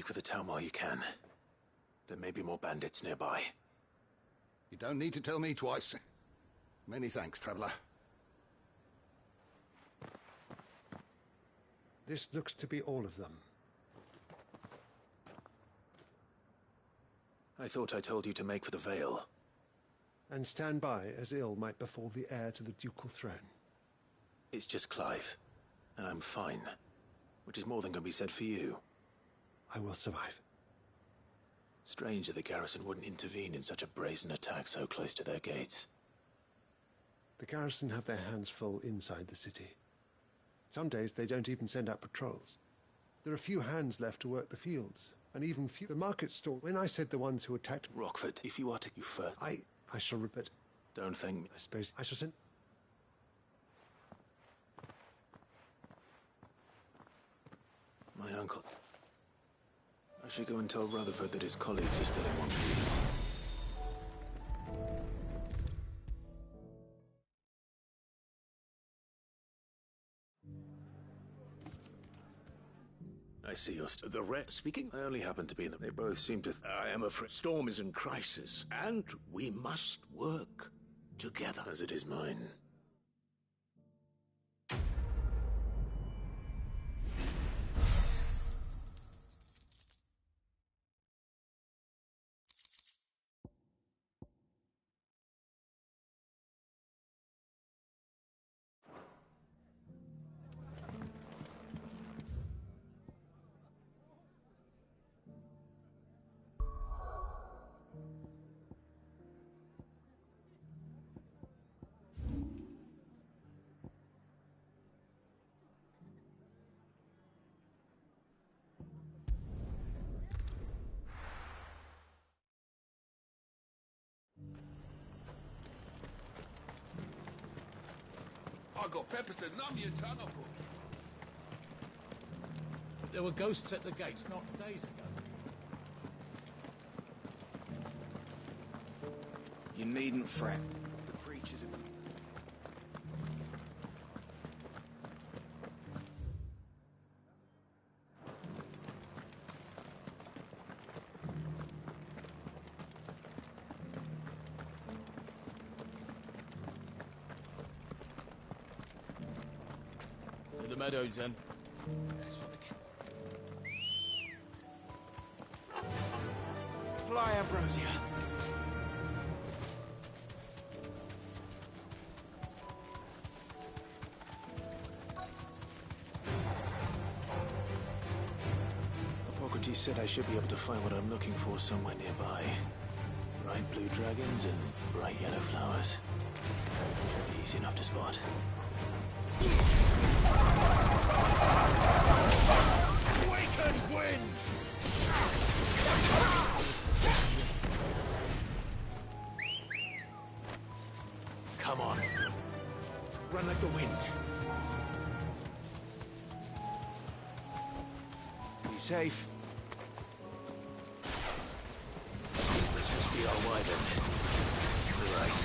Make for the town while you can. There may be more bandits nearby. You don't need to tell me twice. Many thanks, traveler. This looks to be all of them. I thought I told you to make for the Vale. And stand by as ill might befall the heir to the ducal throne. It's just Clive, and I'm fine. Which is more than can be said for you. I will survive. Strange that the garrison wouldn't intervene in such a brazen attack so close to their gates. The garrison have their hands full inside the city. Some days they don't even send out patrols. There are few hands left to work the fields, and even few the market stall. When I said the ones who attacked Rockford, if you are to you first. I shall repeat. Don't thank me. I suppose I shall send. My uncle. I should go and tell Rutherford that his colleagues are still in one piece. I see you're The ret speaking? I only happen to be in them. They both seem to... I am afraid Storm is in crisis, and we must work together. As it is mine. I got peppers to numb your tongue, I put. There were ghosts at the gates not days ago. You needn't fret. The creatures are... To the meadows, then. That's what the... Fly, Ambrosia. Hippocrates said I should be able to find what I'm looking for somewhere nearby. Bright blue dragons and bright yellow flowers. Should be easy enough to spot. Awaken winds! Come on. Run like the wind. Be safe. This must be our wyvern. Right.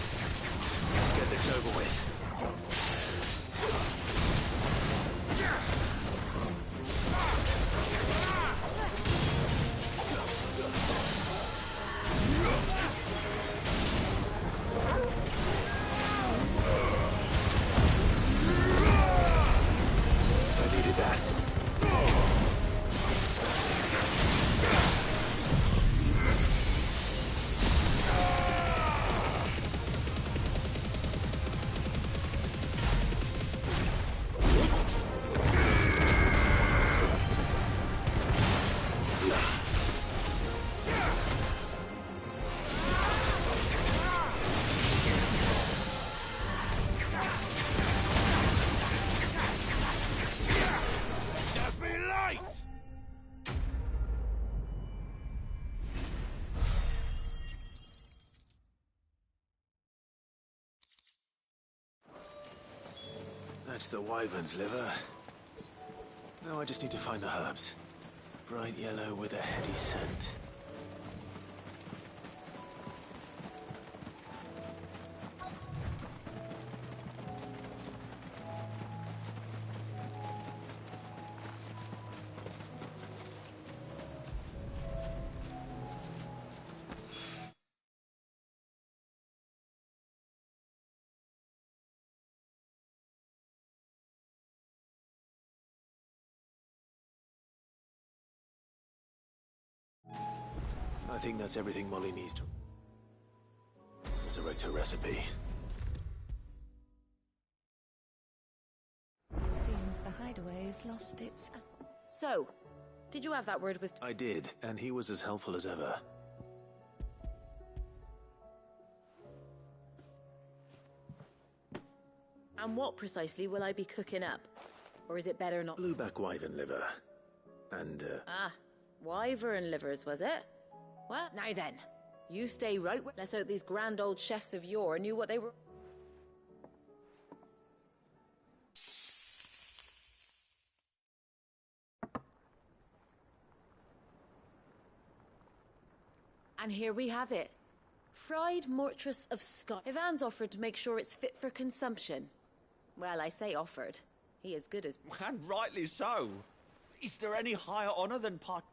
Let's get this over with. I needed that. Don't be late! That's the wyvern's liver. Now I just need to find the herbs. Bright yellow with a heady scent. I think that's everything Molly needs to resurrect her recipe. Seems the hideaway has lost its... So, did you have that word with... I did, and he was as helpful as ever. And what precisely will I be cooking up? Or is it better not... Blueback wyvern liver. And, Ah, wyvern livers, was it? Well, now then, you stay right where... Let's hope these grand old chefs of yore knew what they were... And here we have it. Fried mortress of Scott. Ivan's offered to make sure it's fit for consumption. Well, I say offered. He is good as... And rightly so. Is there any higher honor than part...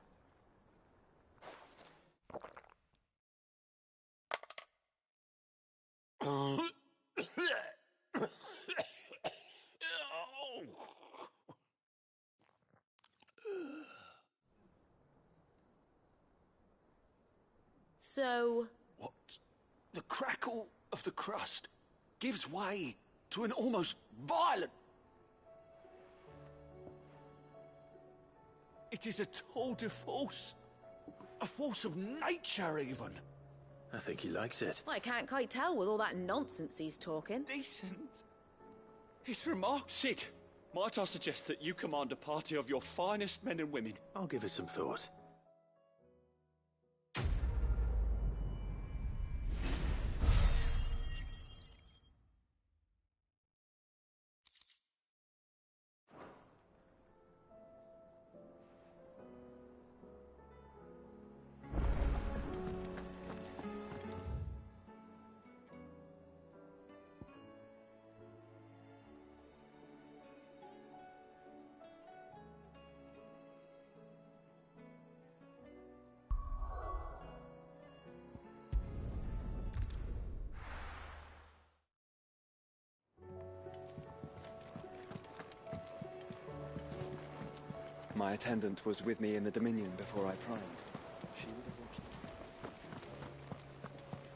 So... What? The crackle of the crust gives way to an almost violent... It is a tour de force. A force of nature, even. I think he likes it. I can't quite tell with all that nonsense he's talking. Decent. It's remarkable. Sid, might I suggest that you command a party of your finest men and women? I'll give it some thought. My attendant was with me in the Dominion before I primed. She would have watched it.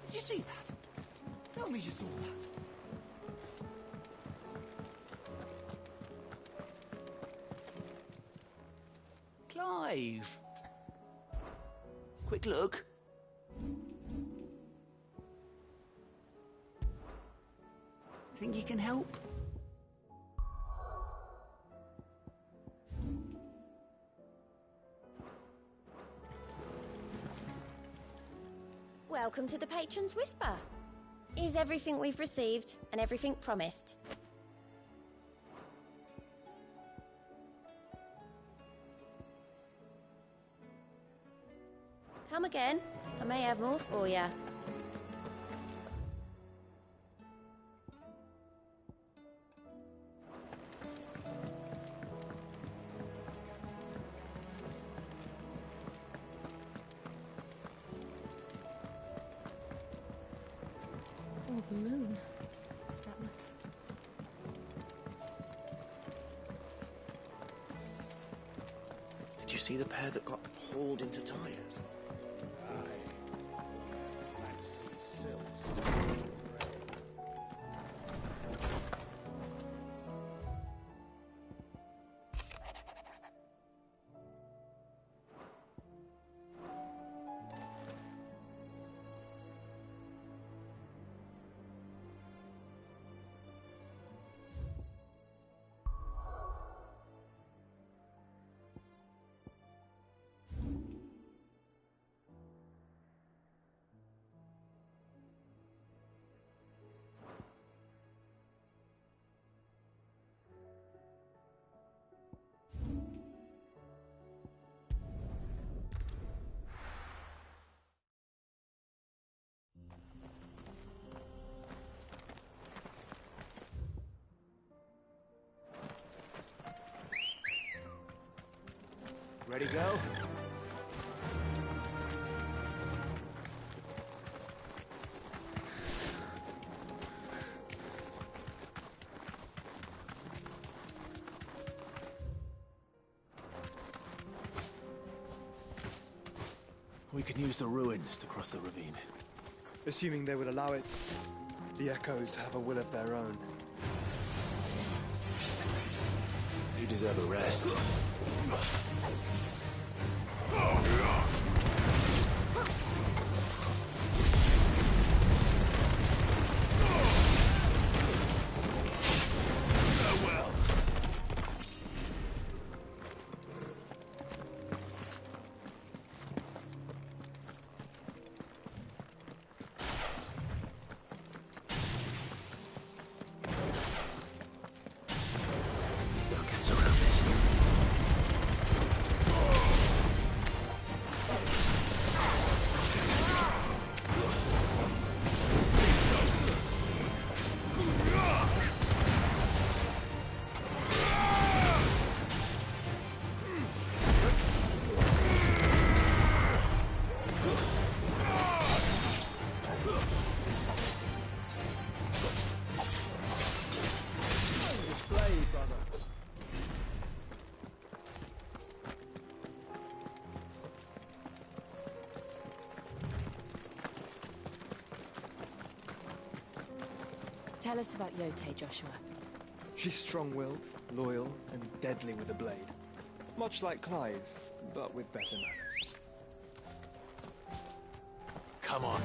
Did you see that? Tell me you saw that. Clive. Quick look. Think you can help? Welcome to the Patron's Whisper. Is everything we've received and everything promised? Come again. I may have more for you. Or the moon, for that matter. Did you see the pair that got hauled into tires? Ready, go? We can use the ruins to cross the ravine. Assuming they would allow it, the Echoes have a will of their own. You deserve a rest. Tell us about Yote, Joshua. She's strong-willed, loyal, and deadly with a blade. Much like Clive, but with better manners. Come on.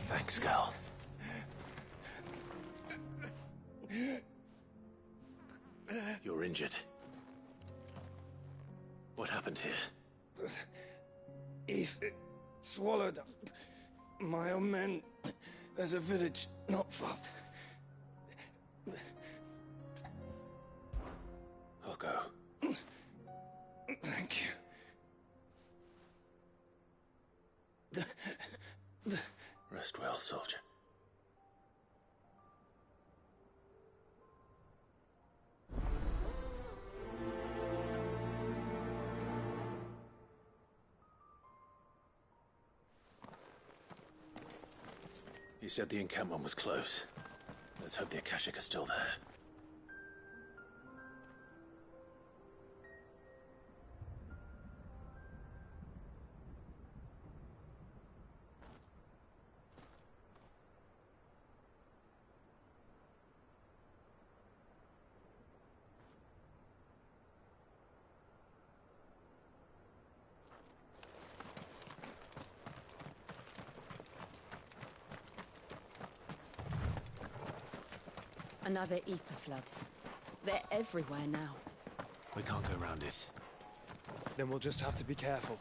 Thanks, girl. You're injured. What happened here? It swallowed up my own men. There's a village not far. I'll go. Thank you. Rest well, soldier. You said the encampment was close. Let's hope the Akashic are still there. Another ether flood. They're everywhere now. We can't go around it. Then we'll just have to be careful.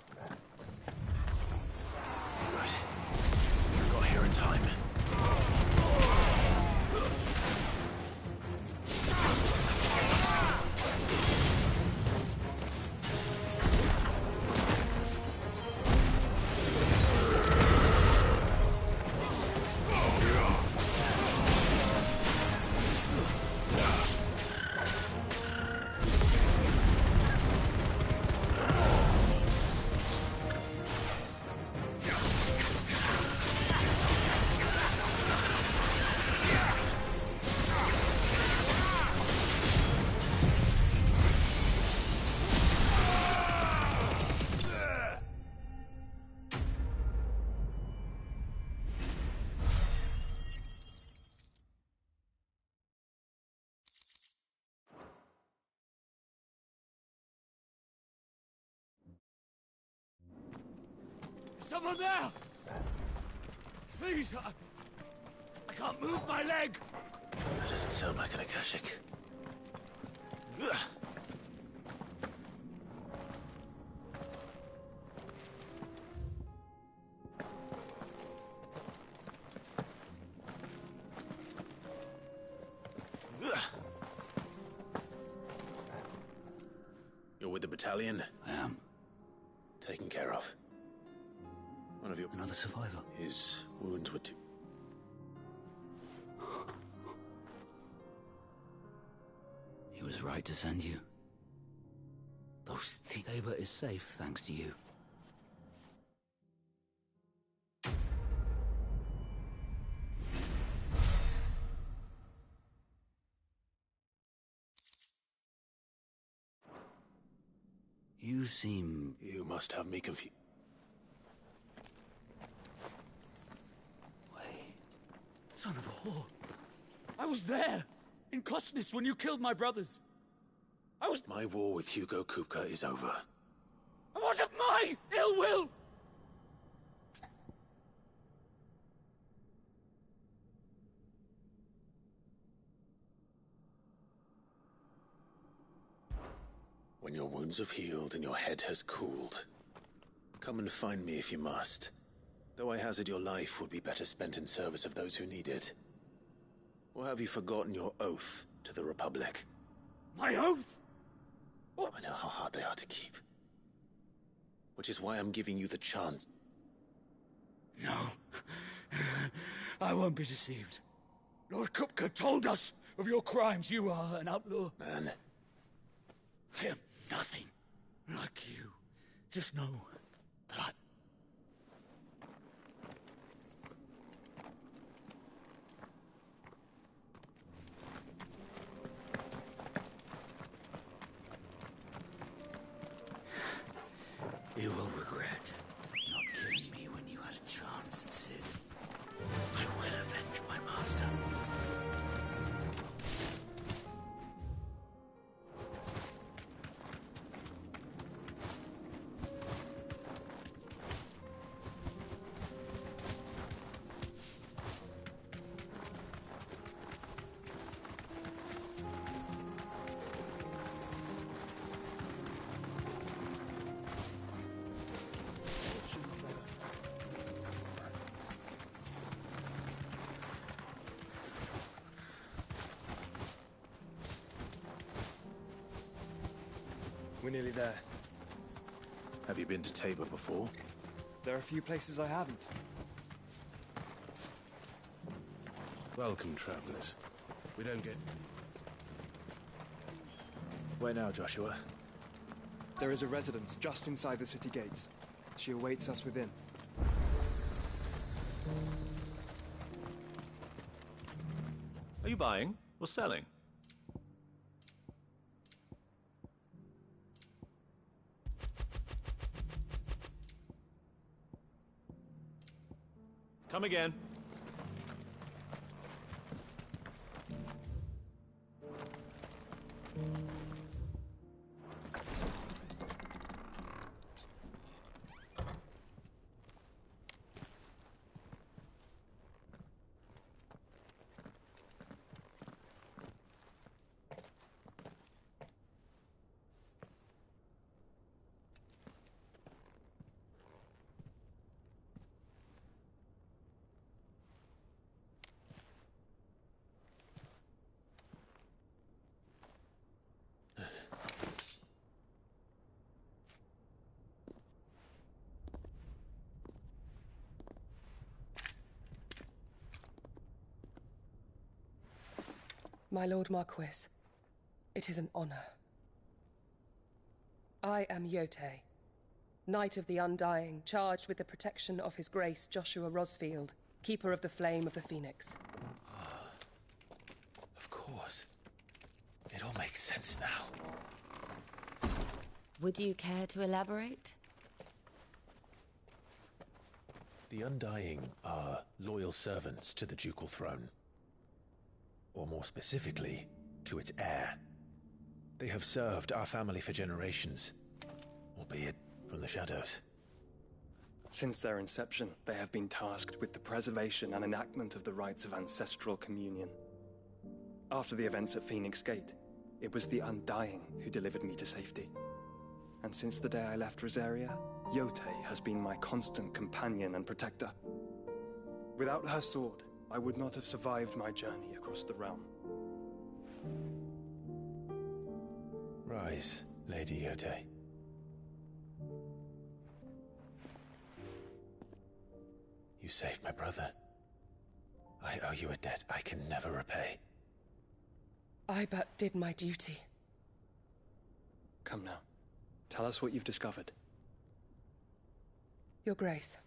Right. We got here in time. Someone there! Please, I can't move my leg! That doesn't sound like an Akashic. Ugh. You're with the battalion? I am. Taken care of. One of you... Another survivor. His wounds were too... He was right to send you. Those things... Tabor is safe thanks to you. You seem... You must have me confused. Wait. Son of a whore. I was there, in Kosnis, when you killed my brothers. I was... My war with Hugo Kupka is over. And what of my ill will? When your wounds have healed and your head has cooled, come and find me if you must. Though I hazard your life would be better spent in service of those who need it. Or have you forgotten your oath to the Republic? My oath? What? I know how hard they are to keep. Which is why I'm giving you the chance. No. I won't be deceived. Lord Kupka told us of your crimes. You are an outlaw. Man. I am nothing like you. Just know that I... You will regret not killing me when you had a chance, Sid. I will avenge my master. We're nearly there. Have you been to Tabor before? There are a few places I haven't. Welcome, travelers. We don't get... Where now, Joshua? There is a residence just inside the city gates. She awaits us within. Are you buying or selling? Come again. My Lord Marquis, it is an honor. I am Yote, Knight of the Undying, charged with the protection of His Grace Joshua Rosfield, Keeper of the Flame of the Phoenix. Of course. It all makes sense now. Would you care to elaborate? The Undying are loyal servants to the ducal throne. Or more specifically, to its heir. They have served our family for generations, albeit from the shadows. Since their inception, they have been tasked with the preservation and enactment of the rites of ancestral communion. After the events at Phoenix Gate, it was the Undying who delivered me to safety. And since the day I left Rosaria, Yote has been my constant companion and protector. Without her sword, I would not have survived my journey across the realm. Rise, Lady Yote. You saved my brother. I owe you a debt I can never repay. I but did my duty. Come now. Tell us what you've discovered. Your Grace.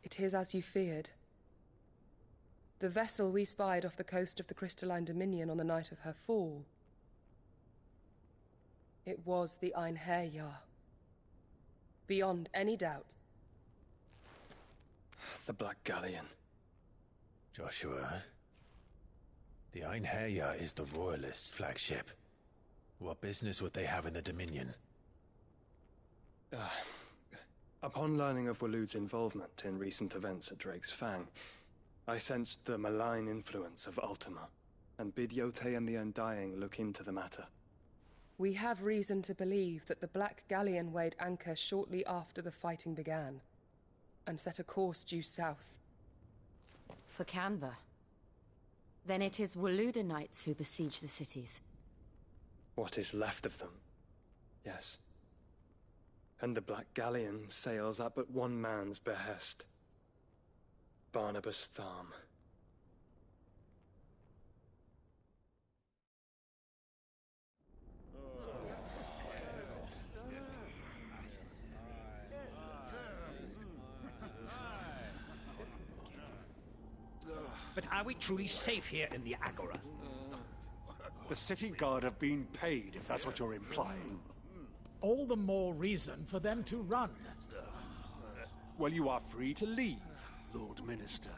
It is as you feared. The vessel we spied off the coast of the Crystalline Dominion on the night of her fall. It was the Einherjar. Beyond any doubt. The Black Galleon. Joshua, the Einherjar is the Royalists' flagship. What business would they have in the Dominion? Upon learning of Waloed's involvement in recent events at Drake's Fang, I sensed the malign influence of Ultima, and bid Yote and the Undying look into the matter. We have reason to believe that the Black Galleon weighed anchor shortly after the fighting began, and set a course due south. For Canva. Then it is Waloed knights who besiege the cities. What is left of them, yes. And the Black Galleon sails at but one man's behest. Barnabas Tharm. But are we truly safe here in the Agora? The city guard have been paid, if that's what you're implying. All the more reason for them to run. Well, you are free to leave, Lord Minister.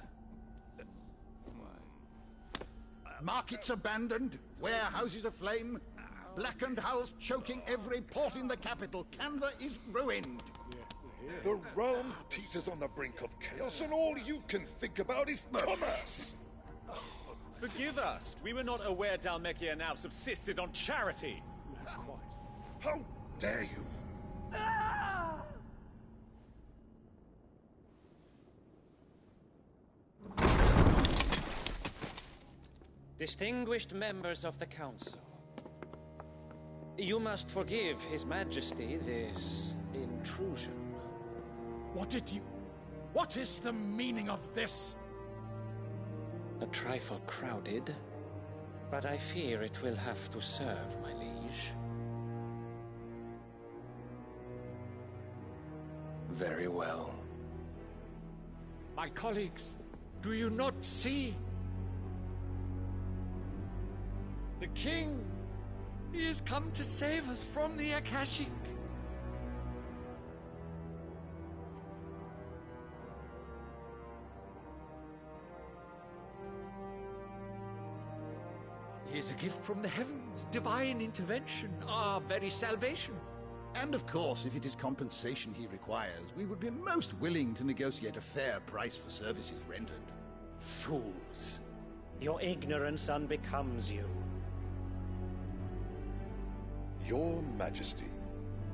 Markets abandoned, warehouses aflame, blackened hulls choking every port in the capital. Canva is ruined. The realm teeters on the brink of chaos, and all you can think about is commerce! Forgive us. We were not aware Dhalmekia now subsisted on charity. How dare you? Distinguished members of the Council, you must forgive His Majesty this intrusion. What is the meaning of this? A trifle crowded, but I fear it will have to serve, my liege. Very well. My colleagues, do you not see? The king! He has come to save us from the Akashic. He is a gift from the heavens, divine intervention, our very salvation. And of course, if it is compensation he requires, we would be most willing to negotiate a fair price for services rendered. Fools. Your ignorance unbecomes you. Your Majesty,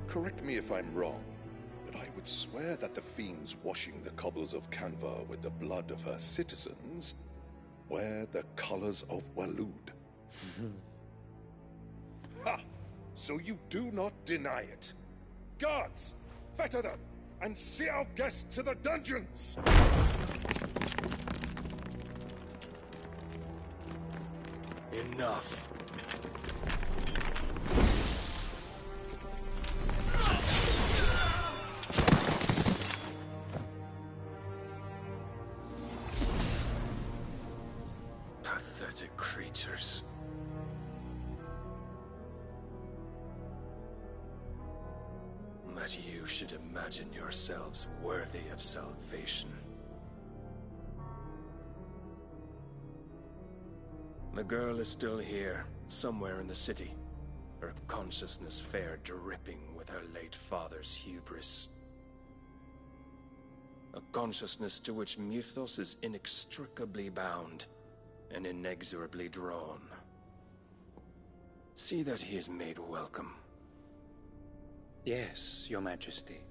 correct me if I'm wrong, but I would swear that the fiends washing the cobbles of Canva with the blood of her citizens wear the colors of Waloed. Ha! So you do not deny it. Guards, fetter them, and see our guests to the dungeons! Enough. Pathetic creatures. That you should imagine yourselves worthy of salvation. The girl is still here, somewhere in the city. Her consciousness fair dripping with her late father's hubris. A consciousness to which Mythos is inextricably bound and inexorably drawn. See that he is made welcome. Yes, Your Majesty.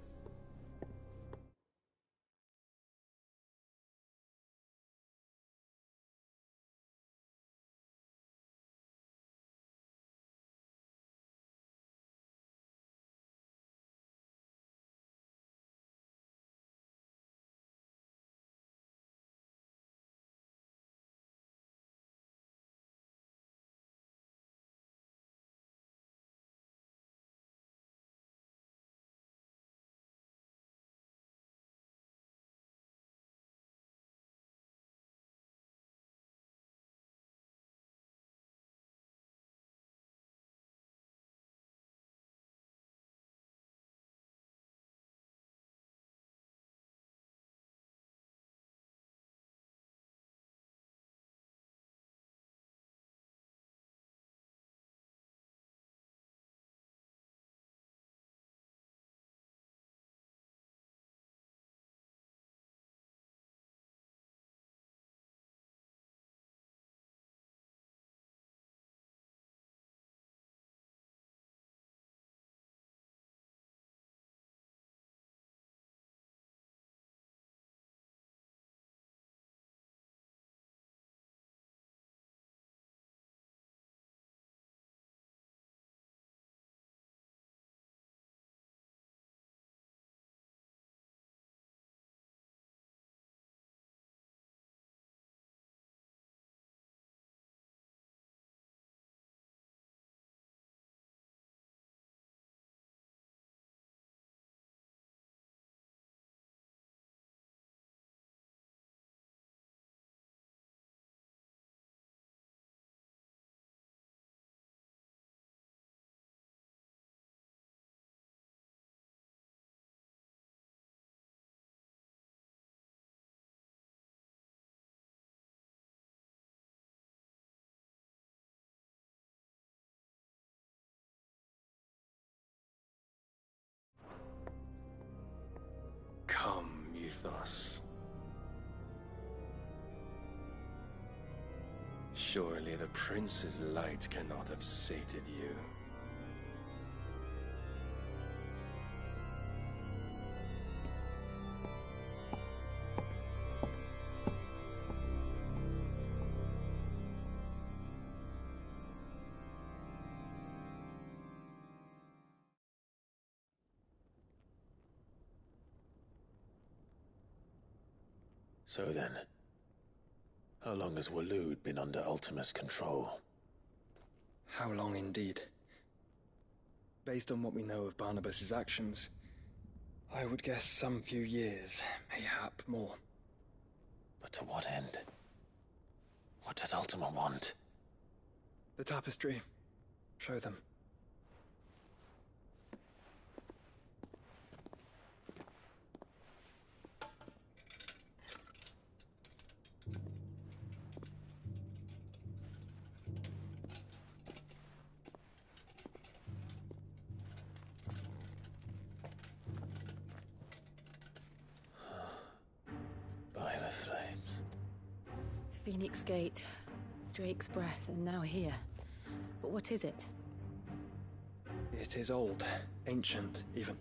Come, Mythos. Surely the prince's light cannot have sated you. So then, how long has Waloed been under Ultima's control? How long indeed? Based on what we know of Barnabas's actions, I would guess some few years, mayhap more. But to what end? What does Ultima want? The tapestry. Show them. By the flames. Phoenix Gate, Drake's Breath, and now here. But what is it? It is old, ancient, even.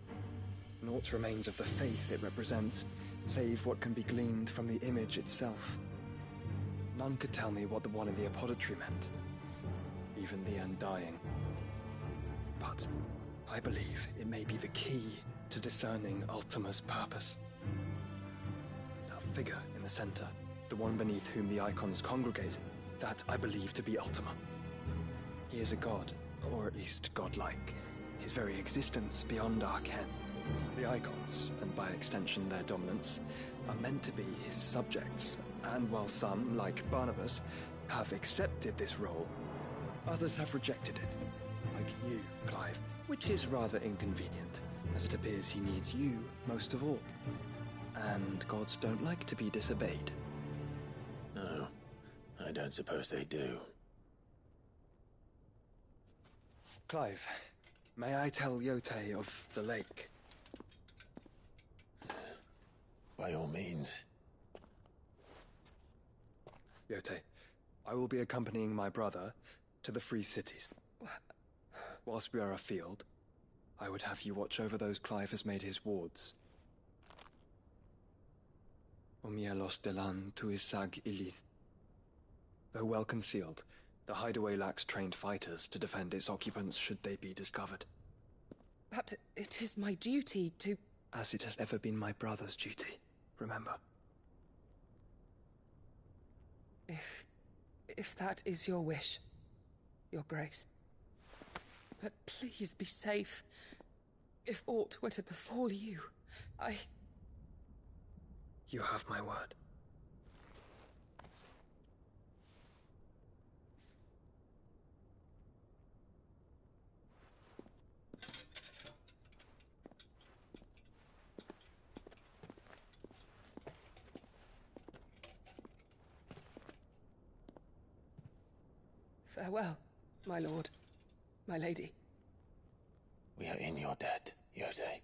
Naught remains of the faith it represents, save what can be gleaned from the image itself. None could tell me what the one in the apothecary meant, even the Undying. But I believe it may be the key to discerning Ultima's purpose. That figure in the center, the one beneath whom the icons congregate, that I believe to be Ultima. He is a god, or at least godlike, his very existence beyond our ken. The icons, and by extension their dominants, are meant to be his subjects, and while some, like Barnabas, have accepted this role, others have rejected it, like you, Clive, which is rather inconvenient, as it appears he needs you most of all. And gods don't like to be disobeyed. No, I don't suppose they do. Clive, may I tell Yote of the lake? By all means. Yote, I will be accompanying my brother to the Free Cities. Whilst we are afield, I would have you watch over those Clive has made his wards. Omielos delan tuisag ilith. Though well concealed, the hideaway lacks trained fighters to defend its occupants should they be discovered. But it is my duty to... As it has ever been my brother's duty, remember. If that is your wish, Your Grace. But please be safe. If aught were to befall you, You have my word. Farewell, my lord, my lady. We are in your debt, Yote.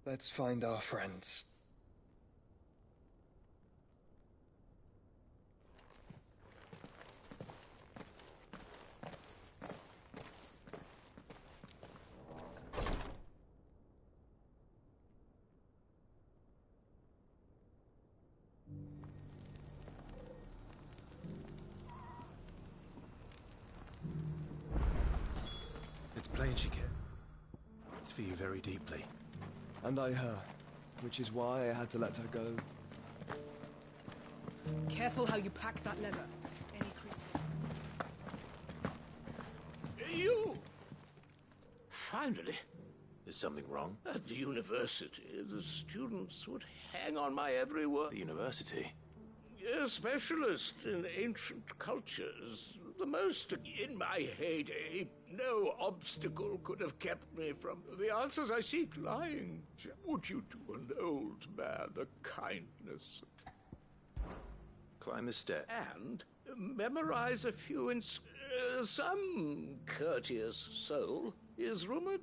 Let's find our friends. It's plain she cares. It's for you very deeply. And I her, which is why I had to let her go. Careful how you pack that leather. Any You! Finally. Is something wrong? At the university, the students would hang on my every word. The university? A specialist in ancient cultures. The most in my heyday. No obstacle could have kept me from the answers I seek lying. Would you do an old man a kindness? Climb the step. And memorize a few some courteous soul is rumored.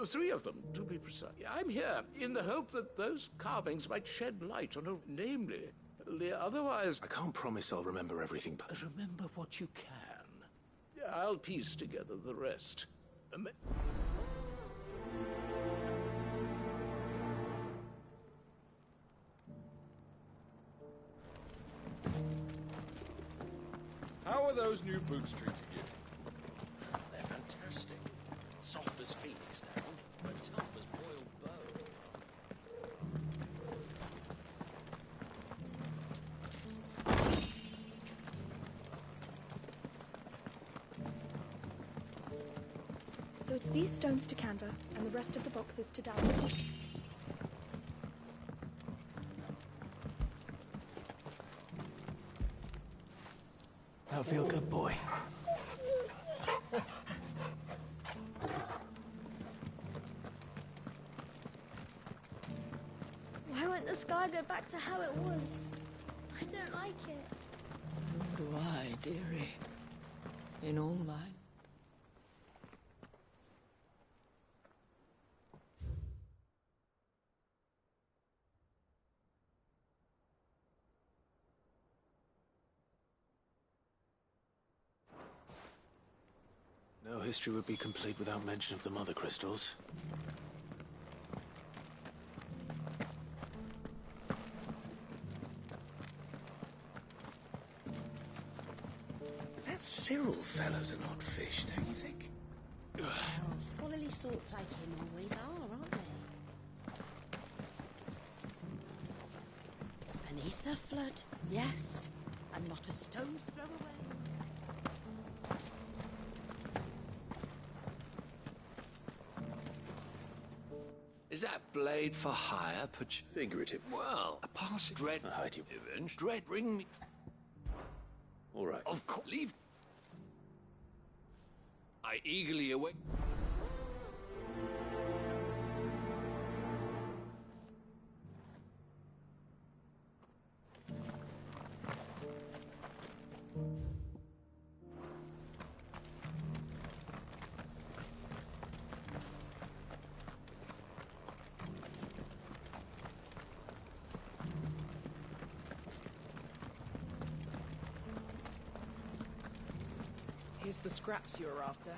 3 of them, to be precise. I'm here in the hope that those carvings might shed light on namely, the otherwise... I can't promise I'll remember everything, but... Remember what you can. I'll piece together the rest. How are those new boots treating you? They're fantastic. Soft as Phoenix down, but tough as boiled bone. So it's these stones to Canva, and the rest of the boxes to Dallas. That'll feel good, boy. Why won't the sky go back to how it was? I don't like it. Nor do I, dearie. In all mine. No history would be complete without mention of the mother crystals. That Cyril fella's an odd fish, don't you think? Well, scholarly sorts like him always are, aren't they? An ether flood, yes, and not a stone's throw away. Is that blade for hire? Figurative. Well, a passing dread. I hide you. Dread, bring me. All right. Of course. Leave. I eagerly await. Here's the scraps you were after.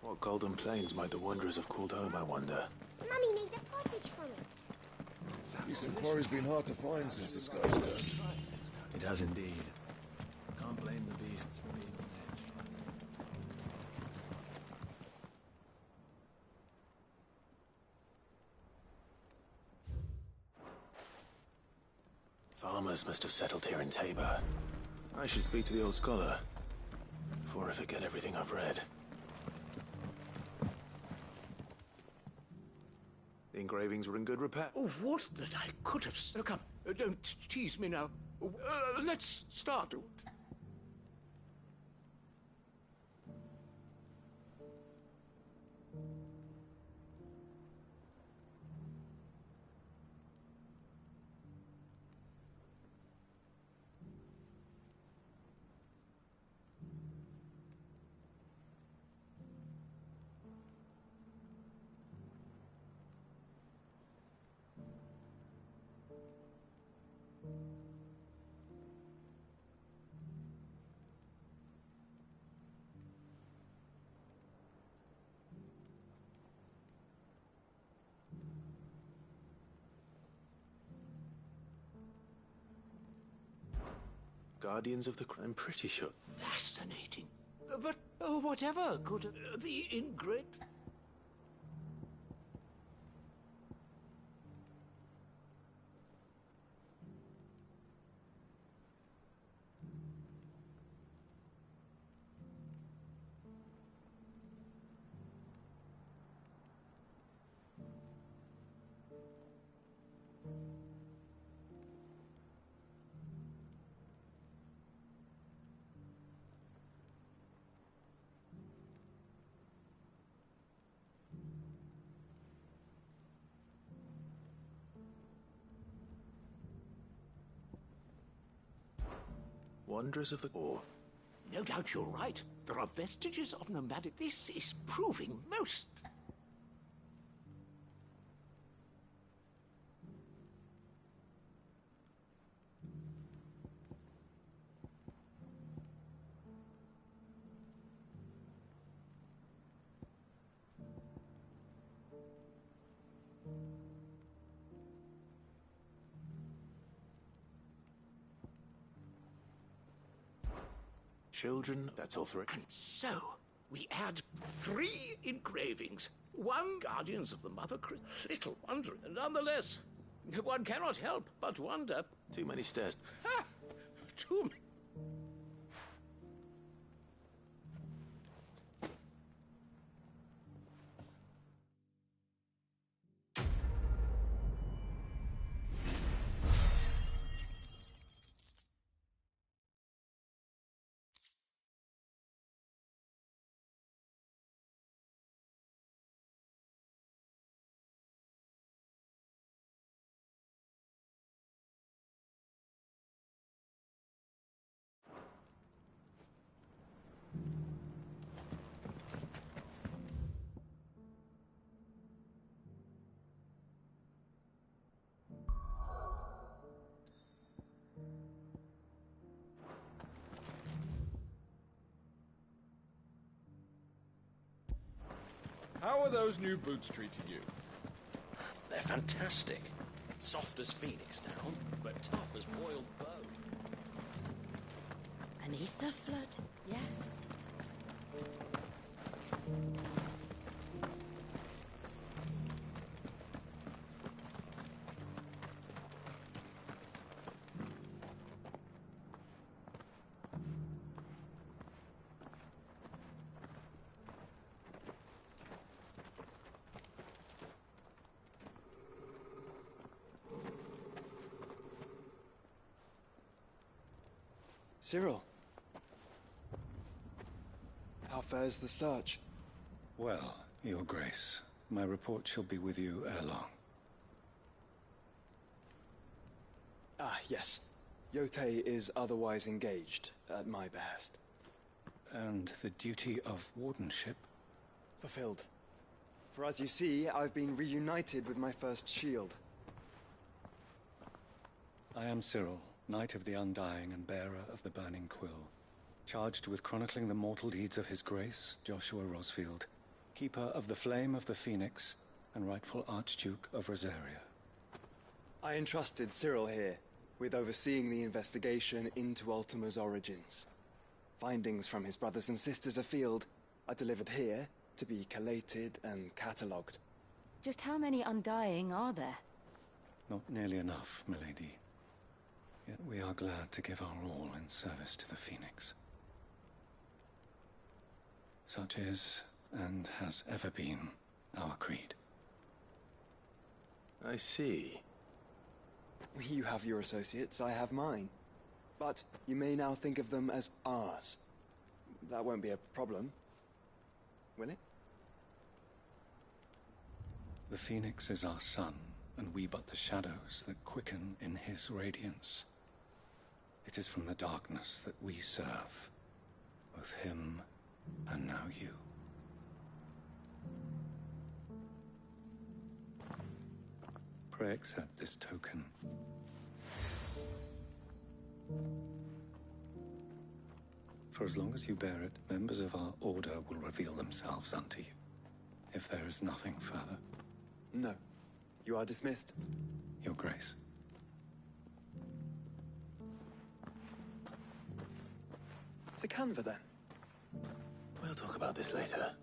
What golden plains might the wanderers have called home, I wonder? Mummy made a pottage from it. Recent quarry's been hard to find since the sky's turned. It has indeed. Can't blame the beasts for being on edge. Farmers must have settled here in Tabor. I should speak to the old scholar before I forget everything I've read. The engravings were in good repair. Oh, what that I could have... Come, don't tease me now. Let's start. Guardians of the... I'm pretty sure... Fascinating. But whatever could... the ingrate... Wanderers of the... Or... No doubt you're right. There are vestiges of nomadic... This is proving most... Children, that's all three. And so, we add 3 engravings. 1 Guardians of the Mother Christ. Little wonder, nonetheless. One cannot help but wonder. Too many stairs. Ha! Too many. How are those new boots treating you? They're fantastic. Soft as phoenix down, but tough as boiled bone. Beneath the flood, yes. Cyril. How fares the search? Well, Your Grace, my report shall be with you ere long. Ah, yes. Yote is otherwise engaged, at my behest. And the duty of wardenship? Fulfilled. For as you see, I've been reunited with my first shield. I am Cyril, Knight of the Undying and bearer of the Burning Quill, charged with chronicling the mortal deeds of His Grace, Joshua Rosfield, keeper of the Flame of the Phoenix and rightful Archduke of Rosaria. I entrusted Cyril here with overseeing the investigation into Ultima's origins. Findings from his brothers and sisters afield are delivered here to be collated and catalogued. Just how many Undying are there? Not nearly enough, milady. Yet we are glad to give our all in service to the Phoenix. Such is, and has ever been, our creed. I see. You have your associates, I have mine. But you may now think of them as ours. That won't be a problem, will it? The Phoenix is our sun, and we but the shadows that quicken in his radiance. It is from the darkness that we serve, both him and now you. Pray accept this token. For as long as you bear it, members of our order will reveal themselves unto you. If there is nothing further. No. You are dismissed. Your Grace. To Canva, then. We'll talk about this later.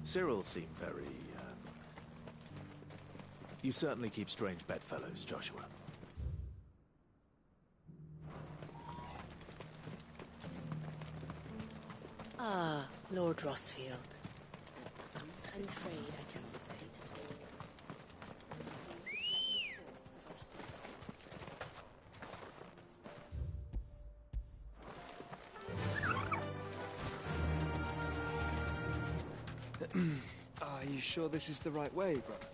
Cyril seemed very, You certainly keep strange bedfellows, Joshua. Ah, Lord Rosfield. I'm afraid I cannot say it at all. Are you sure this is the right way, brother?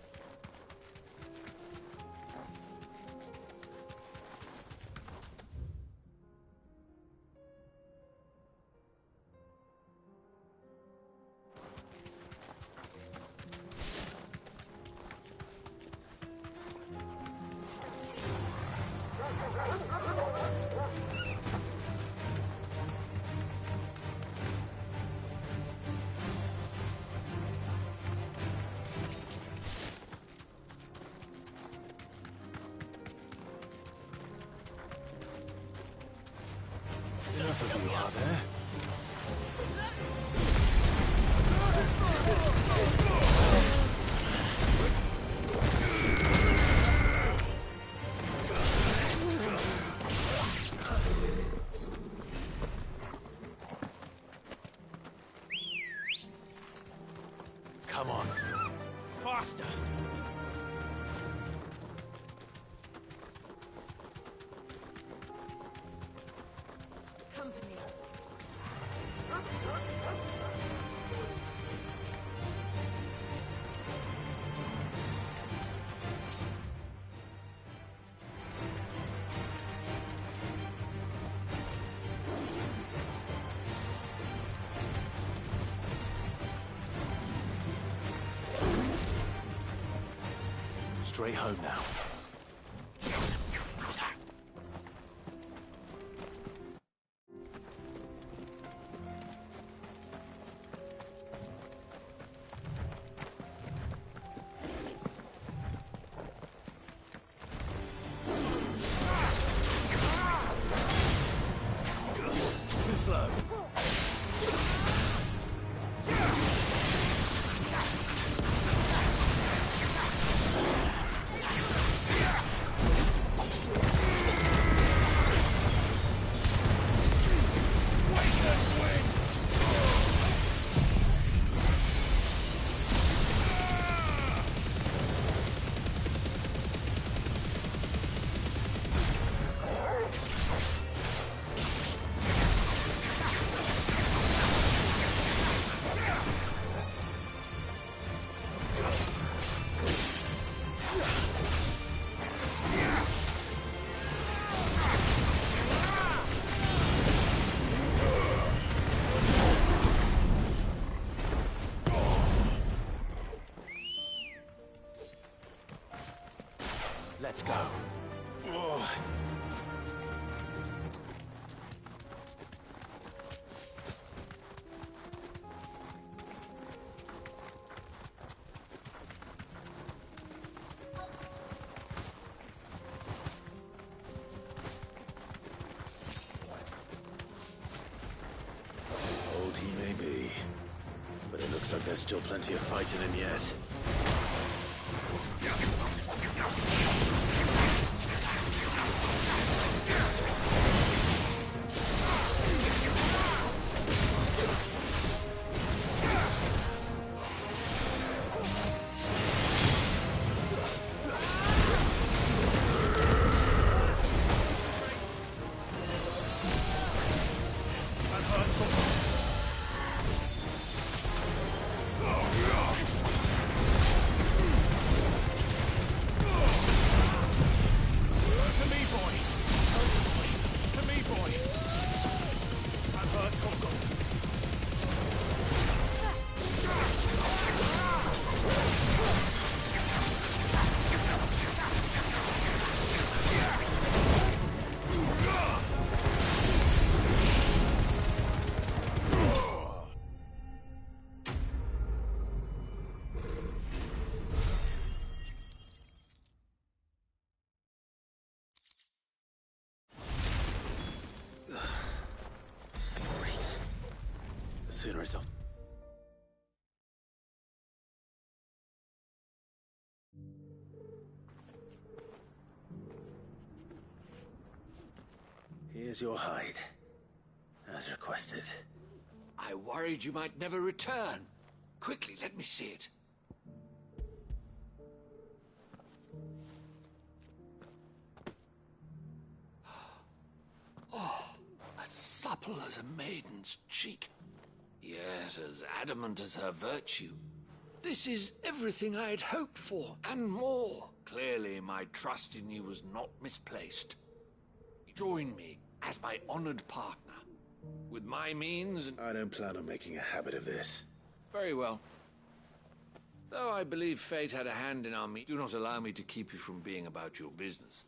Enough of you, are there? Come on. Faster! Company. Straight home now. Too slow. Old he may be, but it looks like there's still plenty of fight in him yet. Sooner it's up. Here's your hide, as requested. I worried you might never return. Quickly, let me see it. Oh, as supple as a maiden's cheek. Yet as adamant as her virtue. This is everything I had hoped for, and more. Clearly, my trust in you was not misplaced. Join me as my honored partner. With my means and... I don't plan on making a habit of this. Very well. Though I believe fate had a hand in our meet, do not allow me to keep you from being about your business.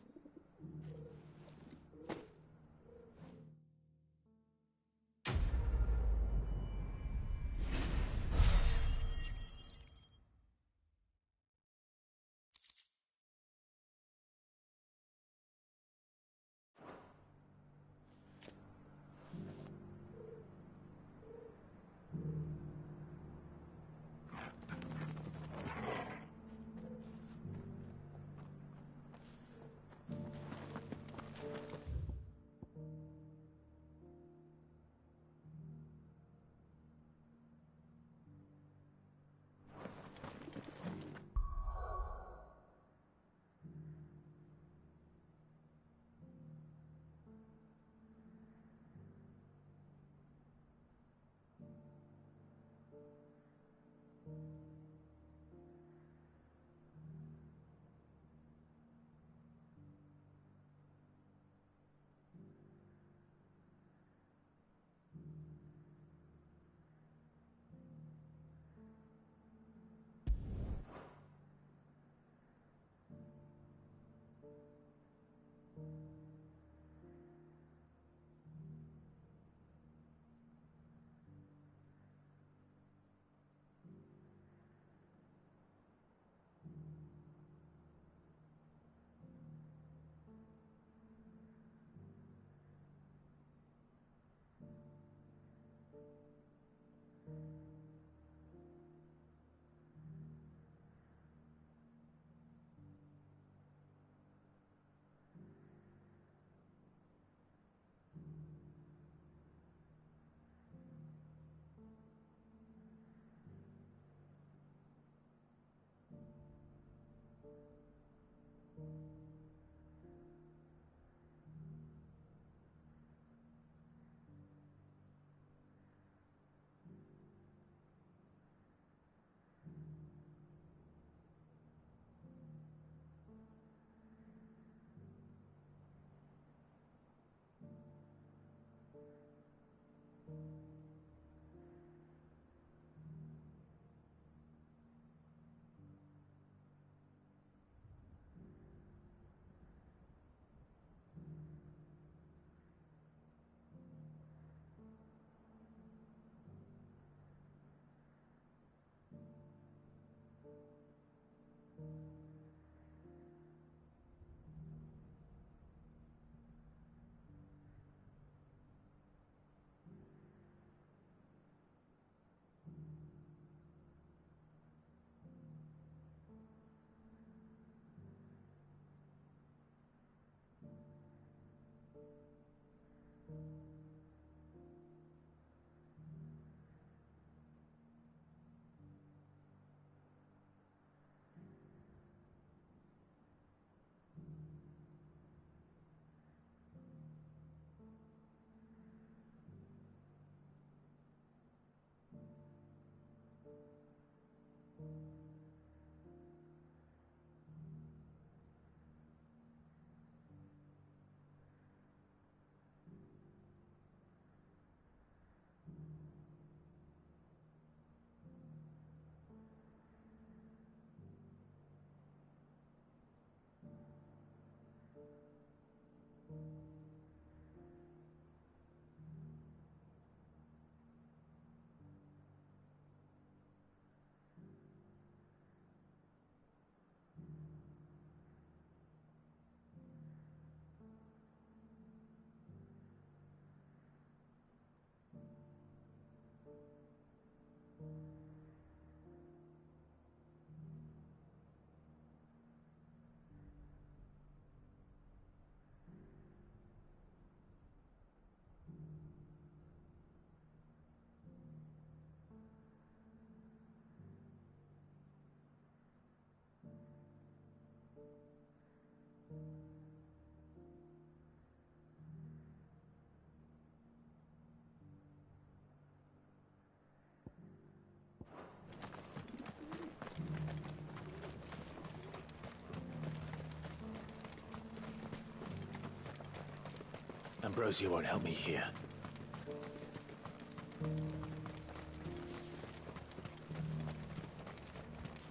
Ambrosia won't help me here.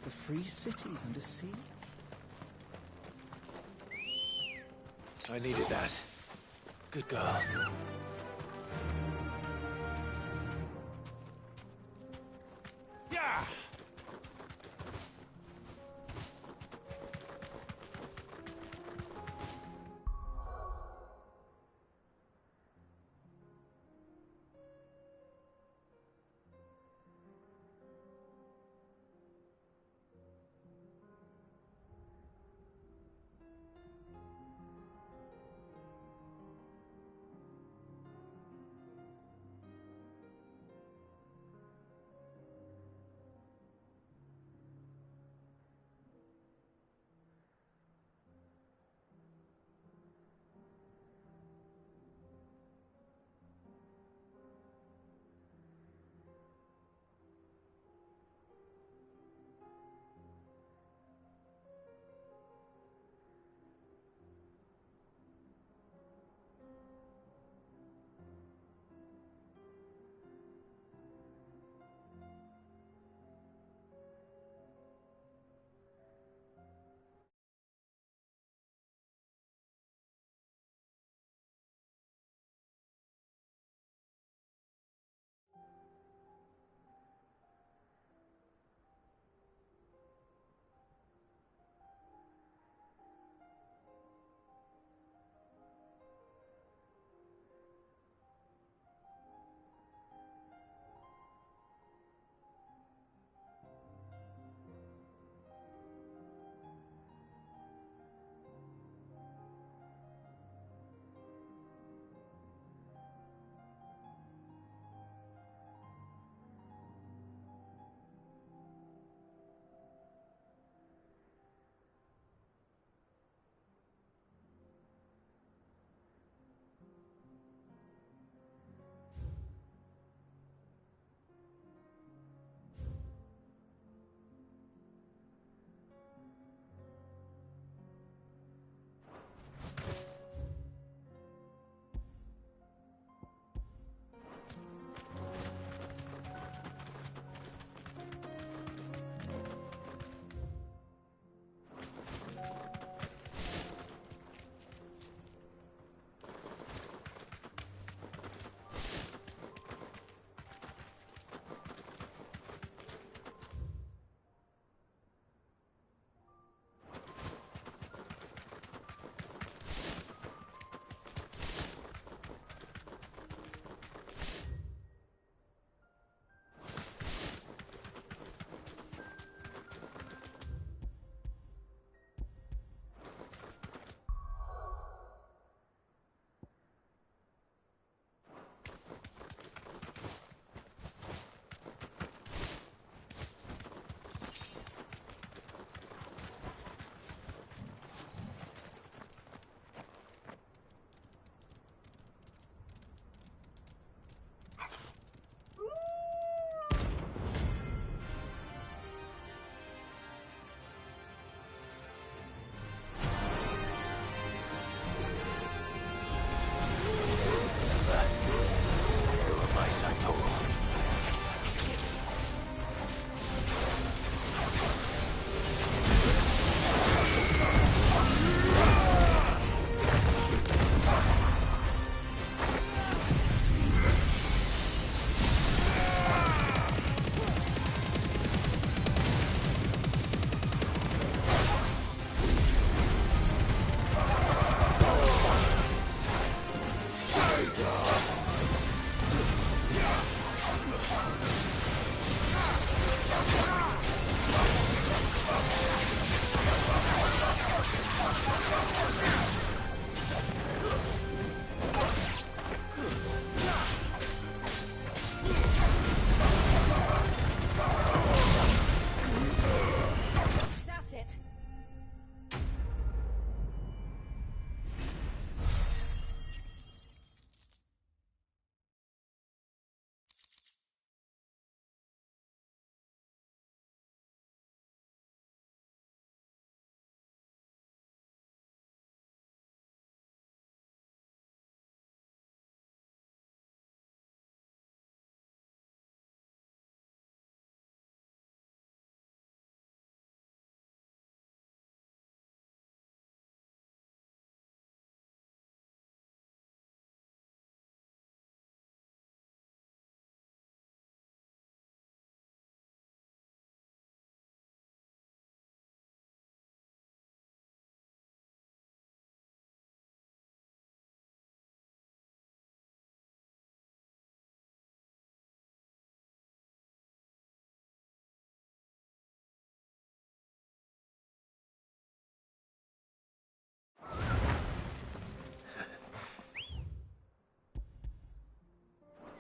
The free cities under sea? I needed that. Good girl. Yeah!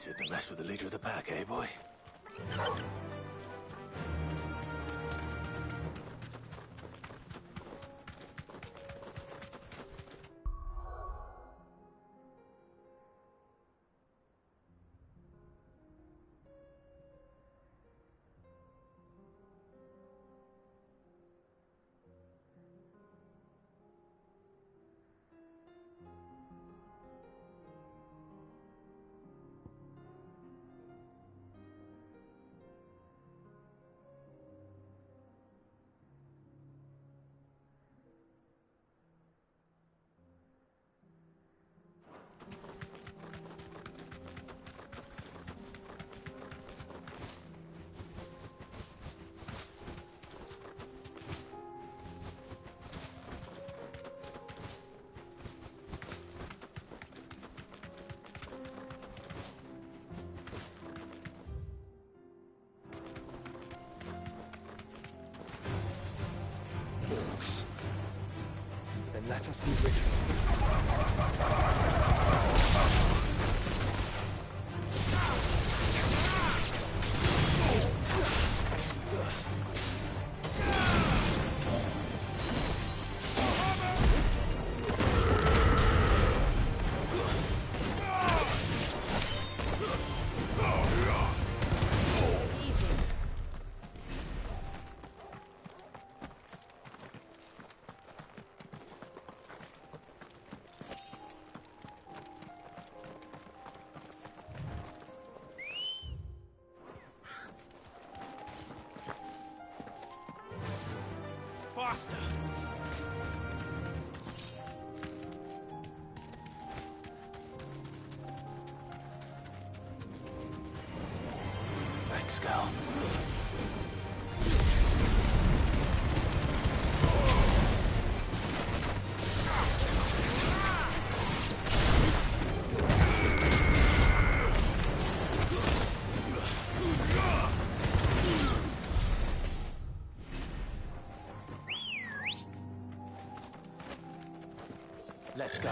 Shouldn't have messed with the leader of the pack, eh, boy? Orcs. Then let us be rid Faster! Thanks, Gal. Let's go.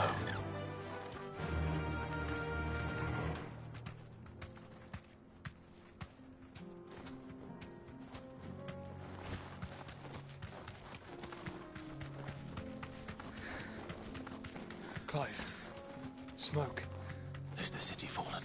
Clive. Smoke. Is the city fallen?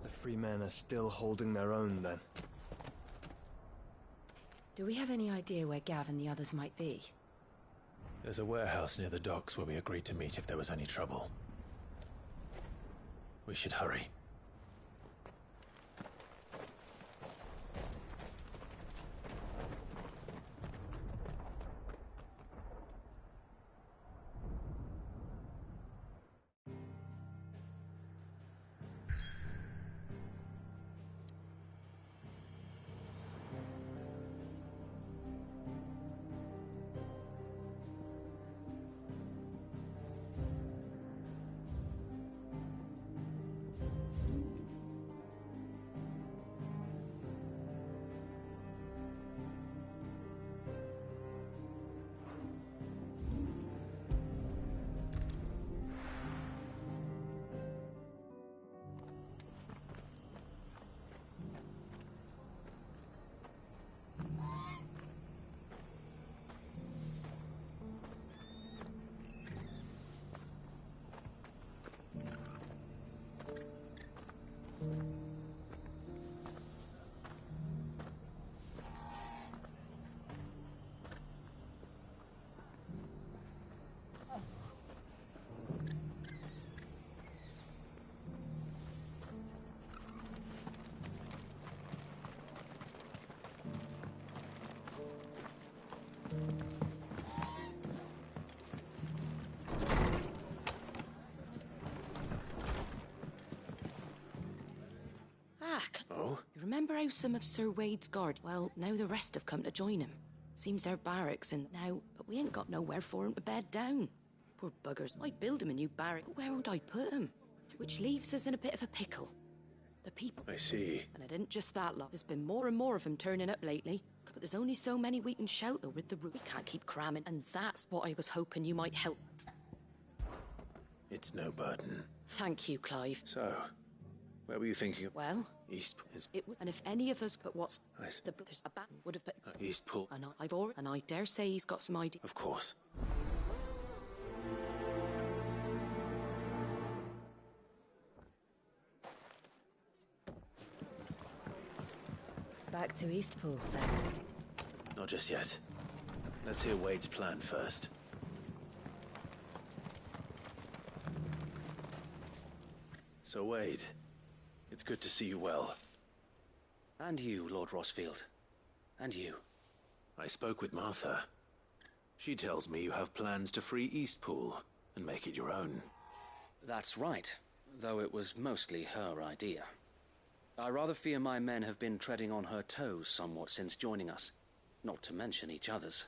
The free men are still holding their own, then. Do we have any idea where Gav and the others might be? There's a warehouse near the docks where we agreed to meet if there was any trouble. We should hurry. exactly. Oh? You remember how some of Sir Wade's guard? Well, now the rest have come to join him. Seems their barracks in now, but we ain't got nowhere for him to bed down. Poor buggers. I'd build him a new barrack, but where would I put him? Which leaves us in a bit of a pickle. The people. I see. And it isn't just that lot. There's been more and more of them turning up lately. But there's only so many we can shelter with the roof. We can't keep cramming, and that's what I was hoping you might help. It's no burden. Thank you, Clive. So, where were you thinking of? Well, Eastpool. And if any of us, but what's there's a bat would have been Eastpool. And I dare say he's got some idea. Of course. Back to Eastpool, then. Not just yet. Let's hear Wade's plan first. So, Wade, it's good to see you well. And you, Lord Rosfield. And you. I spoke with Martha. She tells me you have plans to free Eastpool and make it your own. That's right, though it was mostly her idea. I rather fear my men have been treading on her toes somewhat since joining us, not to mention each other's.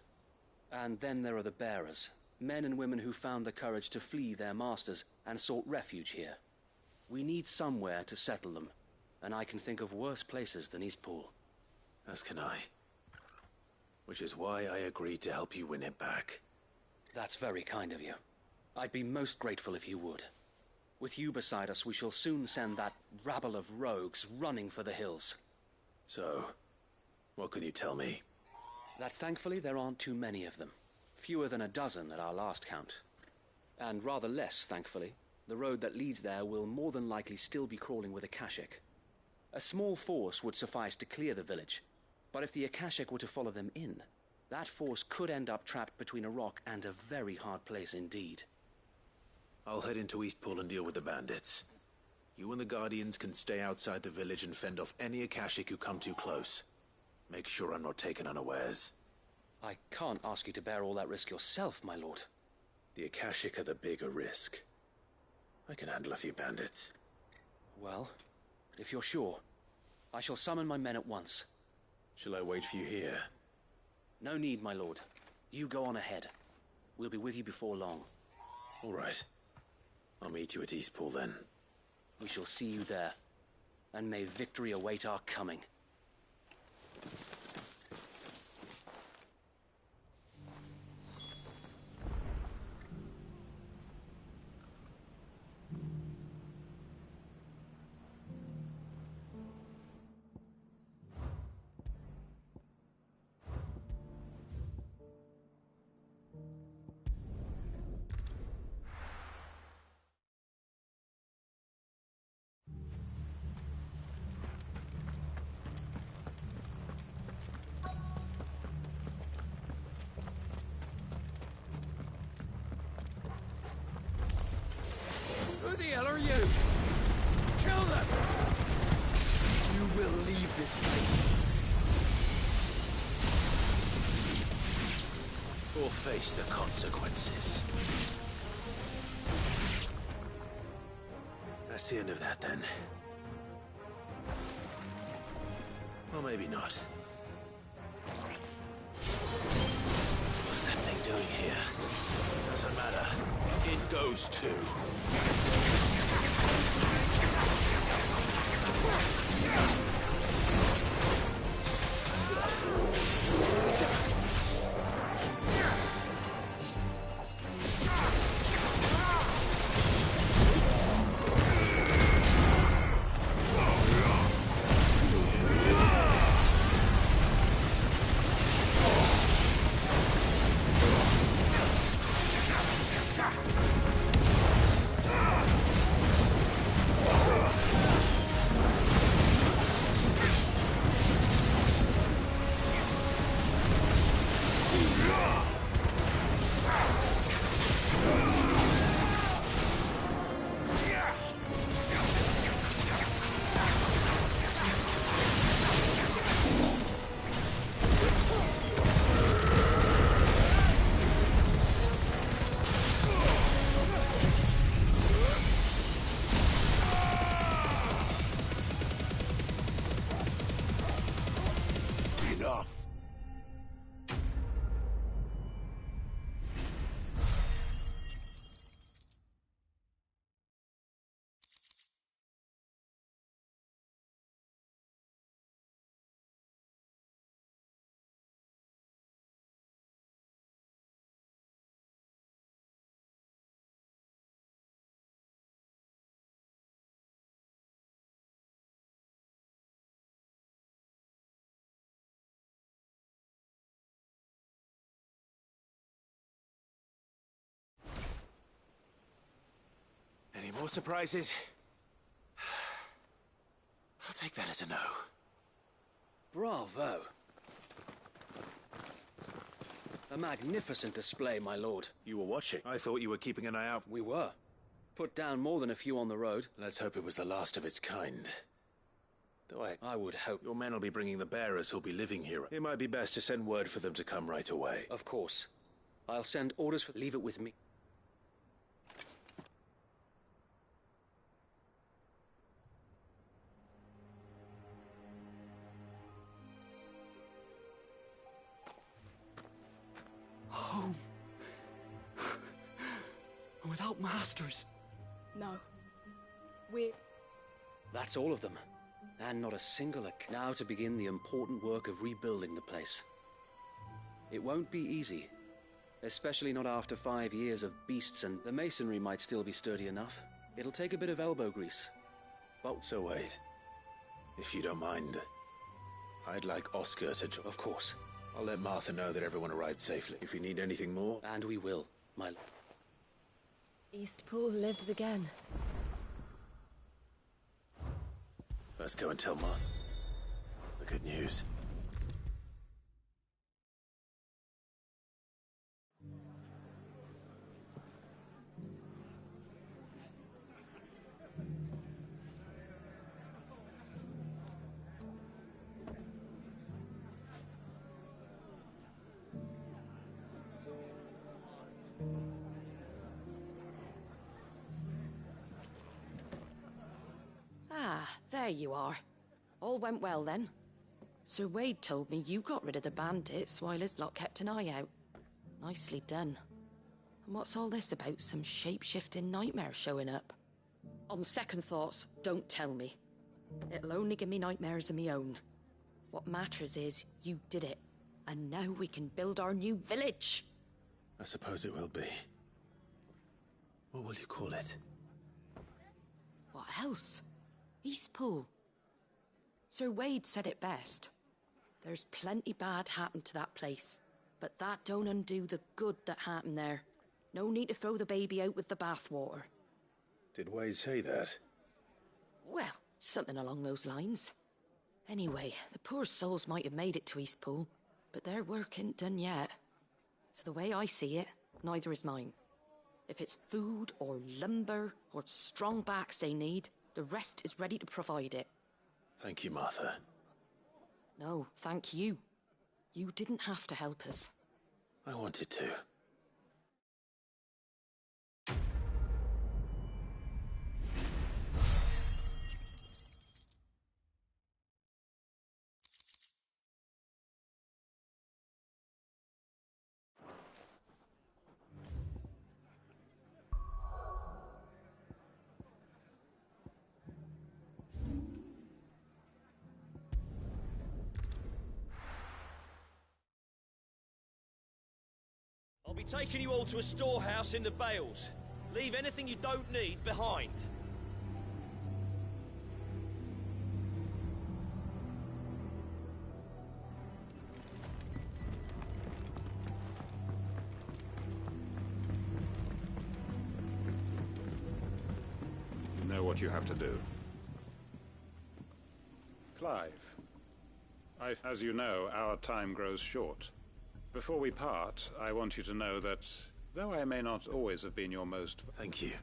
And then there are the bearers, men and women who found the courage to flee their masters and sought refuge here. We need somewhere to settle them, and I can think of worse places than Eastpool. As can I. Which is why I agreed to help you win it back. That's very kind of you. I'd be most grateful if you would. With you beside us, we shall soon send that rabble of rogues running for the hills. So, what can you tell me? That thankfully there aren't too many of them. Fewer than a dozen at our last count. And rather less, thankfully. The road that leads there will more than likely still be crawling with Akashic. A small force would suffice to clear the village, but if the Akashic were to follow them in, that force could end up trapped between a rock and a very hard place indeed. I'll head into Eastpool and deal with the bandits. You and the Guardians can stay outside the village and fend off any Akashic who come too close. Make sure I'm not taken unawares. I can't ask you to bear all that risk yourself, my lord. The Akashic are the bigger risk. I can handle a few bandits. Well, if you're sure, I shall summon my men at once. Shall I wait for you here? No need, my lord. You go on ahead. We'll be with you before long. All right. I'll meet you at Eastpool then. We shall see you there, and may victory await our coming. Who the hell are you? Kill them! You will leave this place. Or face the consequences. That's the end of that, then. Or maybe not. What's that thing doing here? Doesn't matter. It goes too. more surprises? I'll take that as a no. Bravo. A magnificent display, my lord. You were watching. I thought you were keeping an eye out. We were. Put down more than a few on the road. Let's hope it was the last of its kind. Though I would hope. Your men will be bringing the bearers who'll be living here. It might be best to send word for them to come right away. Of course. I'll send orders for... Leave it with me. Home. Without masters. No. We're... That's all of them. And not a single... Now to begin the important work of rebuilding the place. It won't be easy. Especially not after 5 years of beasts, and the masonry might still be sturdy enough. It'll take a bit of elbow grease. But... So wait. If you don't mind, I'd like Oscar to... Of course. I'll let Martha know that everyone arrived safely. If you need anything more... And we will, my... Eastpool lives again. Let's go and tell Martha the good news. Ah, there you are. All went well then. Sir Wade told me you got rid of the bandits while his lot kept an eye out. Nicely done. And what's all this about some shape-shifting nightmare showing up? On second thoughts, don't tell me. It'll only give me nightmares of me own. What matters is you did it. And now we can build our new village. I suppose it will be. What will you call it? What else? Eastpool. Sir Wade said it best. There's plenty bad happened to that place, but that don't undo the good that happened there. No need to throw the baby out with the bathwater. Did Wade say that? Well, something along those lines. Anyway, the poor souls might have made it to Eastpool, but their work ain't done yet. So the way I see it, neither is mine. If it's food or lumber or strong backs they need, the rest is ready to provide it. Thank you, Martha. No, thank you. You didn't have to help us. I wanted to. I'll be taking you all to a storehouse in the Bales. Leave anything you don't need behind. You know what you have to do. Clive, as you know, our time grows short. Before we part, I want you to know that, though I may not always have been your most... Thank you.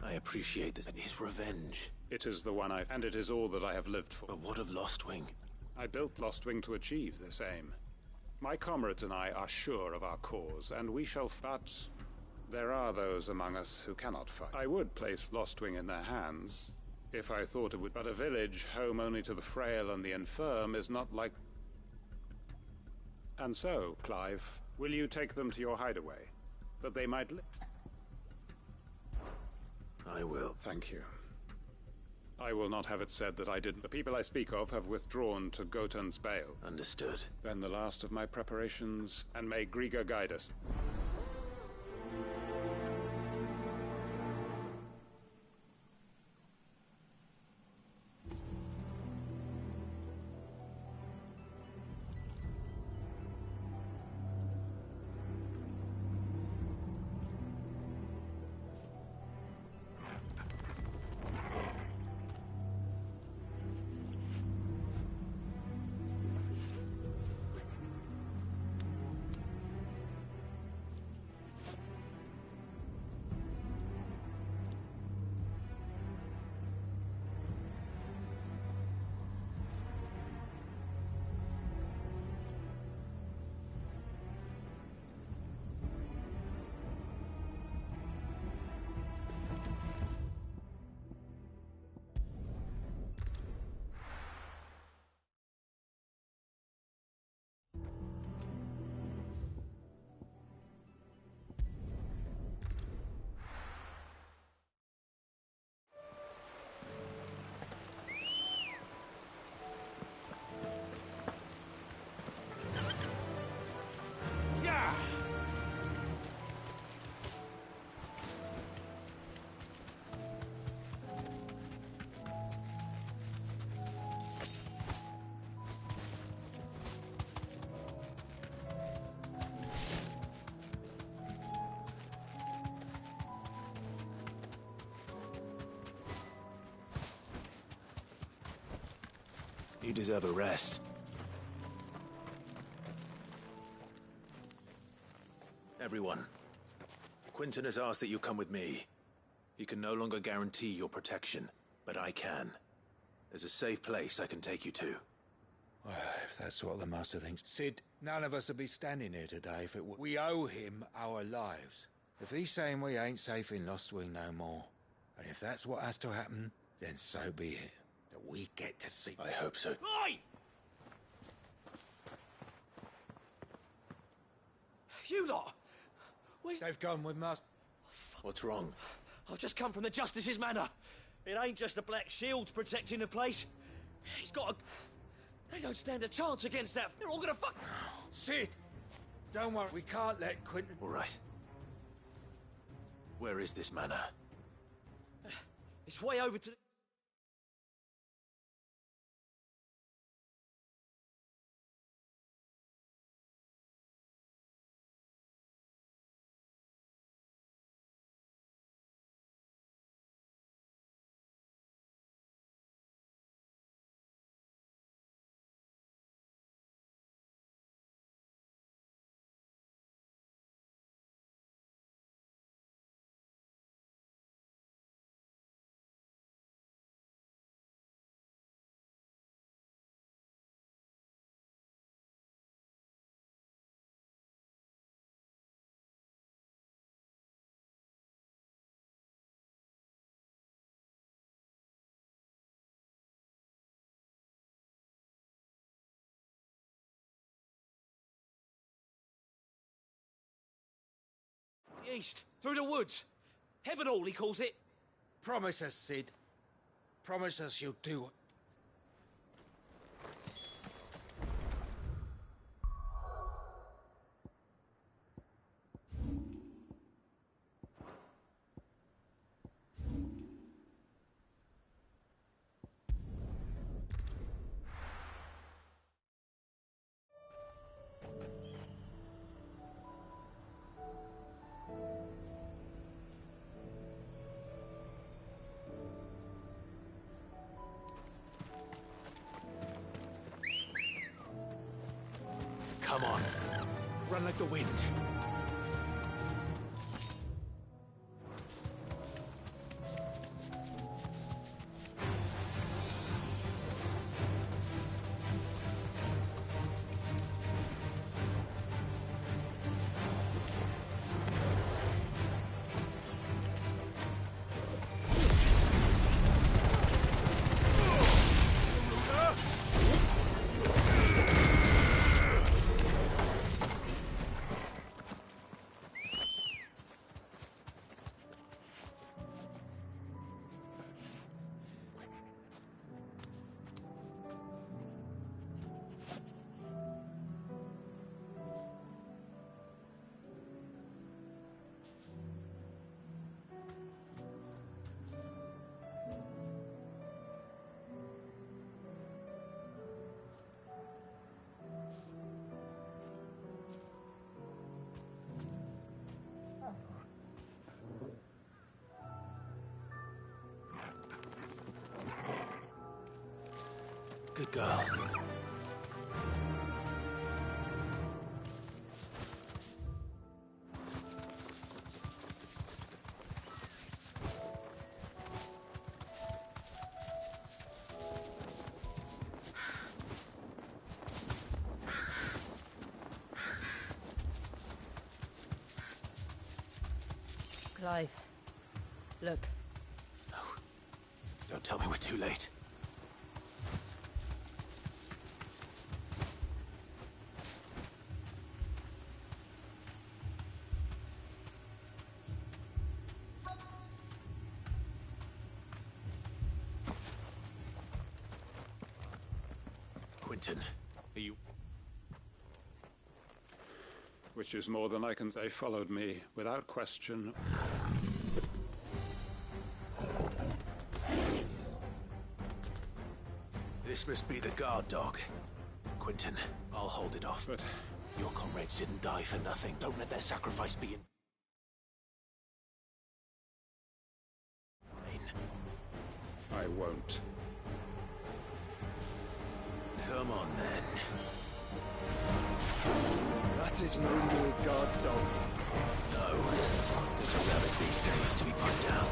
I appreciate that. His revenge. It is the one and it is all that I have lived for. But what of Lostwing? I built Lostwing to achieve this aim. My comrades and I are sure of our cause, and we shall... But there are those among us who cannot fight. I would place Lostwing in their hands, if I thought it would... But a village home only to the frail and the infirm is not like... And so, Clive, will you take them to your hideaway, that they might live? I will. Thank you. I will not have it said that I didn't. The people I speak of have withdrawn to Gotan's Bale. Understood. Then the last of my preparations, and may Griga guide us. You deserve a rest. Everyone, Quentin has asked that you come with me. He can no longer guarantee your protection, but I can. There's a safe place I can take you to. Well, if that's what the Master thinks. Sid, none of us would be standing here today if it were... We owe him our lives. If he's saying we ain't safe in Lostwing no more, and if that's what has to happen, then so be it. That we get to see... I hope so. Oi! You lot! They've gone with Master... What's wrong? I've just come from the Justice's manor. It ain't just the Black Shields protecting the place. He's got a... They don't stand a chance against that. They're all gonna fuck... Sid! Don't worry, we can't let Quentin... All right. Where is this manor? It's way over to... East, through the woods. Heaven Hall, he calls it. Promise us, Sid. Promise us you'll do it. Come on. Run like the wind. Good girl. Clive, look. No. Don't tell me we're too late. Quentin, are you... Which is more than I can say. They followed me, without question. This must be the guard dog. Quentin, I'll hold it off. But... your comrades didn't die for nothing. Don't let their sacrifice be in vain. I won't. Come on, then. That is no mere guard dog. No. Just a rabbit beast that needs to be put down.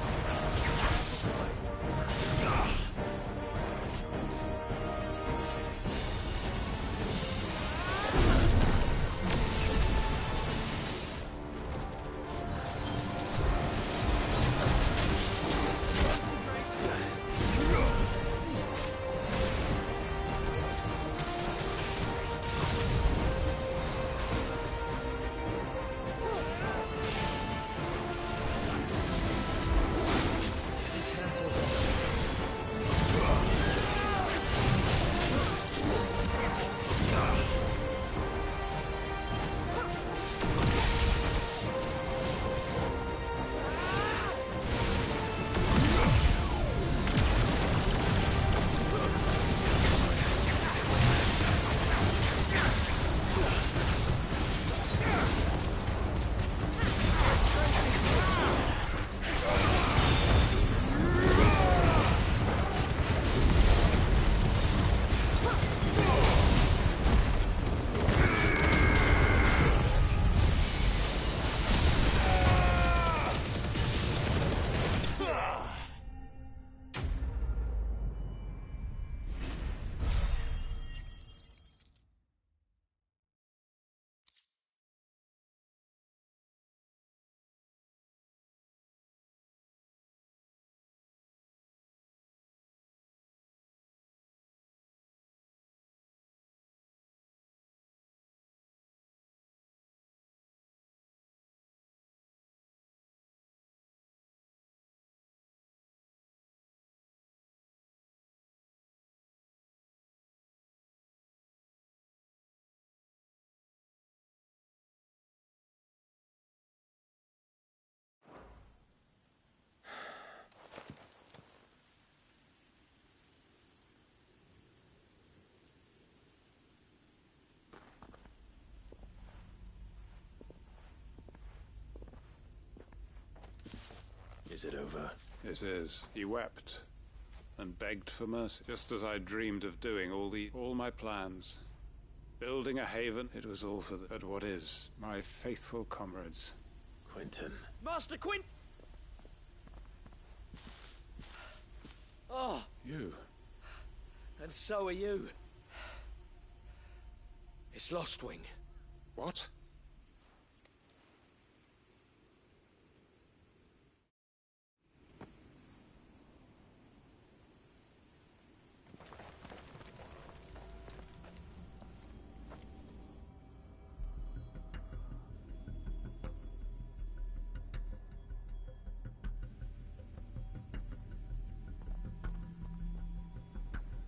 Is it over? It is. He wept and begged for mercy, just as I dreamed of doing all my plans. Building a haven, it was all for what is my faithful comrades. Quentin. Master Quint! Oh! You? And so are you. It's Lostwing. What?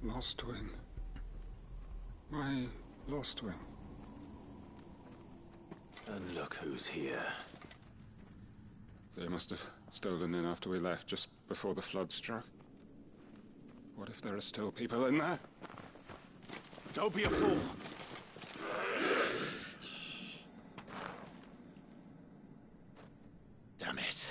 Lostwing. My Lostwing. And look who's here. They must have stolen in after we left, just before the flood struck. What if there are still people in there? Don't be a fool! Damn it.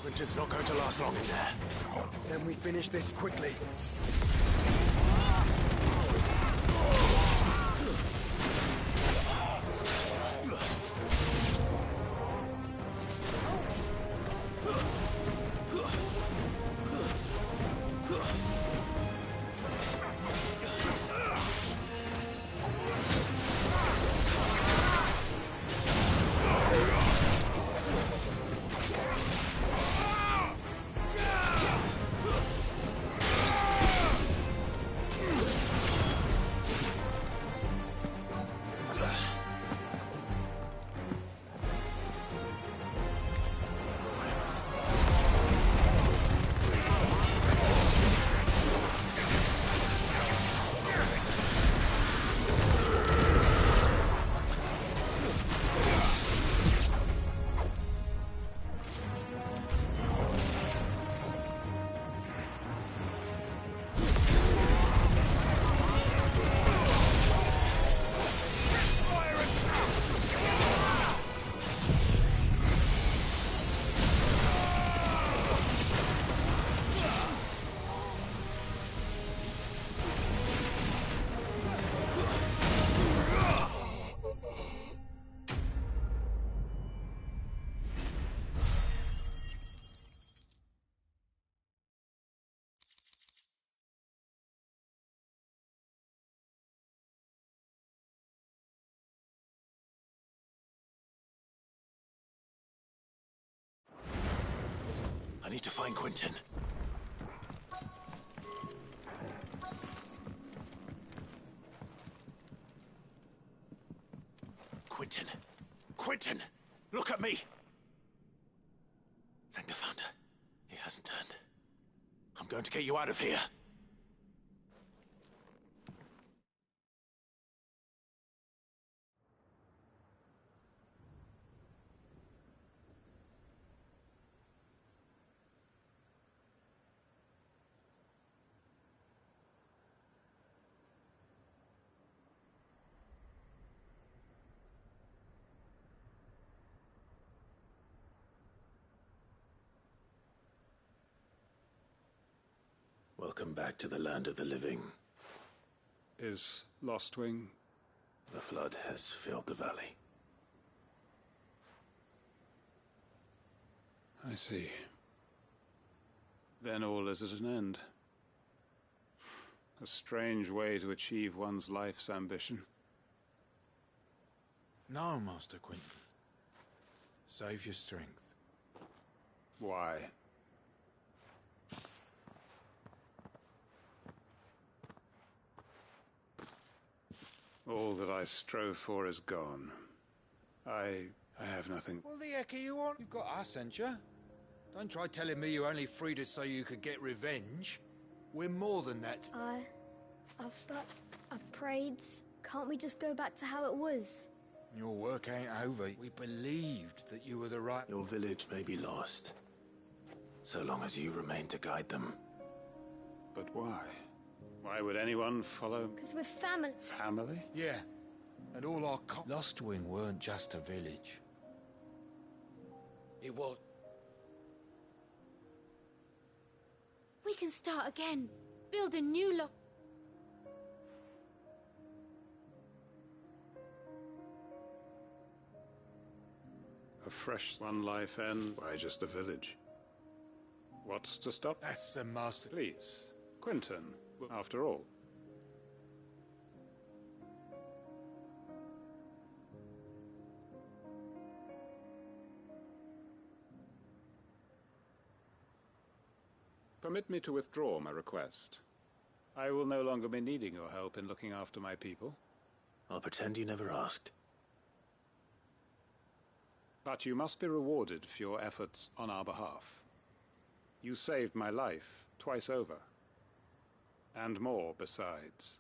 Quentin's not going to last long in there. Then we finish this quickly. need to find Quentin. Quentin! Quentin! Look at me! Thank the Founder. He hasn't turned. I'm going to get you out of here. Welcome back to the land of the living. Is Lostwing? The flood has filled the valley. I see. Then all is at an end. A strange way to achieve one's life's ambition. No, Master Quentin. Save your strength. Why? All that I strove for is gone. I have nothing. What the heck are you on? You've got us, ain't you? Don't try telling me you only freed us so you could get revenge. We're more than that. I've prayed. Can't we just go back to how it was? Your work ain't over. We believed that you were the right... Your village may be lost, so long as you remain to guide them. But why? Why would anyone follow? Because we're family. Family? Yeah. And all our Lostwing weren't just a village. It was. We can start again. Build a new lot. A fresh one life end. Why just a village? What's to stop? That's the master. Please. Quentin, after all. Permit me to withdraw my request. I will no longer be needing your help in looking after my people. I'll pretend you never asked. But you must be rewarded for your efforts on our behalf. You saved my life twice over. And more besides.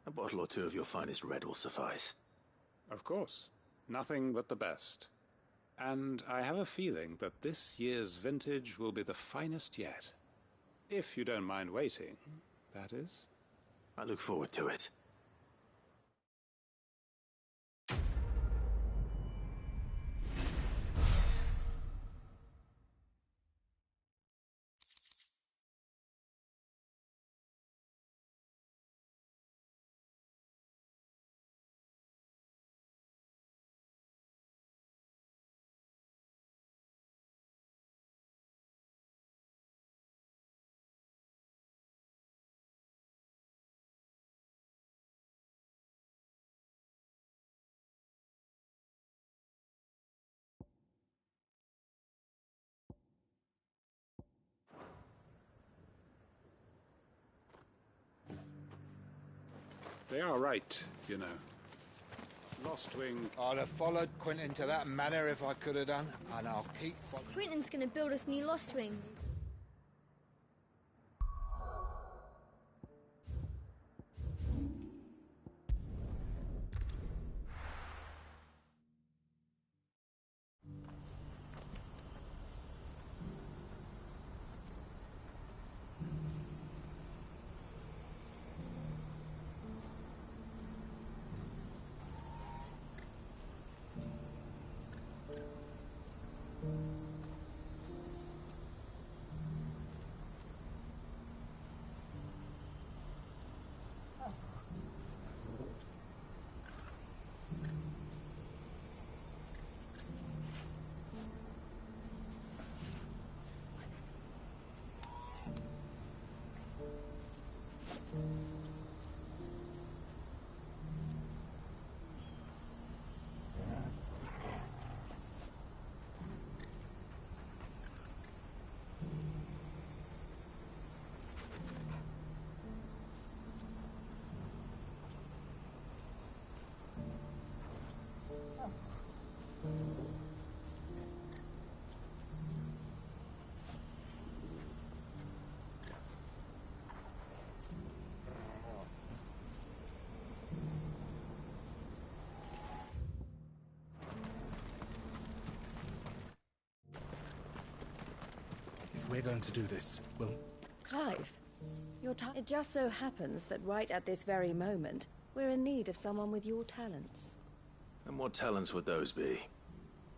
A bottle or two of your finest red will suffice. Of course. Nothing but the best. And I have a feeling that this year's vintage will be the finest yet. If you don't mind waiting, that is. I look forward to it. They are right, you know. Lostwing... I'd have followed Quentin to that manor if I could have done, and I'll keep following. Quentin's gonna build us new Lostwing. if we're going to do this, we'll... Clive, it just so happens that right at this very moment, we're in need of someone with your talents. And what talents would those be?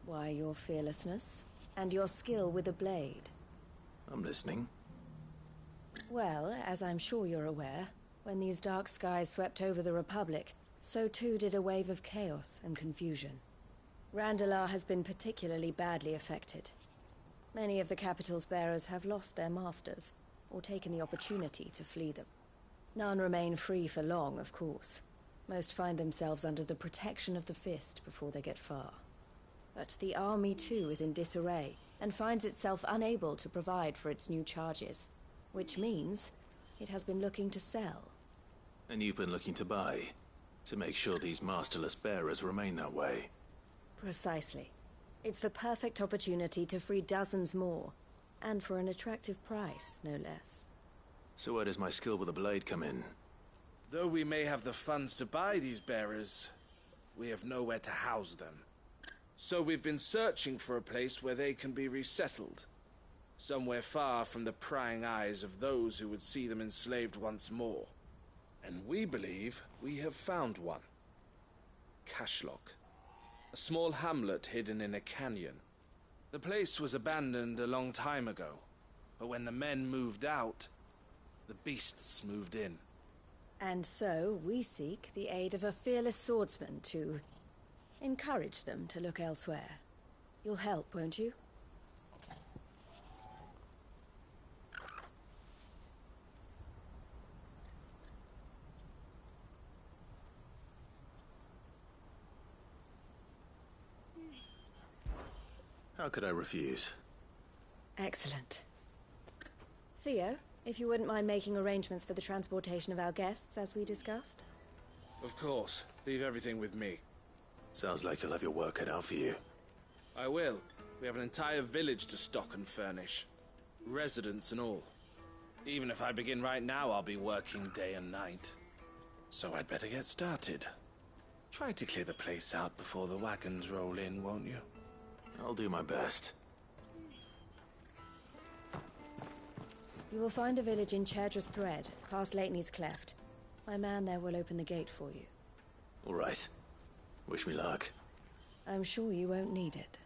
Why, your fearlessness, and your skill with a blade. I'm listening. Well, as I'm sure you're aware, when these dark skies swept over the Republic, so too did a wave of chaos and confusion. Randalar has been particularly badly affected. Many of the capital's bearers have lost their masters, or taken the opportunity to flee them. None remain free for long, of course. Most find themselves under the protection of the Fist before they get far. But the army too is in disarray, and finds itself unable to provide for its new charges. Which means it has been looking to sell. And you've been looking to buy, to make sure these masterless bearers remain that way. Precisely. It's the perfect opportunity to free dozens more, and for an attractive price, no less. So where does my skill with a blade come in? Though we may have the funds to buy these bearers, we have nowhere to house them. So we've been searching for a place where they can be resettled. Somewhere far from the prying eyes of those who would see them enslaved once more. And we believe we have found one. Cashlock. A small hamlet hidden in a canyon. The place was abandoned a long time ago, but when the men moved out, the beasts moved in. And so we seek the aid of a fearless swordsman to encourage them to look elsewhere. You'll help, won't you? How could I refuse? Excellent. Theo, if you wouldn't mind making arrangements for the transportation of our guests, as we discussed? Of course. Leave everything with me. Sounds like you'll have your work cut out for you. I will. We have an entire village to stock and furnish. Residents and all. Even if I begin right now, I'll be working day and night. So I'd better get started. Try to clear the place out before the wagons roll in, won't you? I'll do my best. You will find a village in Chedra's Thread, past Lateney's Cleft. My man there will open the gate for you. All right. Wish me luck. I'm sure you won't need it.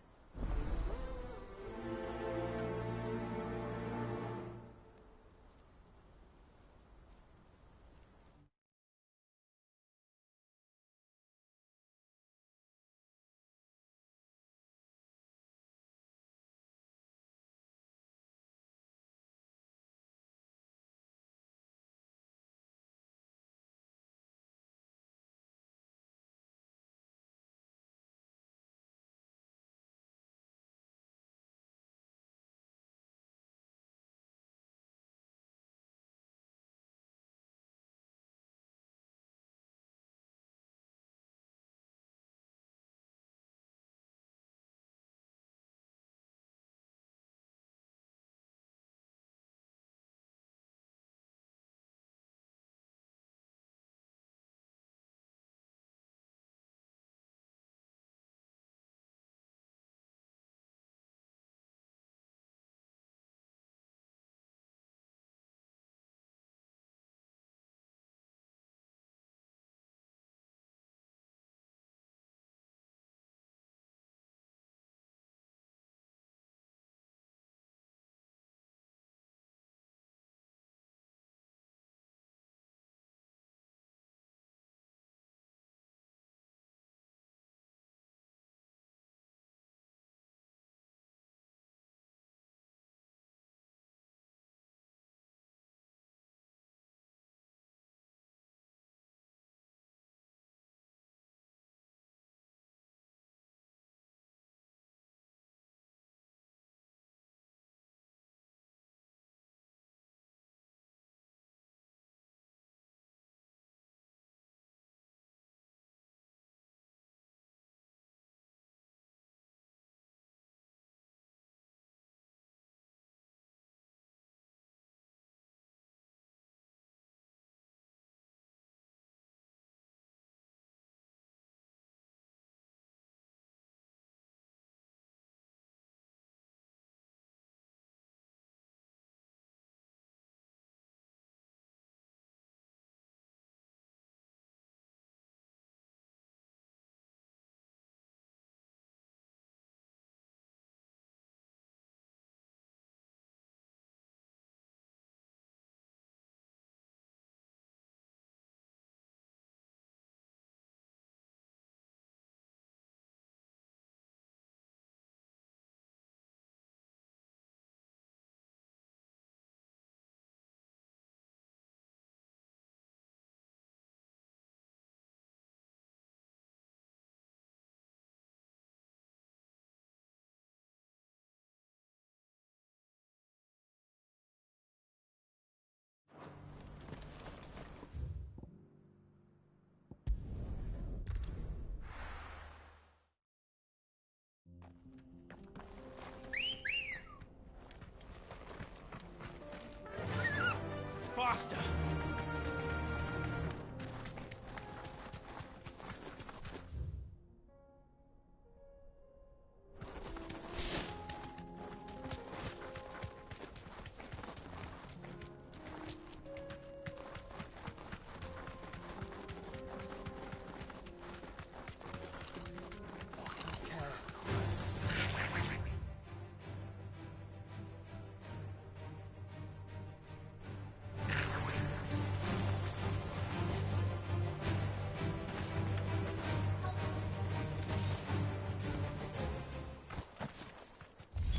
monster.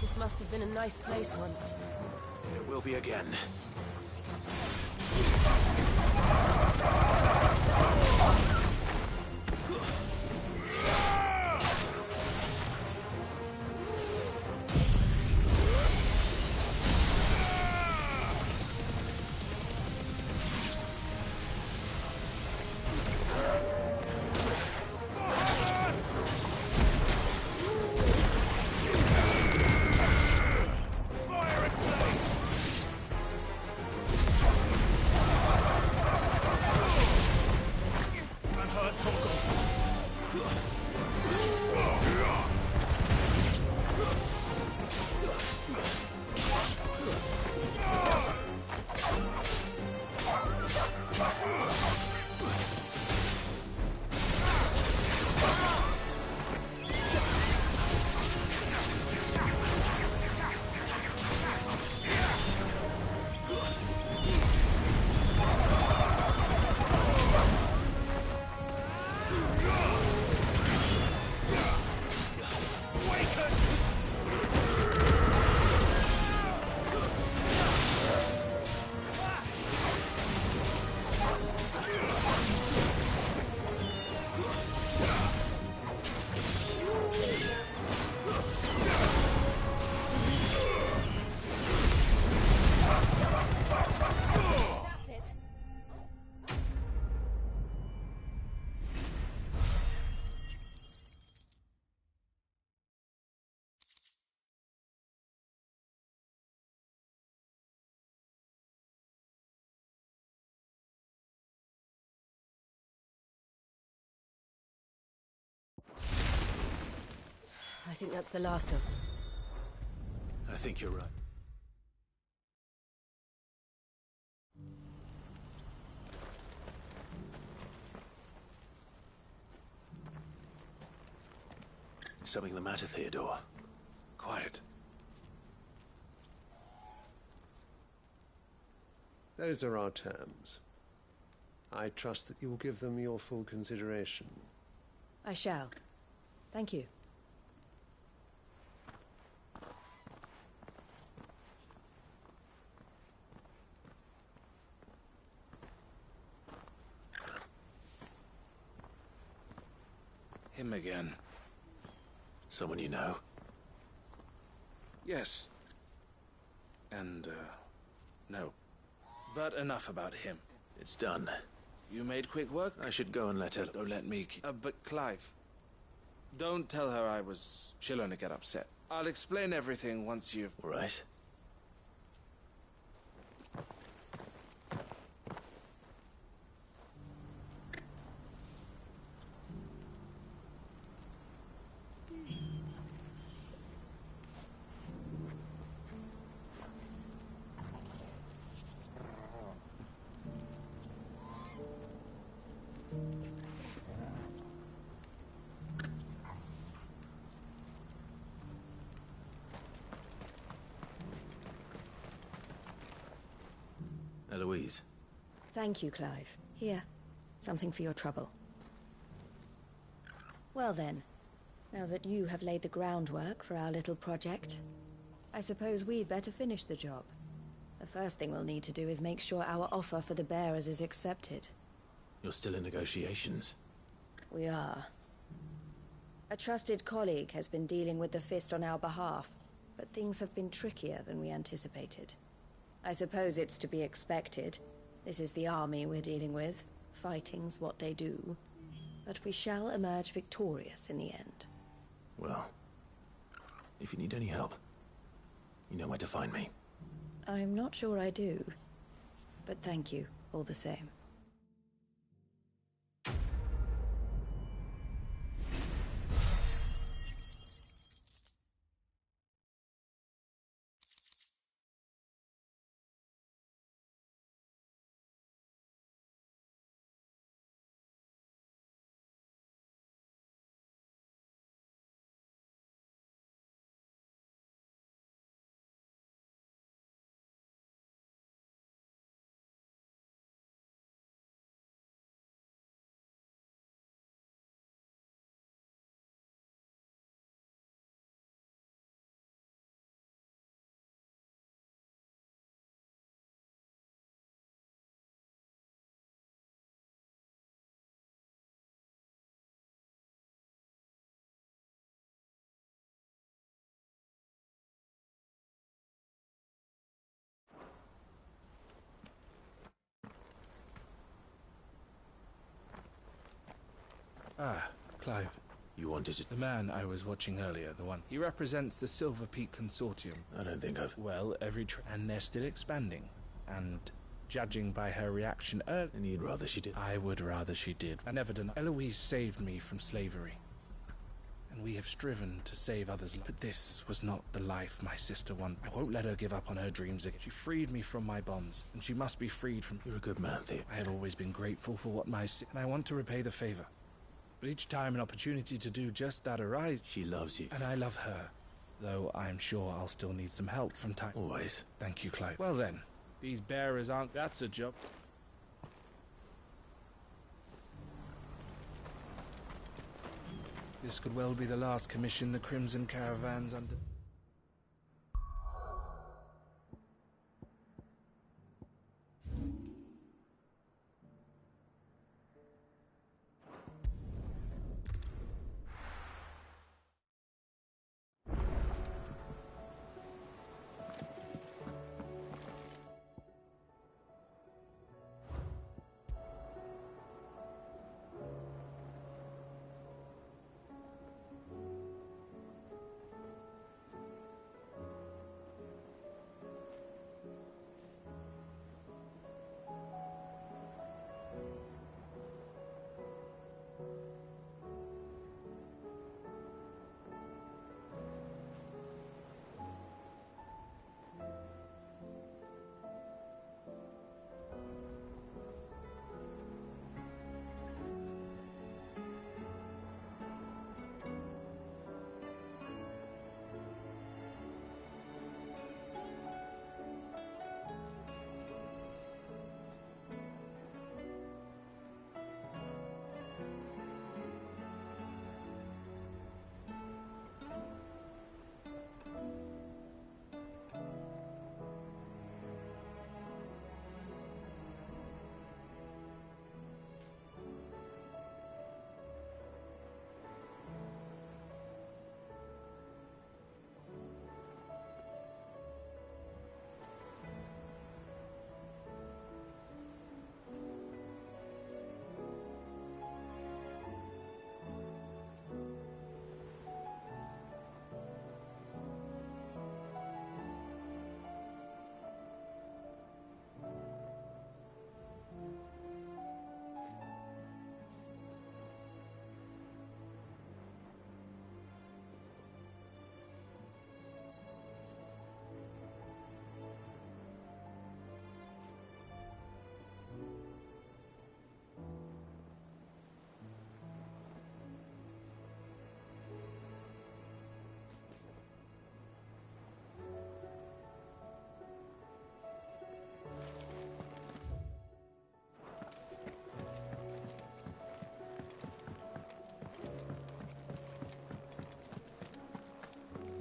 This must have been a nice place once. It will be again. I think that's the last of... I think you're right. Is something the matter, Theodore? Quiet. Those are our terms. I trust that you will give them your full consideration. I shall. Thank you. Him again. Someone you know? Yes. And, no. But enough about him. It's done. You made quick work? I should go and let her... Don't let me keep... but Clive, don't tell her I was... She'll only get upset. I'll explain everything once you've... Right. Eloise. Thank you, Clive. Here, something for your trouble. Well then, now that you have laid the groundwork for our little project, I suppose we'd better finish the job. The first thing we'll need to do is make sure our offer for the bearers is accepted. You're still in negotiations? We are. A trusted colleague has been dealing with the Fist on our behalf, but things have been trickier than we anticipated. I suppose it's to be expected. This is the army we're dealing with. Fighting's what they do. But we shall emerge victorious in the end. Well, if you need any help, you know where to find me. I'm not sure I do. But thank you, all the same. Ah, Clive. You wanted to... The man I was watching earlier, the one. He represents the Silver Peak Consortium. I don't think I've... Well, and they're still expanding. And judging by her reaction earlier... And you'd rather she did? I would rather she did. I never denied. Eloise saved me from slavery. And we have striven to save others. But this was not the life my sister wanted. I won't let her give up on her dreams again. She freed me from my bonds, and she must be freed from... You're a good man, Theo. I have always been grateful for what and I want to repay the favor. But each time an opportunity to do just that arises... She loves you. And I love her. Though I'm sure I'll still need some help from time... Always. Thank you, Clive. Well then, these bearers aren't... That's a job. This could well be the last commission the Crimson Caravan's under...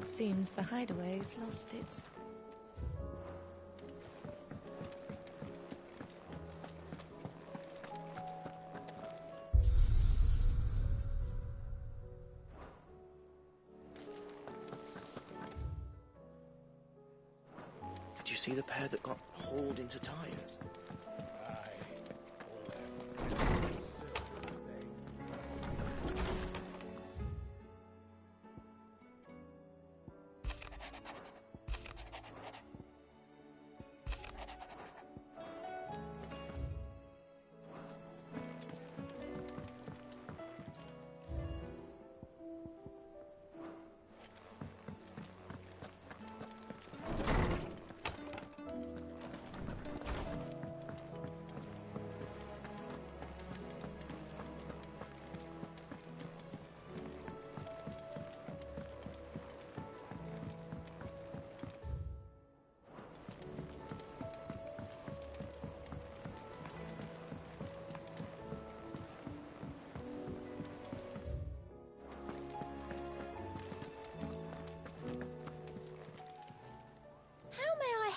It seems the hideaway has lost its... Did you see the pair that got hauled into tires?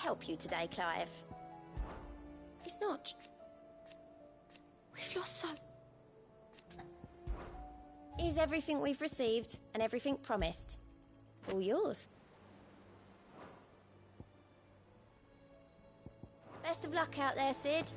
help you today, Clive? It's not. We've lost so. Is everything we've received and everything promised all yours? Best of luck out there, Sid.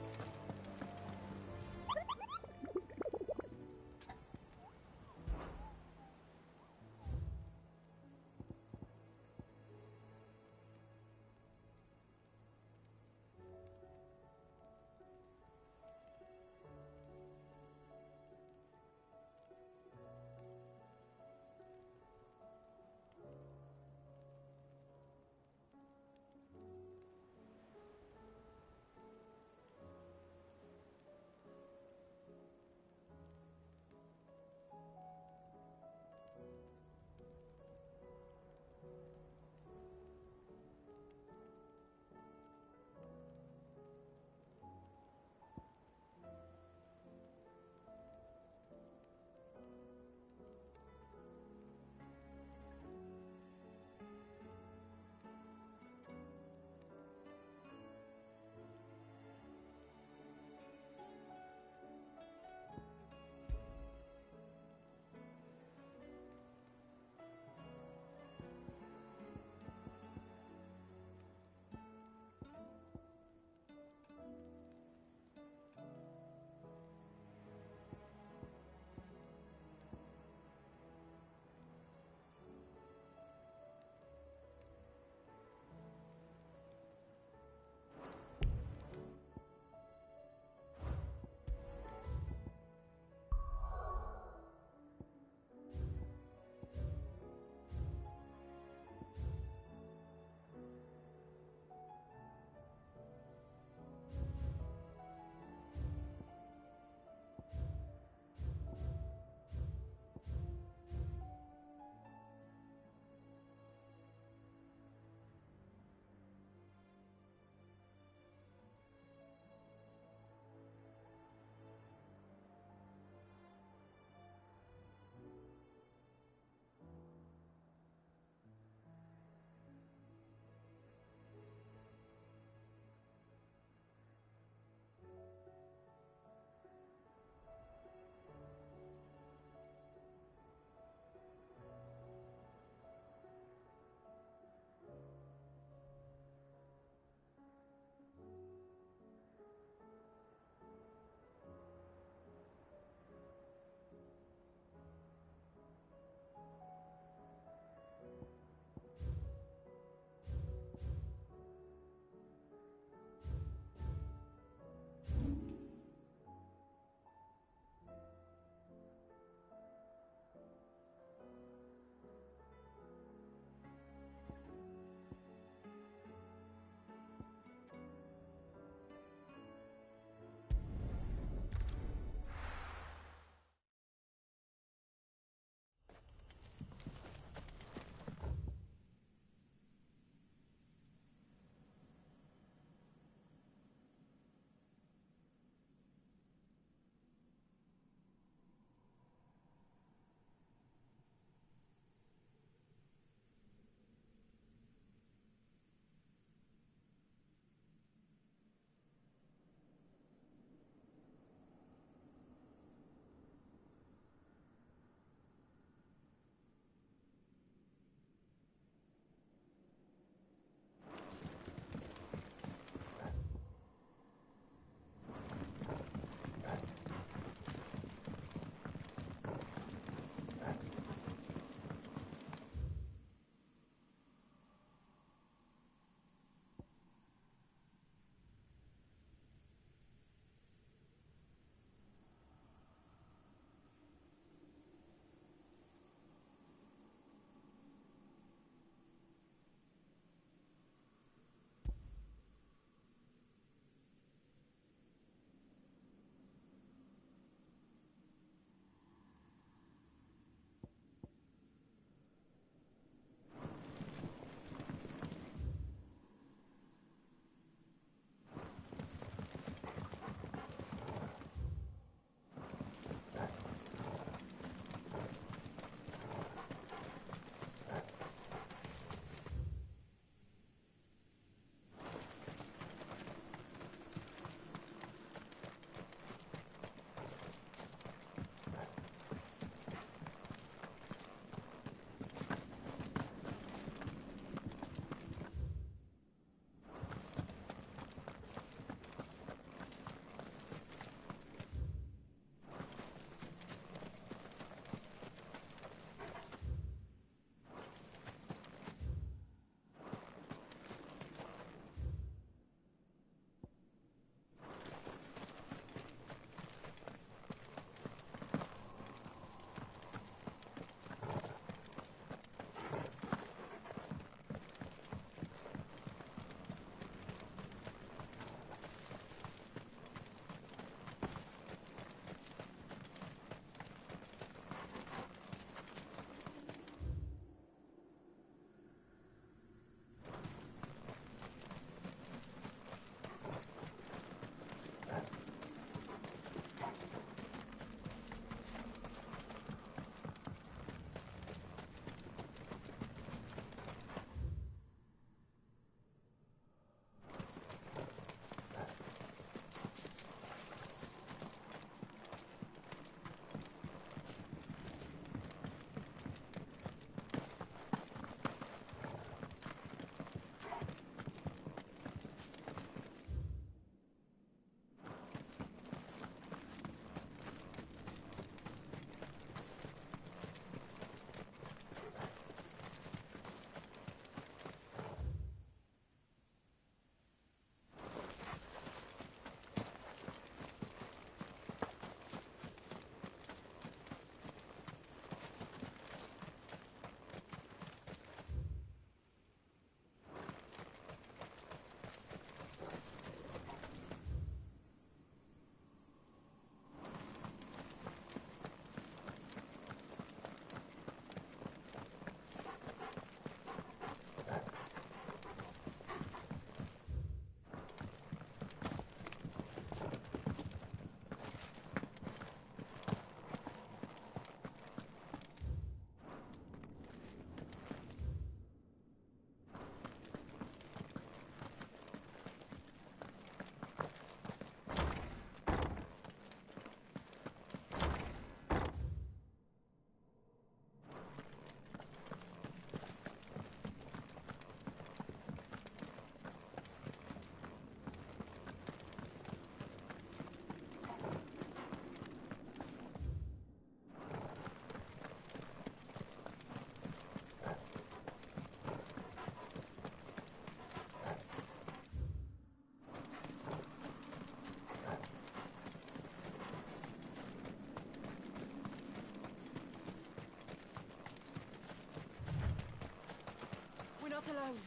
alone.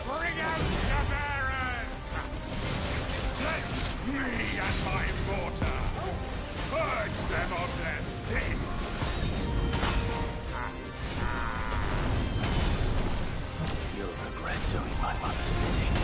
Bring out the bearers! Let me and my mortar purge them of their sin! You'll regret doing my mother's bidding.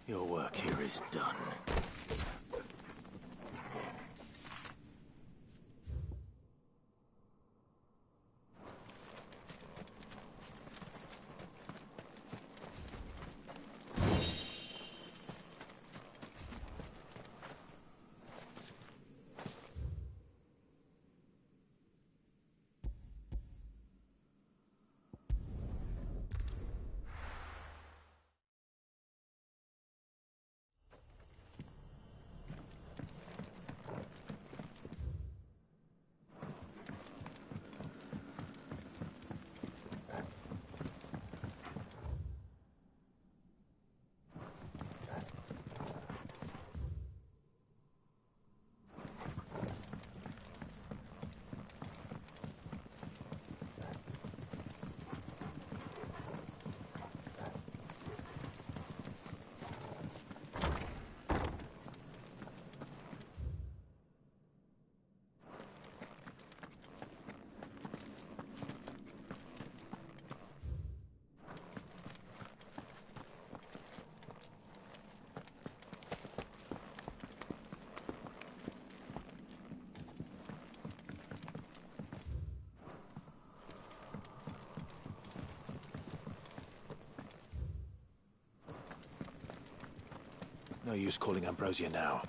Your work here is done. No use calling Ambrosia now.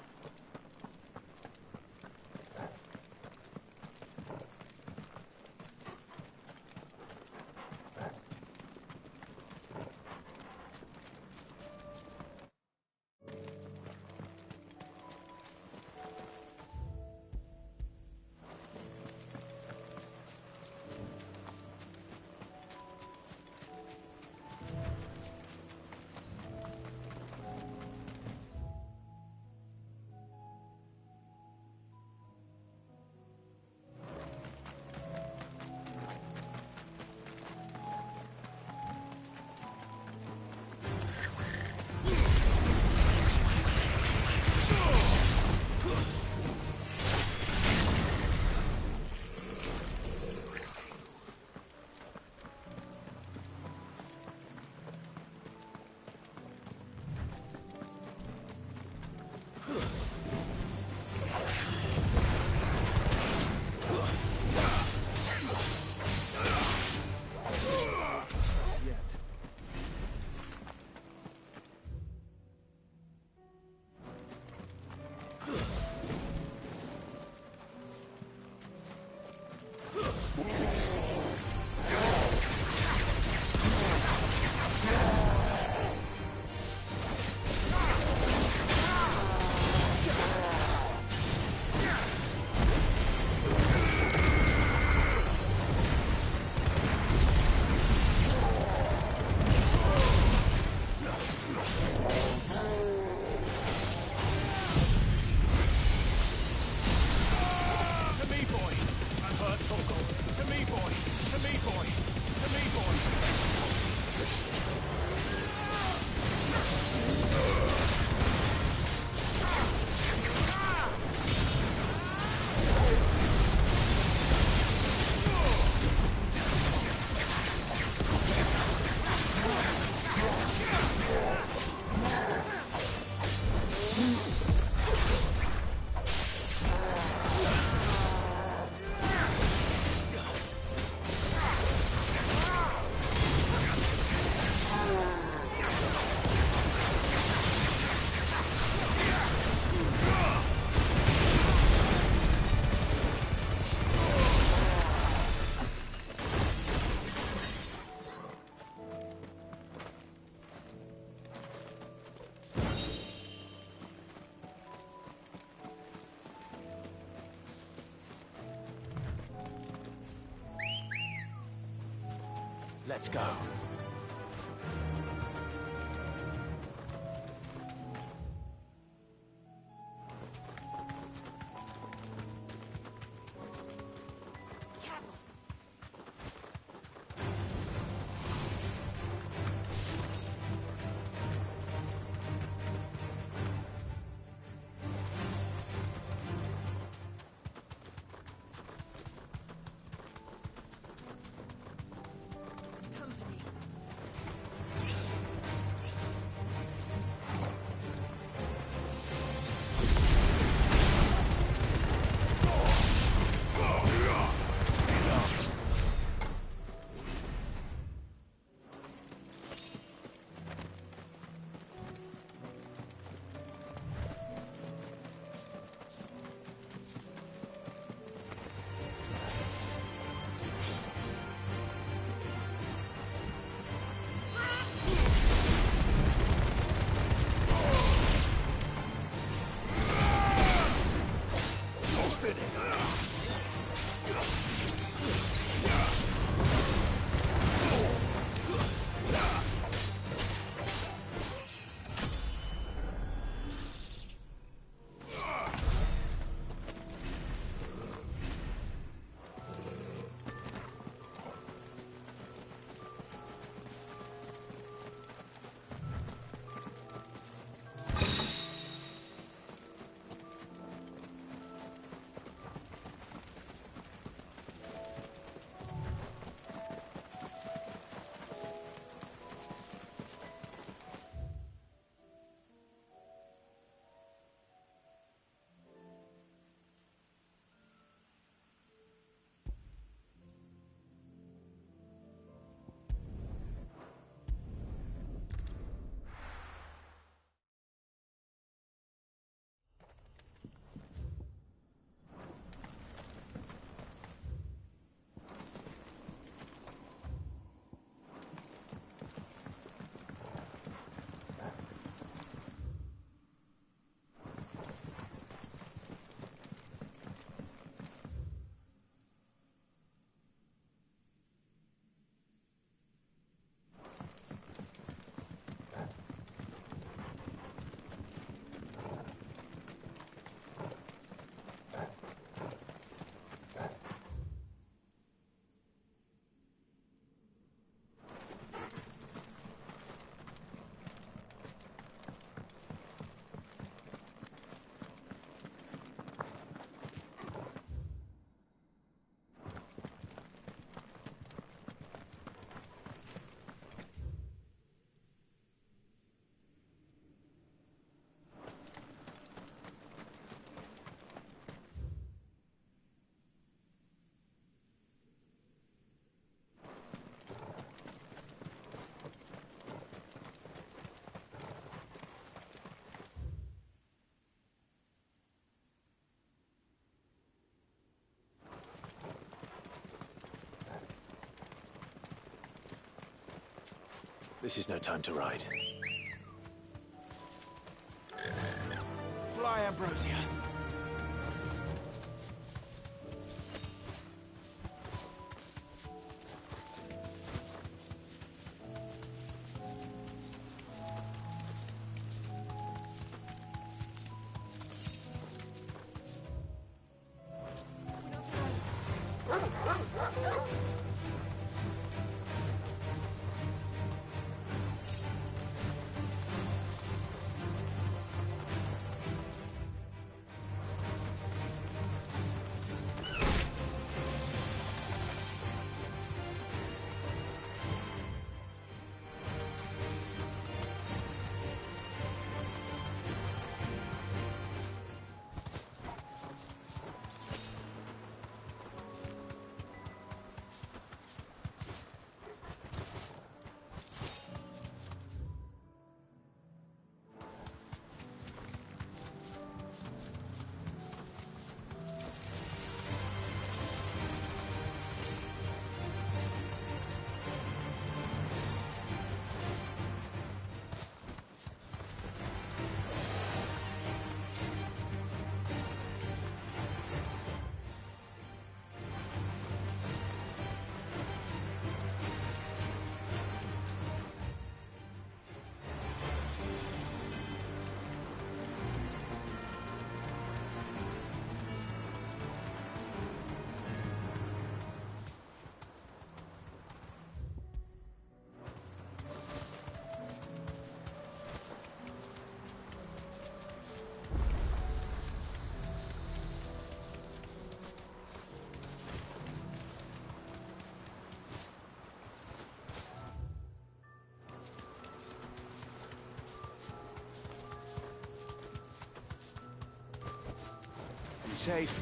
Let's go. This is no time to ride. Fly, Ambrosia. safe.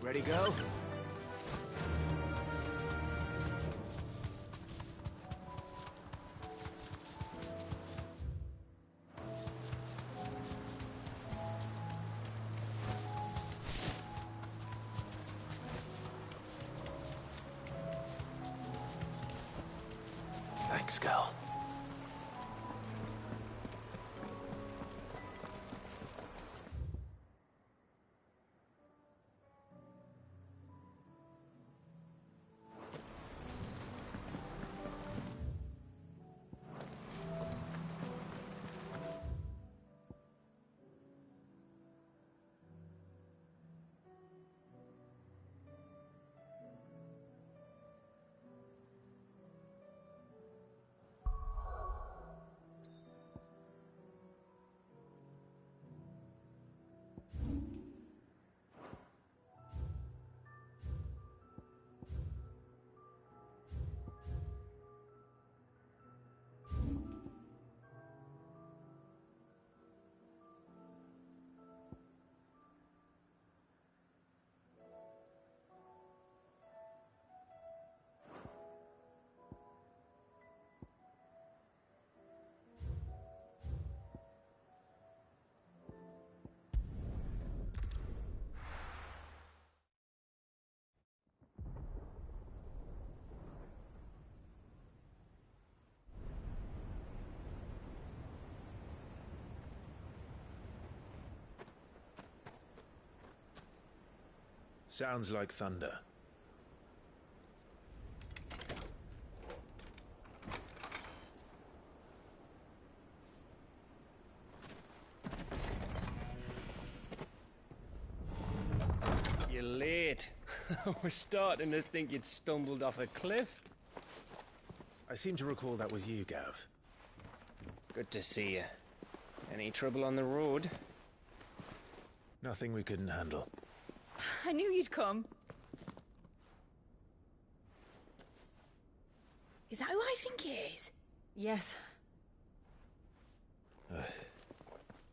Ready, go? Thanks, girl. Sounds like thunder. You're late. We're starting to think you'd stumbled off a cliff. I seem to recall that was you, Gav. Good to see you. Any trouble on the road? Nothing we couldn't handle. I knew you'd come. Is that who I think it is? Yes.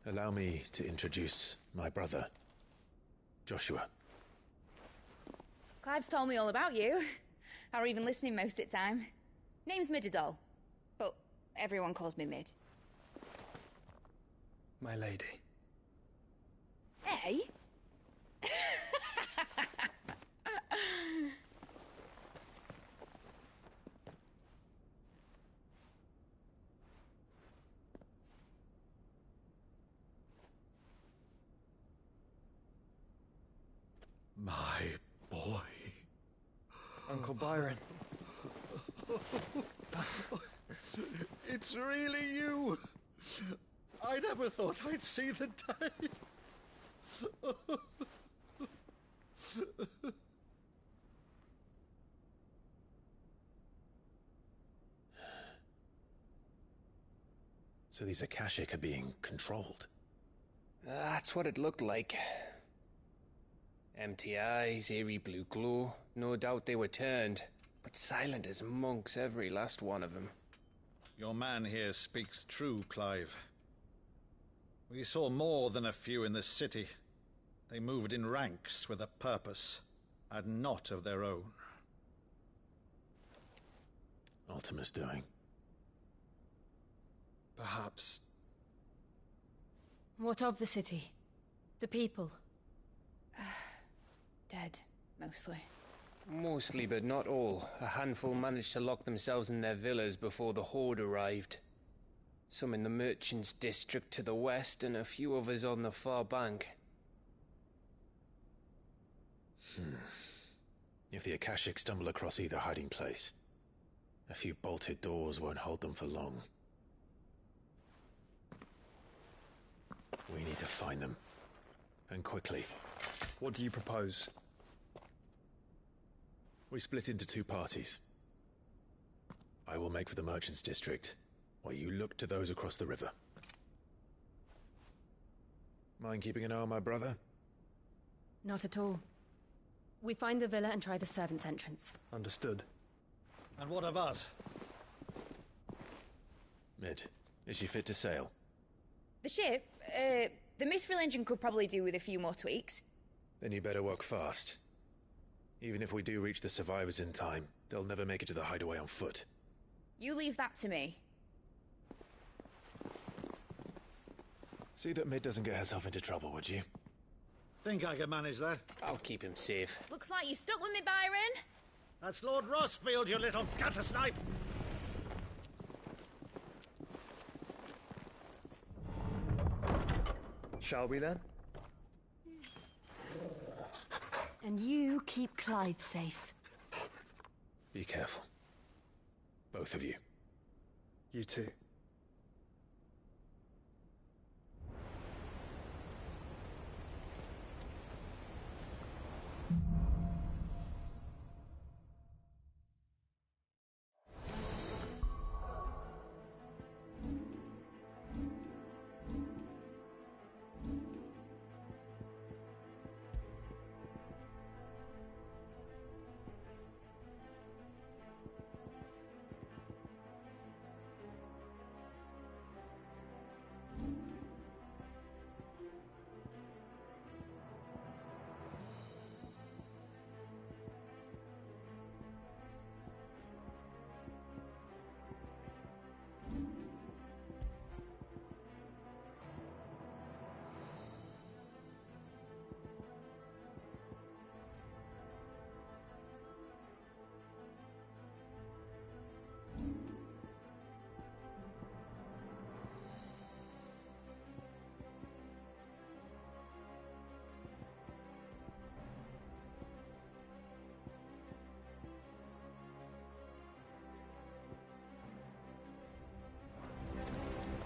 Allow me to introduce my brother, Joshua. Clive's told me all about you. Or even listening most of the time. Name's Midadol, but everyone calls me Mid. My lady. Hey? My boy. Uncle Byron. It's really you. I never thought I'd see the day. So these Akashic are being controlled? That's what it looked like. Empty eyes, eerie blue glow. No doubt they were turned, but silent as monks, every last one of them. Your man here speaks true, Clive. We saw more than a few in this city. They moved in ranks with a purpose, and not of their own. Ultima's doing. Perhaps. What of the city? The people? Dead, mostly. Mostly, but not all. A handful managed to lock themselves in their villas before the Horde arrived. Some in the merchants' district to the west, and a few others on the far bank. If the Akashic stumble across either hiding place, a few bolted doors won't hold them for long. We need to find them. And quickly. What do you propose? We split into two parties. I will make for the merchants' district, while you look to those across the river. Mind keeping an eye on my brother? Not at all. We find the villa and try the servants' entrance. Understood. And what of us? Mid, is she fit to sail? The ship, the mithril engine could probably do with a few more tweaks. Then you better work fast. Even if we do reach the survivors in time, they'll never make it to the hideaway on foot. You leave that to me. See that Mid doesn't get herself into trouble, would you? Think I can manage that? I'll keep him safe. Looks like you stuck with me, Byron. That's Lord Rossfield, you little gutter snipe! Shall we then? And you keep Clive safe. Be careful. Both of you. You too.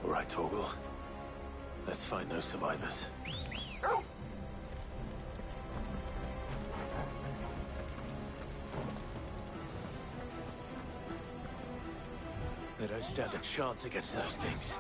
All right, Torgal. Let's find those survivors. They don't stand a chance against those things.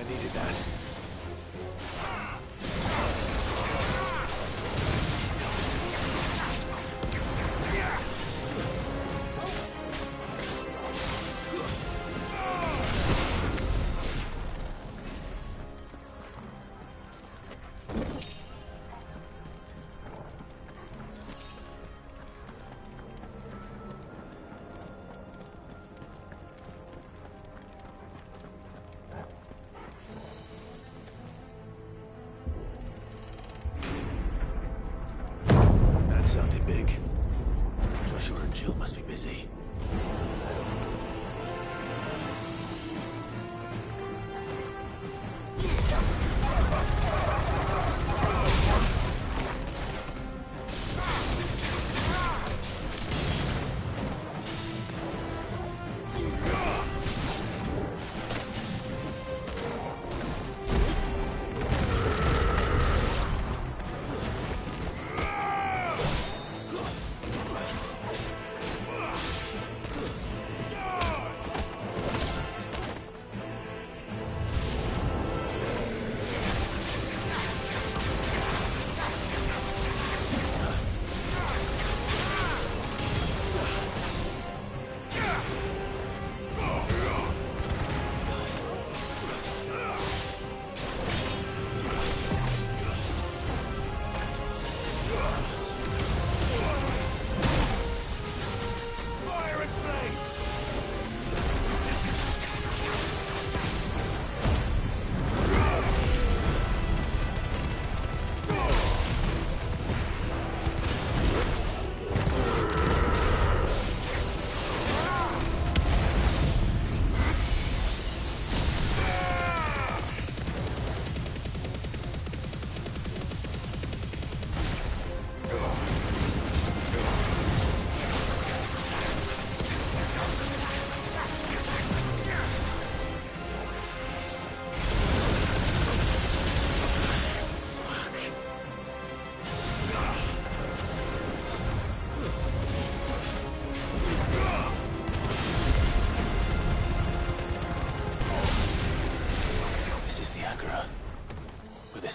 needed that. Sounded big. Joshua and Jill must be busy.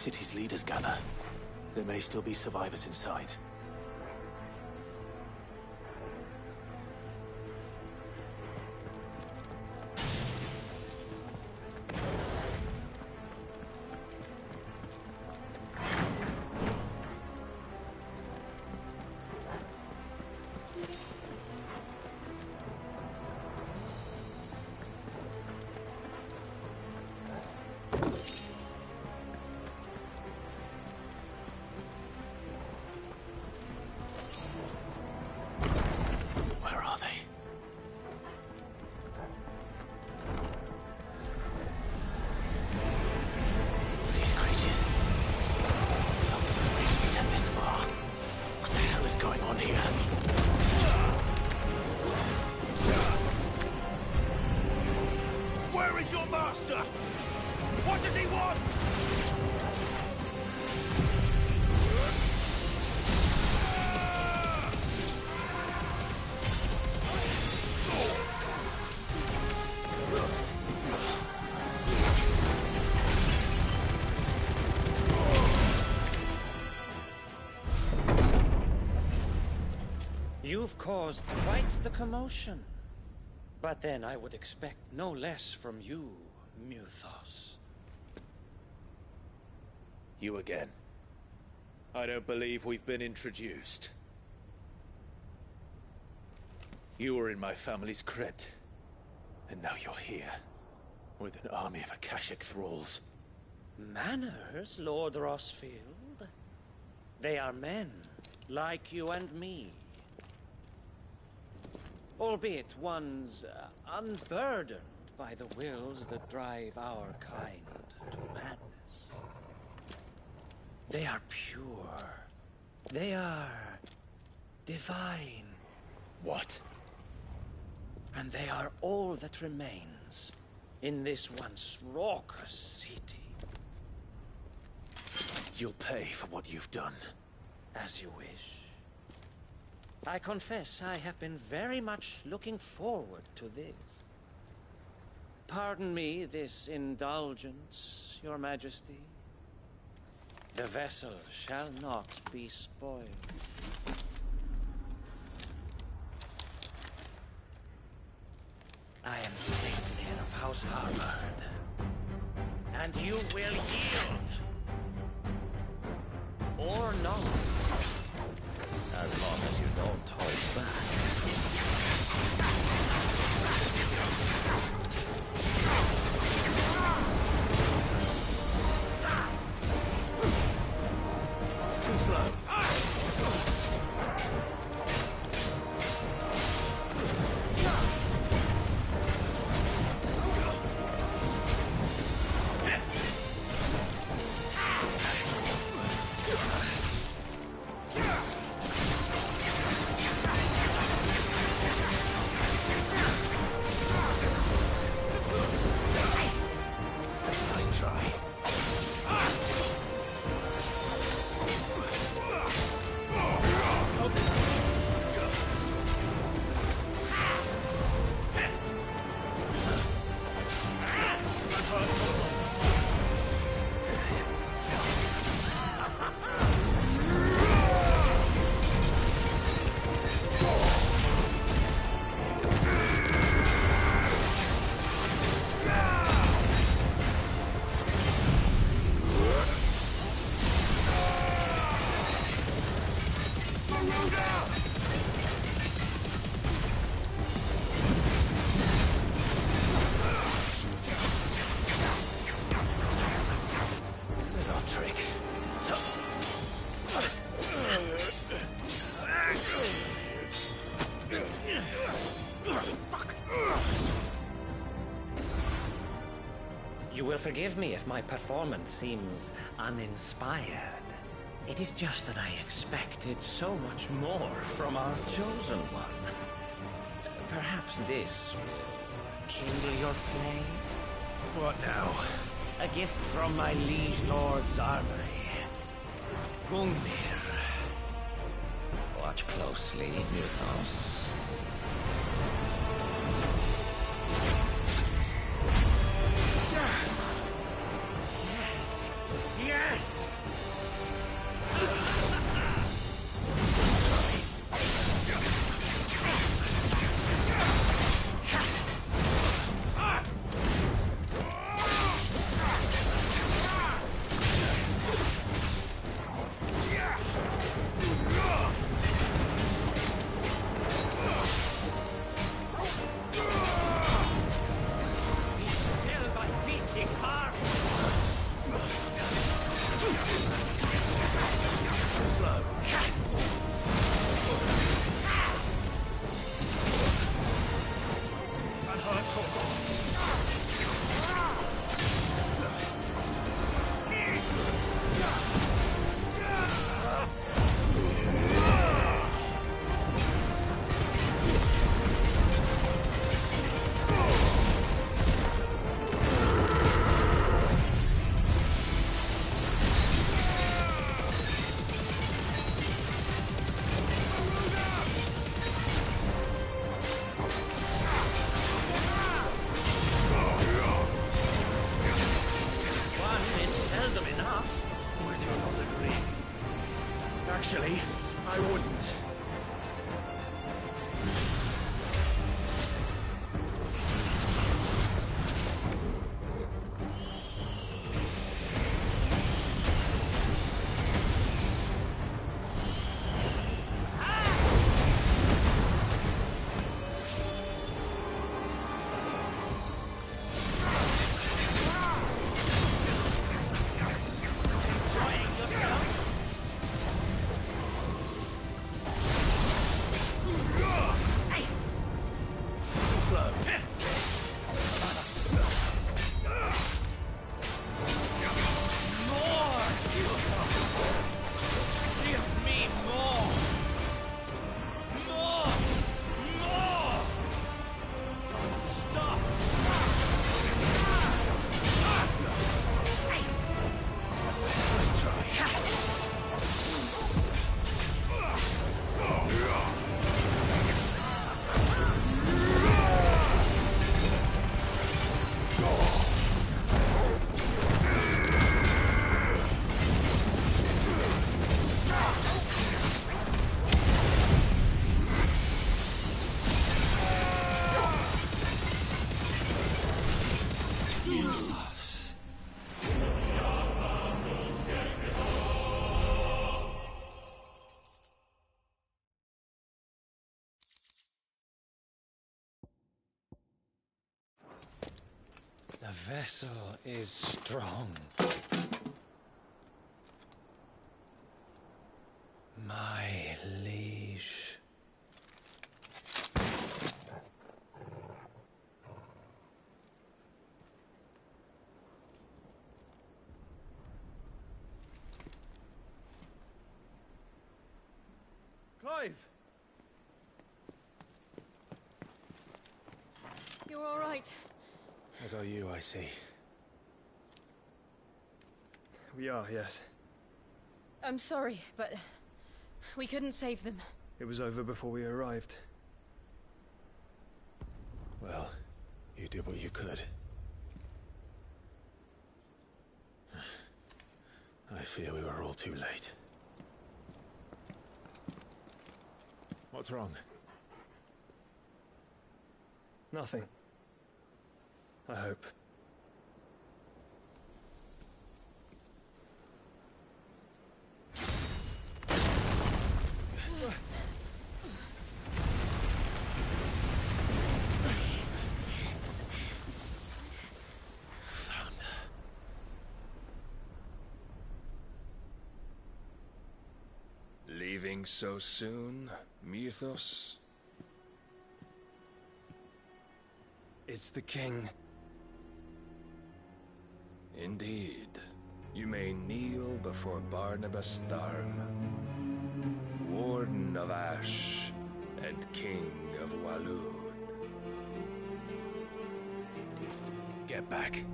city's leaders gather, there may still be survivors inside. What does he want? You've caused quite the commotion. But then I would expect no less from you, Muthos. You again. I don't believe we've been introduced. You were in my family's crypt, and now you're here, with an army of Akashic thralls. Manners, Lord Rossfield? They are men, like you and me. Albeit ones unburdened by the wills that drive our kind to madness. They are pure. They are divine. What? And they are all that remains in this once raucous city. You'll pay for what you've done. As you wish. I confess I have been very much looking forward to this. Pardon me this indulgence, Your Majesty. The vessel shall not be spoiled. I am Signer of House Harvard, and you will yield. Or not. As long as you don't hold back. Too slow. Nice try. Little trick. You will forgive me if my performance seems uninspired. It is just that I expected so much more from our chosen one. Perhaps this will kindle your flame? What now? A gift from my liege lord's armory. Gungnir. Watch closely, Mythos. Yes! Yes! Be still, my beating heart! Slow. One is seldom enough. Would you not agree? Actually, I wouldn't. Enjoying yourself? vessel is strong. My liege. Clive! You're all right. As are you, I see. We are, yes. I'm sorry, but we couldn't save them. It was over before we arrived. Well, you did what you could. I fear we were all too late. What's wrong? Nothing. I hope. Leaving so soon, Mythos? It's the king. Indeed. You may kneel before Barnabas Tharm, Warden of Ash and King of Walud. Get back.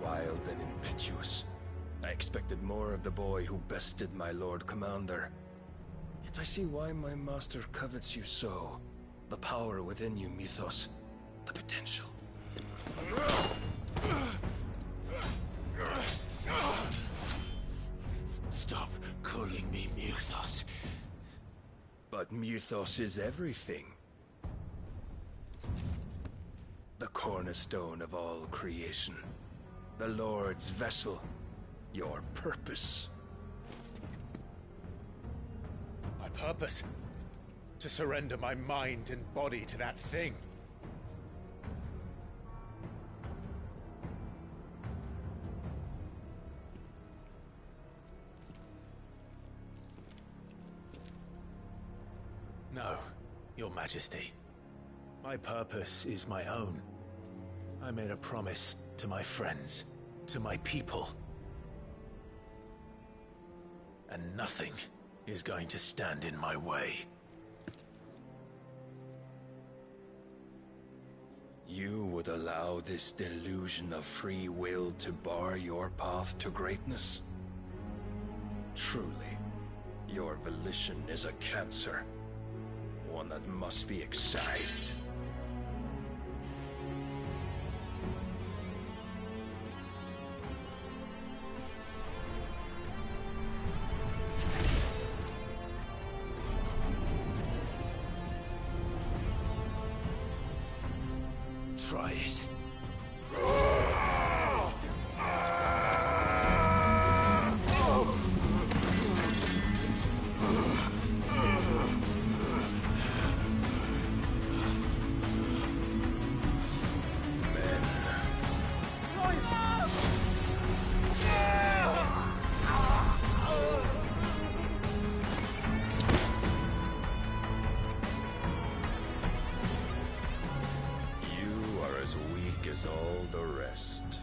Wild and impetuous. I expected more of the boy who bested my Lord Commander. Yet I see why my master covets you so. The power within you, Mythos. The potential. Stop calling me Mythos. But Mythos is everything. The cornerstone of all creation. The Lord's vessel. Your purpose. My purpose? To surrender my mind and body to that thing. No, Your Majesty. My purpose is my own. I made a promise to my friends, to my people. And nothing is going to stand in my way. You would allow this delusion of free will to bar your path to greatness? Truly, your volition is a cancer. One that must be excised. Try it. As all the rest.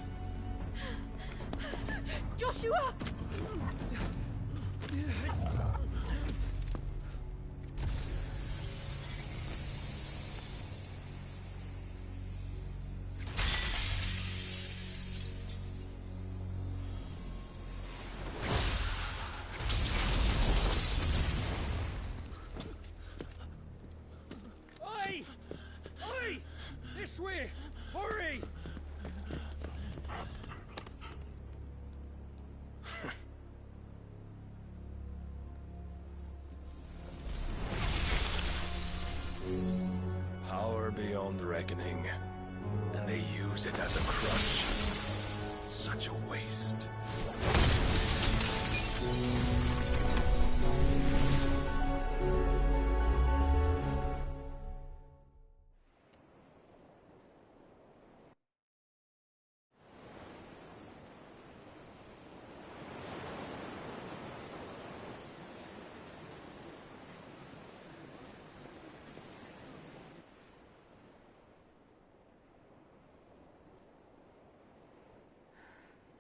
Joshua! This way! Hurry! Power beyond reckoning, and they use it as a crutch. Such a waste.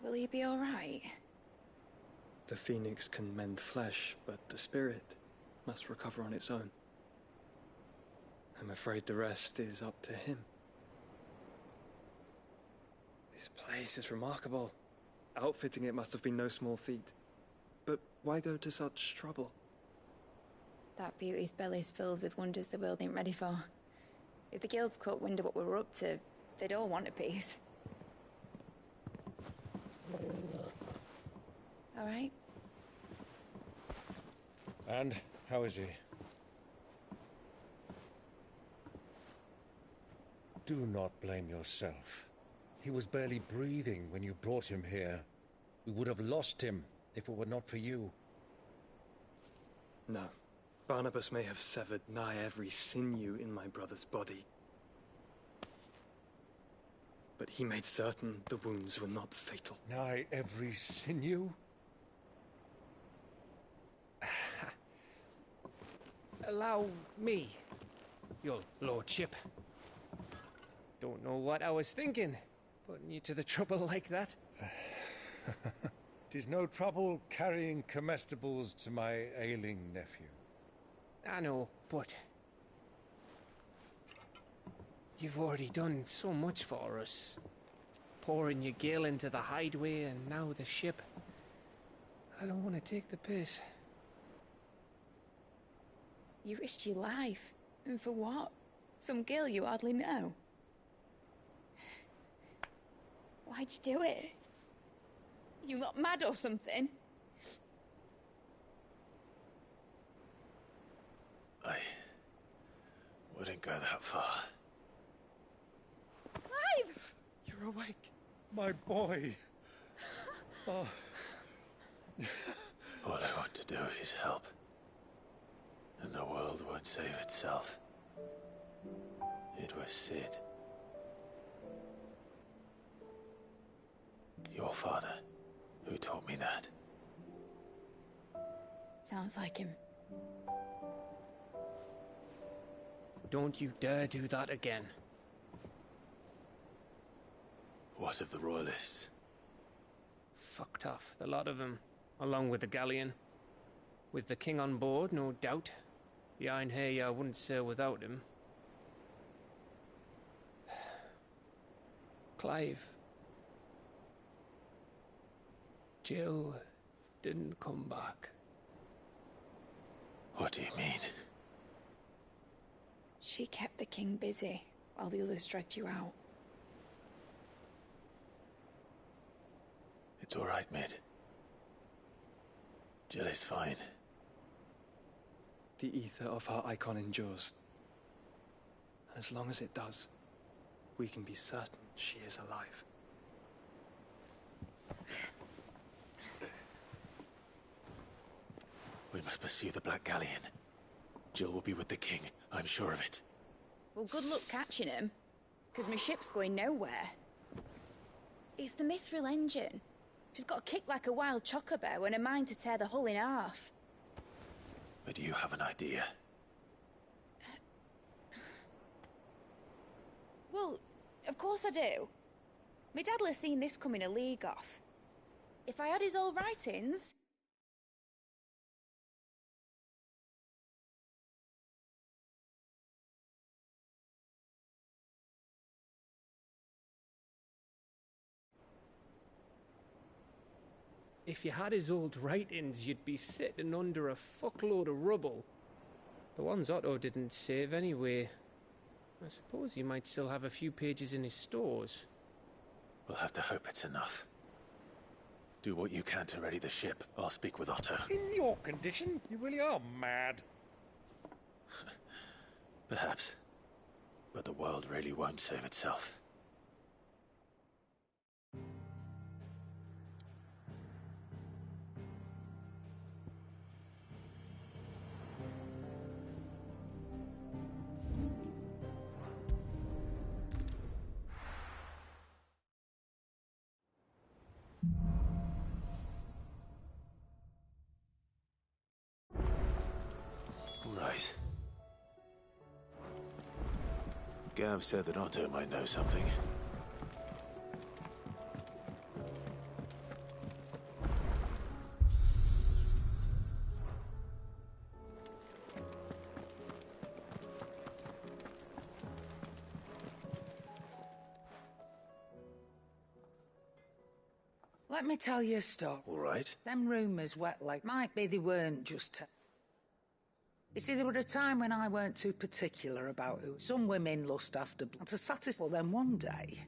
Will he be all right? The phoenix can mend flesh, but the spirit must recover on its own. I'm afraid the rest is up to him. This place is remarkable. Outfitting it must have been no small feat. But why go to such trouble? That beauty's belly's filled with wonders the world ain't ready for. If the guilds caught wind of what we were up to, they'd all want a piece. All right? And how is he? Do not blame yourself. He was barely breathing when you brought him here. We would have lost him if it were not for you. No. Barnabas may have severed nigh every sinew in my brother's body. But he made certain the wounds were not fatal. Nigh every sinew? Allow me, your lordship. Don't know what I was thinking, putting you to the trouble like that. 'Tis no trouble carrying comestibles to my ailing nephew. I know, but you've already done so much for us. Pouring your gale into the hideaway and now the ship. I don't want to take the piss. You risked your life. And for what? Some girl you hardly know. Why'd you do it? You got mad or something? I wouldn't go that far. Clive! You're awake, my boy. Oh. All I want to do is help. And the world won't save itself. It was Sid. Your father, who taught me that. Sounds like him. Don't you dare do that again. What of the Royalists? Fucked off, the lot of them, along with the galleon. With the king on board, no doubt. The Iron Hair wouldn't sail without him. Clive. Jill didn't come back. What do you mean? She kept the king busy while the others dragged you out. It's all right, Mid. Jill is fine. The ether of her icon endures. And as long as it does, we can be certain she is alive. We must pursue the Black Galleon. Jill will be with the king, I'm sure of it. Well, good luck catching him, because my ship's going nowhere. It's the Mithril engine. She's got a kick like a wild chocobo and a mind to tear the hull in half. But do you have an idea? Well, of course I do. My dad'll have seen this coming a league off. If I had his old writings... If you had his old writings, you'd be sitting under a fuckload of rubble. The ones Otto didn't save anyway. I suppose he might still have a few pages in his stores. We'll have to hope it's enough. Do what you can to ready the ship. I'll speak with Otto. In your condition, you really are mad. Perhaps. But the world really won't save itself. Right. Gav said that Otto might know something. Let me tell you a story. All right. Them rumours wet like might be they weren't just. You see, there were a time when I weren't too particular about who some women lust after, and to satisfy them one day,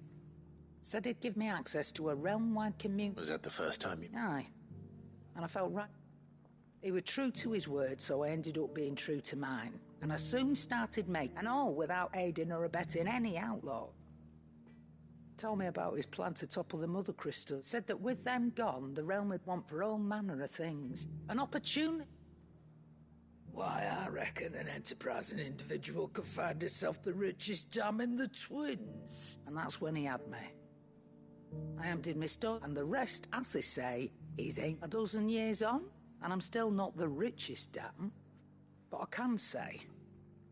said he'd give me access to a realm-wide community. Was that the first time you... Aye. And I felt right. He was true to his word, so I ended up being true to mine. And I soon started making, and all without aiding or abetting any outlaw. Told me about his plan to topple the Mother Crystal. Said that with them gone, the realm would want for all manner of things. An opportunity. Why, I reckon an enterprising individual could find himself the richest dam in the Twins. And that's when he had me. I emptied my store, and the rest, as they say, is ain't a dozen years on, and I'm still not the richest dam. But I can say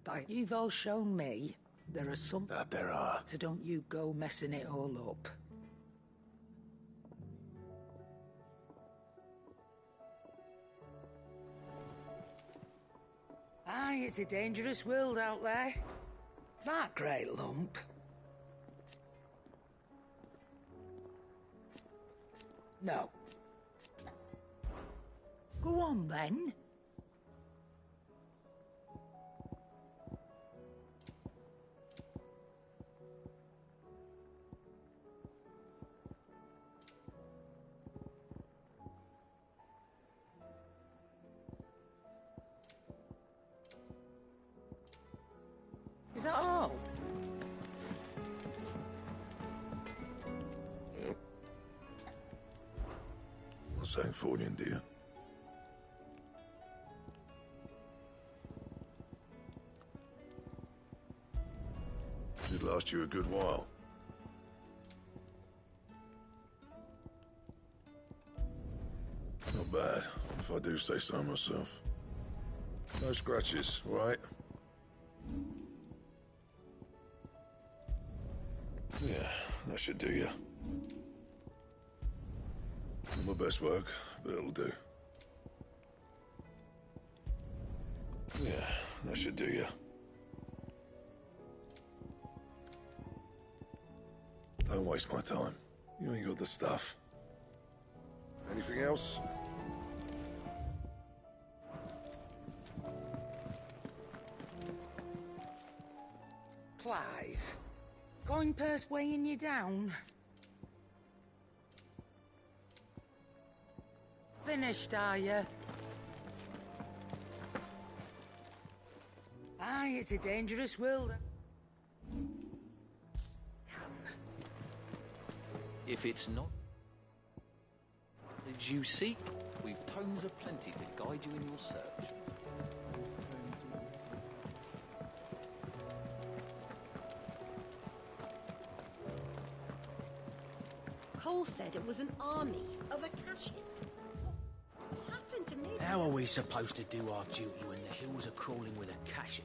that you've all shown me there are some... That there are. So don't you go messing it all up. Aye, it's a dangerous world out there. That great lump. No. Go on, then. Is that all? What's that for you, dear? Should last you a good while. Not bad, if I do say so myself. No scratches, all right? Yeah, that should do you. Not my best work, but it'll do. Yeah, that should do you. Don't waste my time. You ain't got the stuff. Anything else? Clive. Coin purse weighing you down? Finished, are you? Aye, it's a dangerous world. If it's not as you seek, we've tomes aplenty to guide you in your search. Cole said it was an army of Akashic. What happened to me? How are we supposed to do our duty when the hills are crawling with Akashic?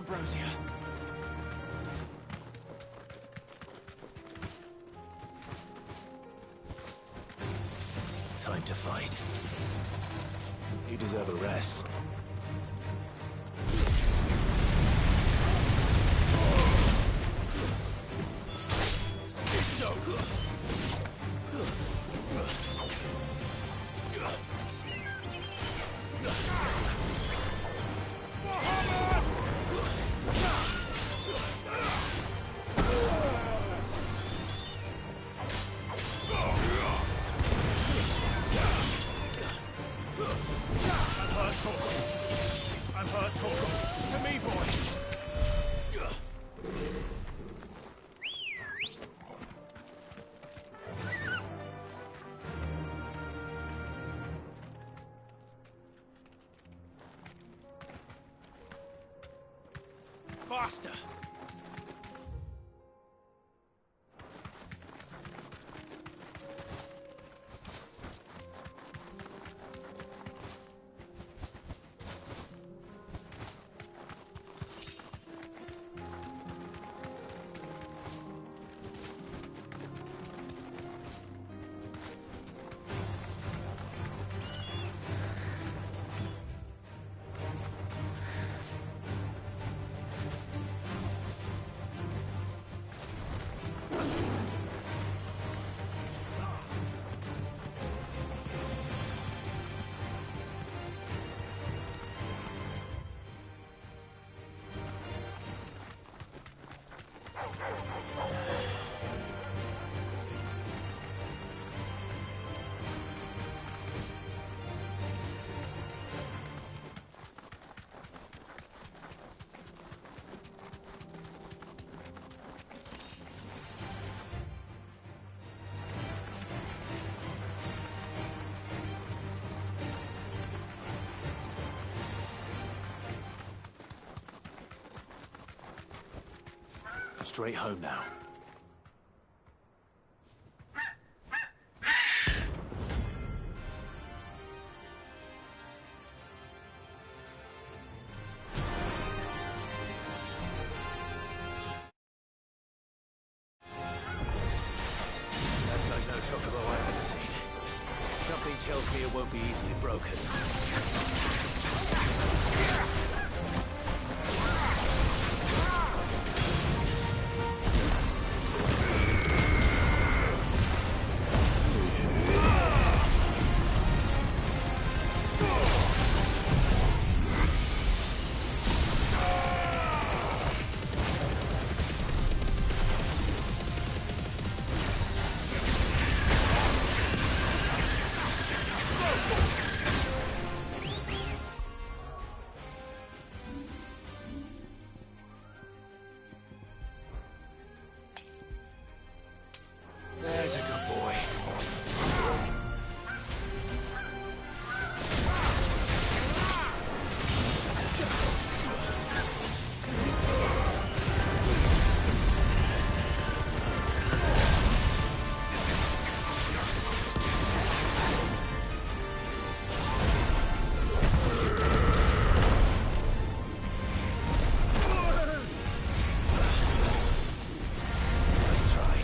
Ambrosia. Time to fight. You deserve a rest. Faster! Straight home now. That's like no chocobo I've ever seen. Something tells me it won't be easily broken. There's a good boy. Nice try.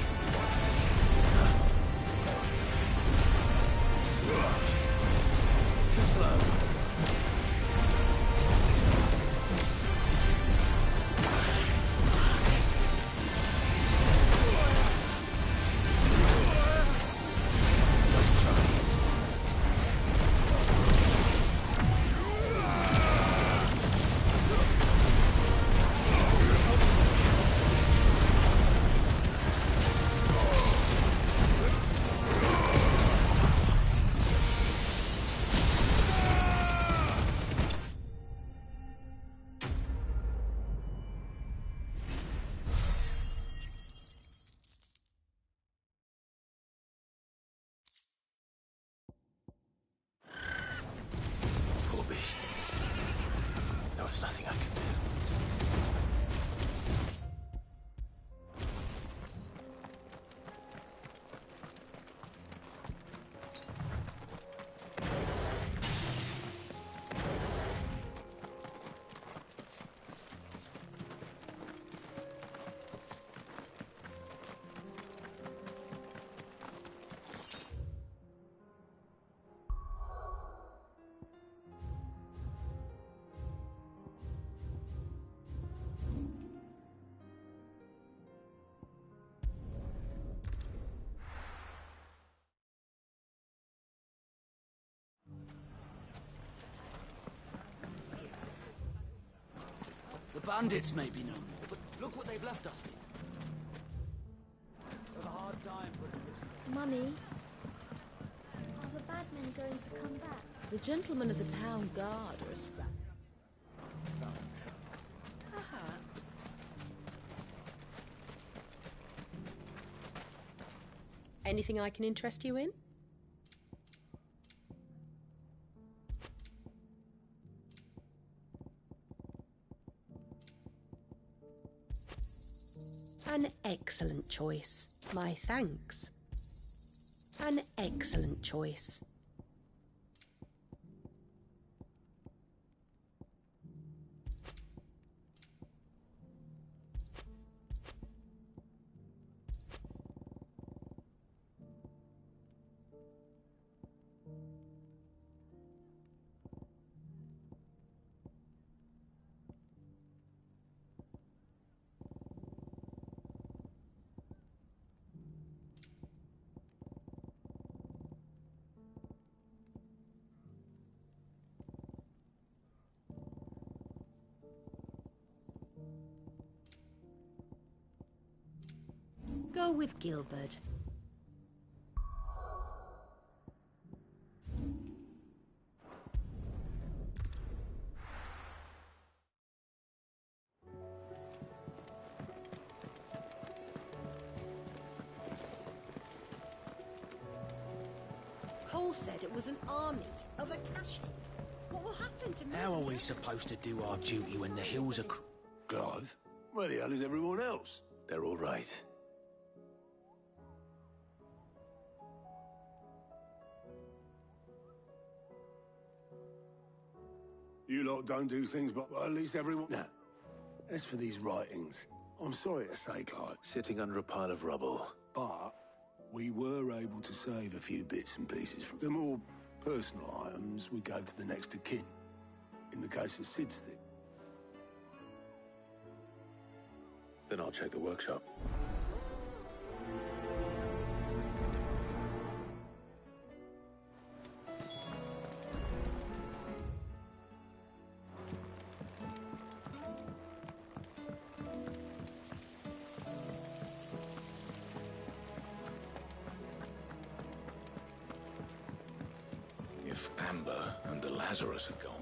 bandits may be no more, but look what they've left us with. Have a hard time putting this... Mummy, are the bad men going to come back? The gentlemen of the town guard are strapped. Perhaps. Anything I can interest you in? An excellent choice. My thanks. An excellent choice. Go with Gilbert. Cole said it was an army of Akashi. What will happen to me? How are we supposed to do our duty when the hills are... Clive, where the hell is everyone else? They're all right. You lot don't do things, but at least everyone... Now, as for these writings, I'm sorry to say, Clive. Sitting under a pile of rubble. But we were able to save a few bits and pieces from the more personal items we gave to the next of kin. In the case of Sid's thing. Then I'll check the workshop. If Amber and the Lazarus are gone,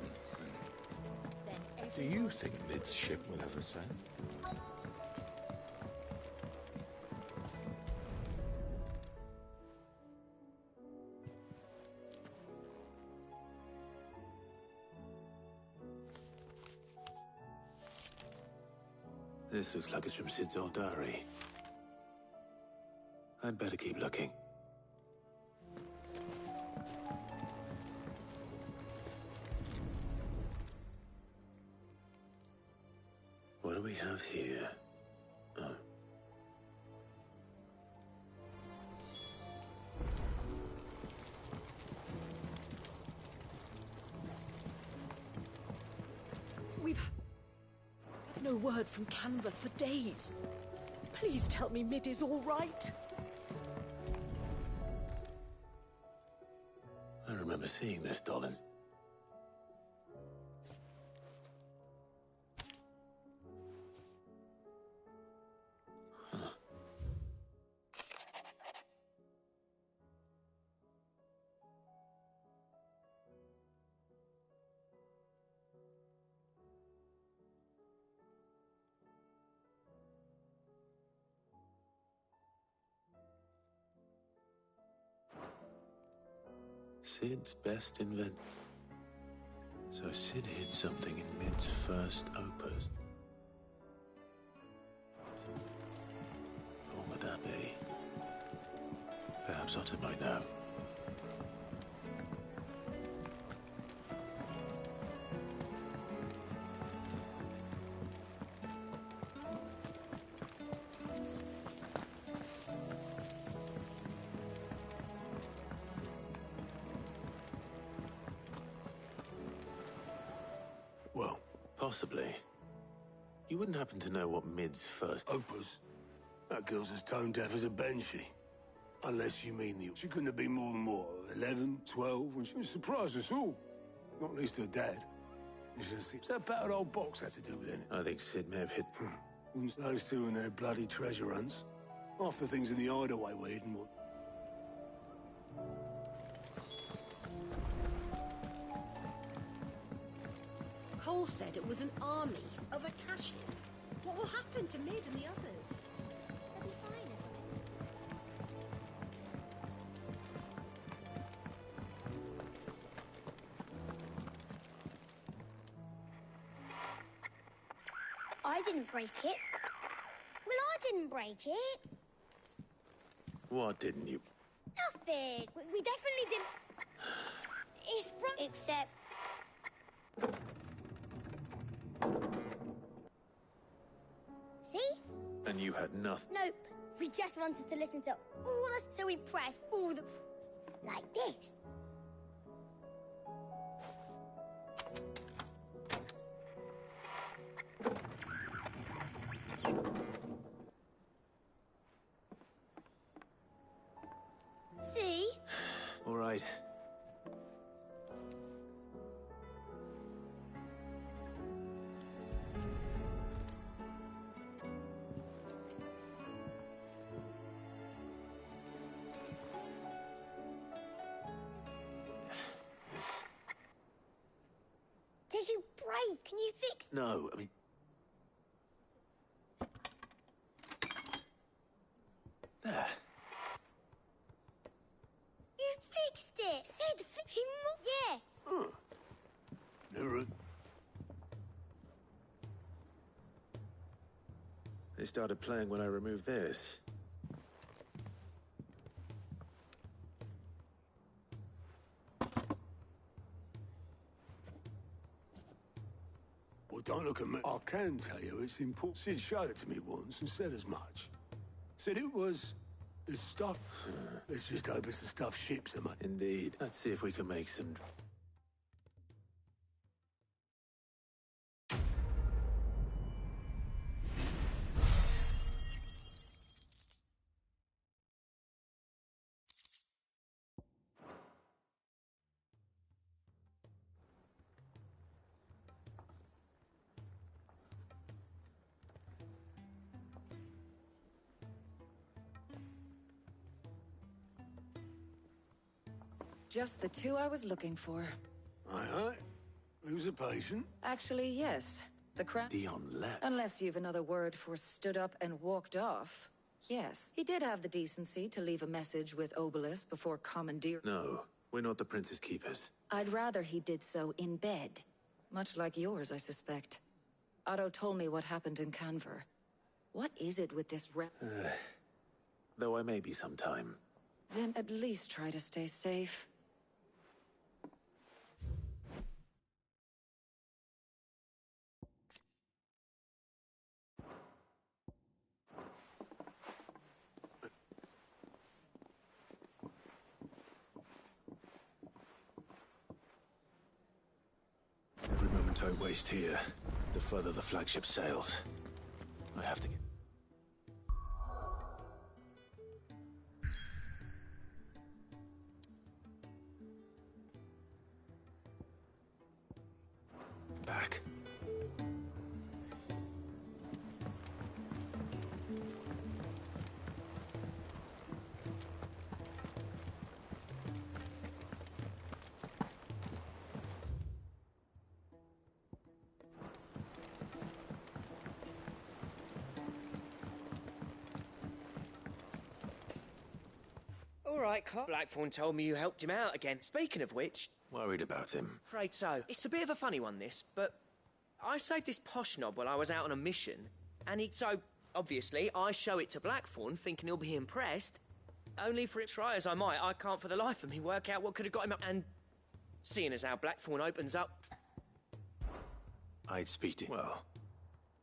then do you think Mid's ship will ever sail? This looks like it's from Sid's old diary. I'd better keep looking. What do we have here? Oh. We've had no word from Canva for days. Please tell me Mid is all right. I remember seeing this doll in... Sid's best invention. So Sid hid something in Mid's first opus. What would that be? Perhaps Otter might know. Well, possibly. You wouldn't happen to know what Mid's first opus? That girl's as tone deaf as a banshee. Unless you mean the... She couldn't have been more than, what, 11, 12, when she was surprised us all. Not least her dad. What's that battered old box have to do with anything? I think Sid may have hit... Wouldn't those two and their bloody treasure hunts? Half the things in the hideaway were hidden. What? Cole said it was an army of Akashian. What will happen to Mid and the others? They'll be fine as long as... I didn't break it. Well, I didn't break it. What didn't you? Nothing. We definitely didn't. It's except... See? And you had nothing. Nope. We just wanted to listen to all the... So we press all the... Like this. See? All right. Did you break? Can you fix... No, I mean... There. You fixed it! Sid, yeah. Huh. Never... They started playing when I removed this. Well, don't look at me. I can tell you it's important. Sid showed it to me once and said as much. Said it was the stuff. Let's just hope it's the stuff ships are made. Indeed. Let's see if we can make some... Just the two I was looking for. Aye. Who's a patient? Actually, yes. The crown. Dion left. Unless you've another word for stood up and walked off. Yes. He did have the decency to leave a message with Obelisk before commandeer. No, we're not the Prince's keepers. I'd rather he did so in bed. Much like yours, I suspect. Otto told me what happened in Canver. What is it with this Though I may be sometime. Then at least try to stay safe. Every moment I waste here, the further the flagship sails. I have to get... back. All right, Clark. Blackthorn told me you helped him out again. Speaking of which... Worried about him. Afraid so. It's a bit of a funny one, this, but... I saved this posh knob while I was out on a mission, and so, obviously, I show it to Blackthorn, thinking he'll be impressed. Only for it, try as I might, I can't for the life of me work out what could have got him up, and... Seeing as how Blackthorn opens up... I'd speak to him. Well,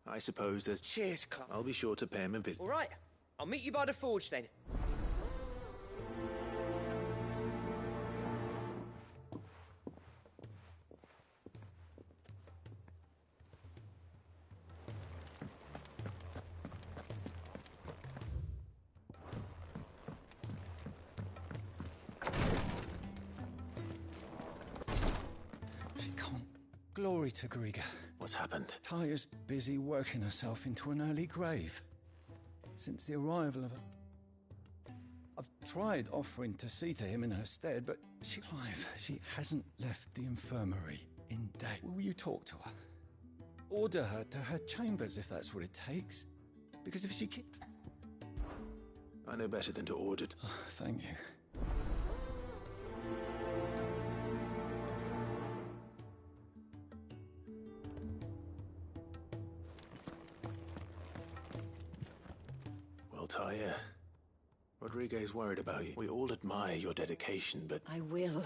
I suppose there's... Cheers, Clark. I'll be sure to pay him a visit. All right, I'll meet you by the forge, then. glory to Griga. What's happened? Taya's busy working herself into an early grave. Since the arrival of her... I've tried offering to see to him in her stead, but she hasn't left the infirmary in day. Will you talk to her? Order her to her chambers if that's what it takes. Because if she keeps... I know better than to order. Oh, thank you. Well, Taya, Rodriguez worried about you. We all admire your dedication, but... I will.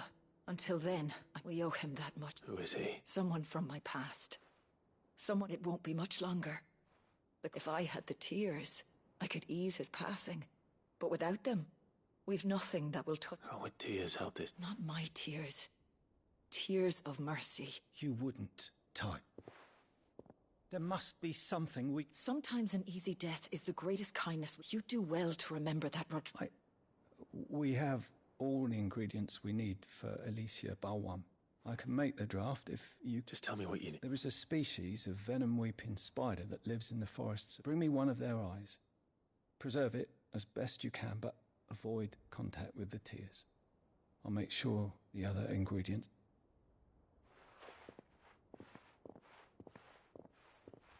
Until then, we owe him that much. Who is he? Someone from my past. Someone it won't be much longer. Look, if I had the tears, I could ease his passing. But without them, we've nothing that will touch... How would tears help this? Not my tears. Tears of mercy. You wouldn't, Ty. There must be something we... Sometimes an easy death is the greatest kindness. You do well to remember that, Roger. We have all the ingredients we need for Alicia Balwam. I can make the draft if you... Just tell me what you need. There is a species of venom-weeping spider that lives in the forests. Bring me one of their eyes. Preserve it as best you can, but avoid contact with the tears. I'll make sure the other ingredients...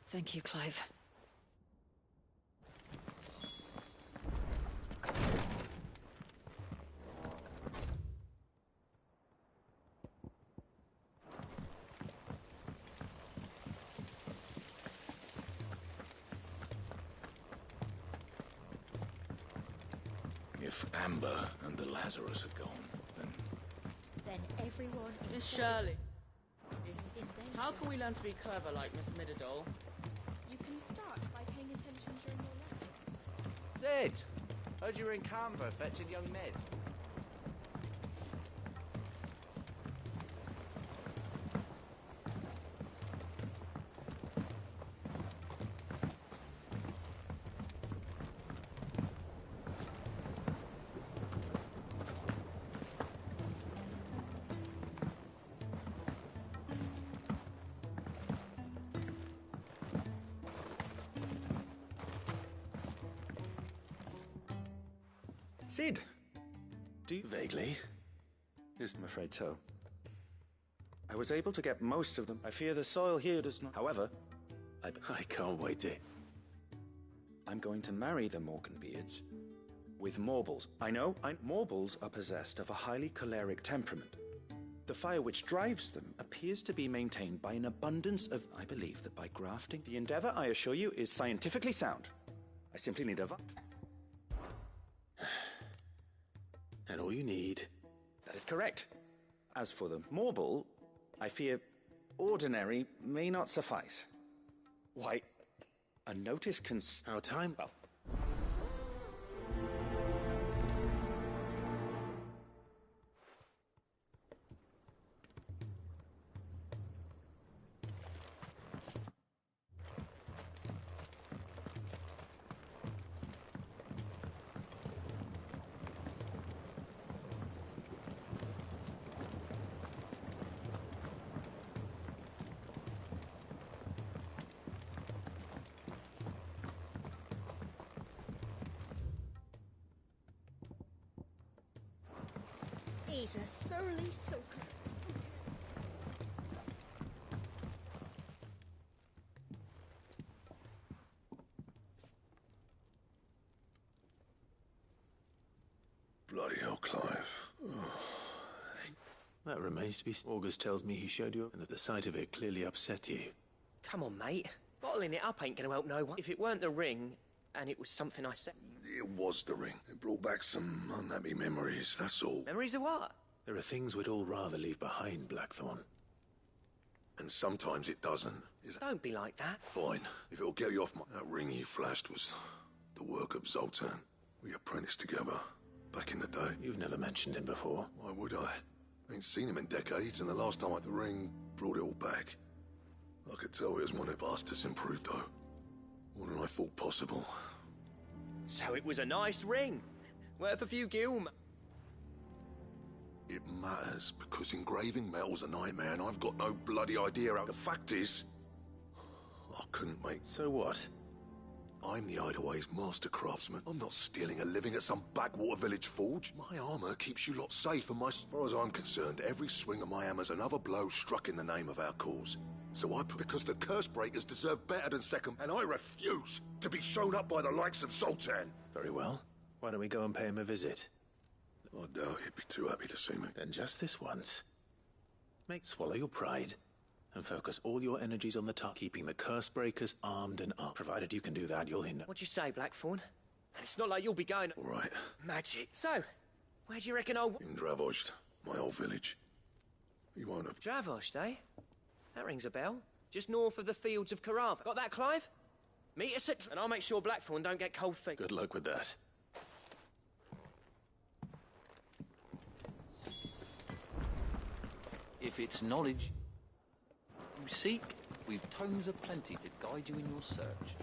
Thank you, Clive. If Amber and the Lazarus are gone, Then everyone... Miss Shirley, how can we learn to be clever like Miss Midadol? You can start by paying attention during your lessons. Sid! Heard you were in Canva fetching young Med. Sid! Do you... Vaguely. Yes, I'm afraid so. I was able to get most of them. I fear the soil here does not... However, I can't wait to... I'm going to marry the Morganbeards with Morbles. I know, Morbles are possessed of a highly choleric temperament. The fire which drives them appears to be maintained by an abundance of... I believe that by grafting... The endeavor, I assure you, is scientifically sound. I simply need a... And all you need... That is correct. As for the Morble, I fear ordinary may not suffice. Why, a notice can... Our time? Well... He's a surly soaker. Bloody hell, Clive. That remains to be... August tells me he showed you and that the sight of it clearly upset you. Come on, mate. Bottling it up ain't gonna help no one. If it weren't the ring, and it was something I said... It was the ring. It brought back some unhappy memories, that's all. Memories of what? There are things we'd all rather leave behind, Blackthorn. And sometimes it doesn't. Don't be like that. Fine. If it'll get you off my... That ring he flashed was the work of Zoltan. We apprenticed together back in the day. You've never mentioned him before. Why would I? Ain't seen him in decades, and the last time I had the ring brought it all back. I could tell he was one of us improved, though. More than I thought possible. So it was a nice ring. Worth a few gil. It matters, because engraving metal's a nightmare and I've got no bloody idea how. The fact is, I couldn't make... So what? I'm the Hideaway's master craftsman. I'm not stealing a living at some backwater village forge. My armor keeps you lot safe, and as far as I'm concerned, every swing of my hammer's another blow struck in the name of our cause. So because the curse breakers deserve better than second, and I refuse to be shown up by the likes of Sultan. Very well. Why don't we go and pay him a visit? I doubt he'd be too happy to see me. Then just this once. Swallow your pride and focus all your energies on the task, keeping the curse breakers armed and up. Provided you can do that, you'll hinder. What'd you say, Blackthorn? It's not like you'll be going... All right. Magic. So, where do you reckon I'll... In Dravozd, my old village. You won't have... Dravozd, eh? That rings a bell. Just north of the fields of Carava. Got that, Clive? Meet us at... And I'll make sure Blackthorn don't get cold feet. Good luck with that. If it's knowledge you seek, we've tomes aplenty to guide you in your search.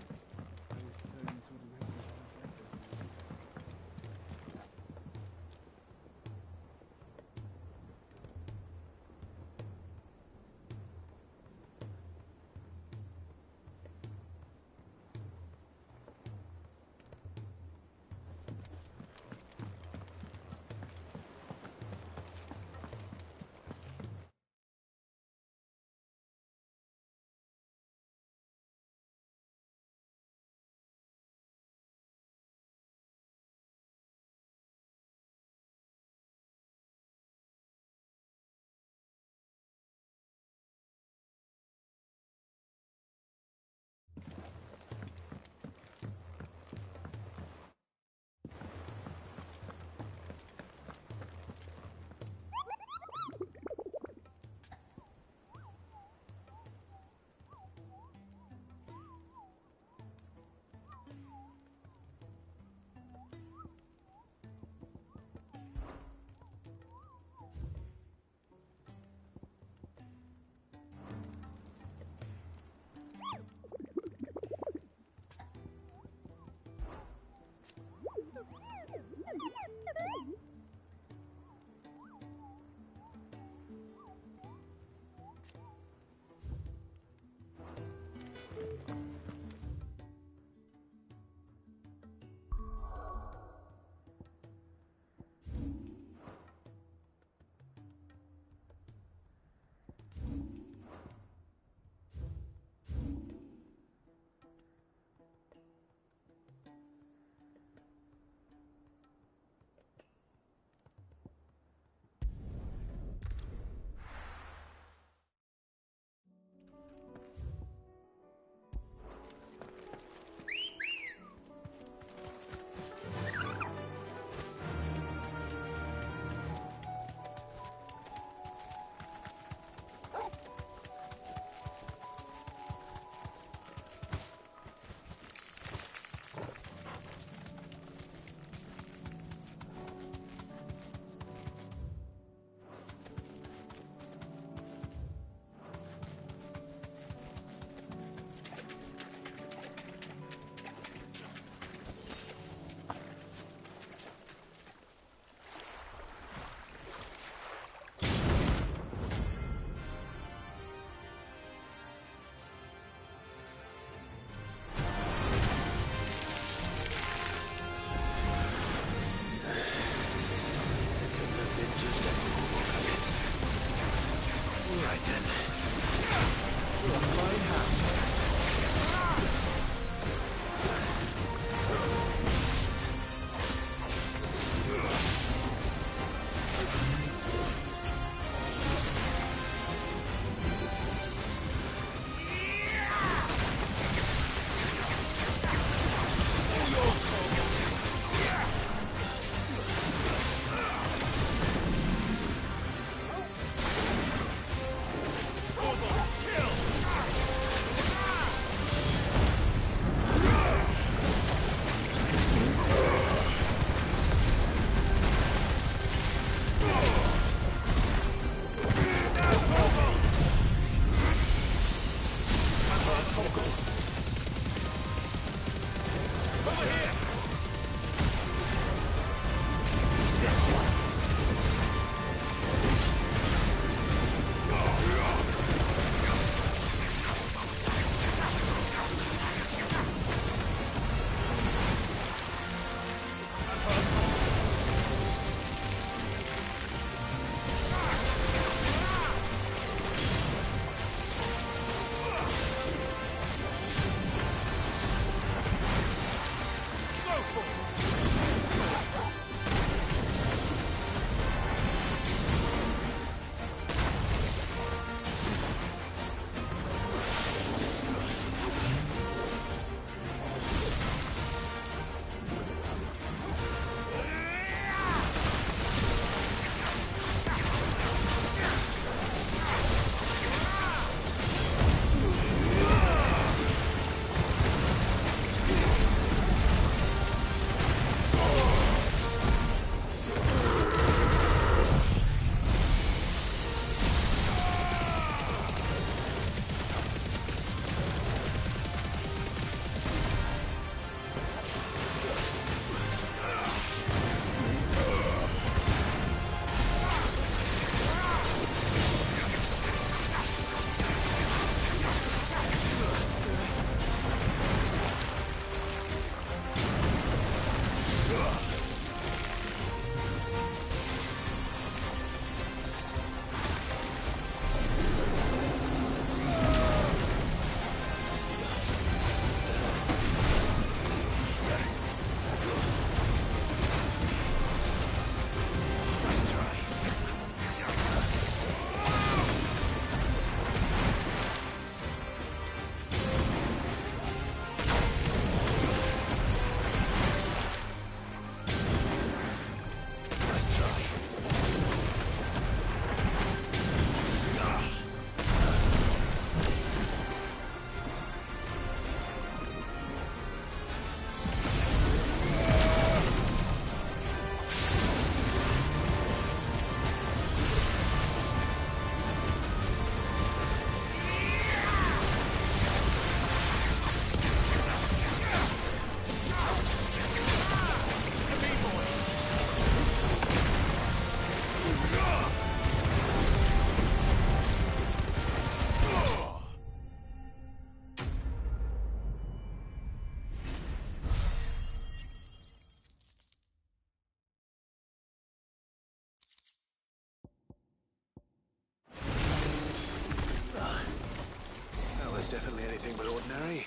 mercenary.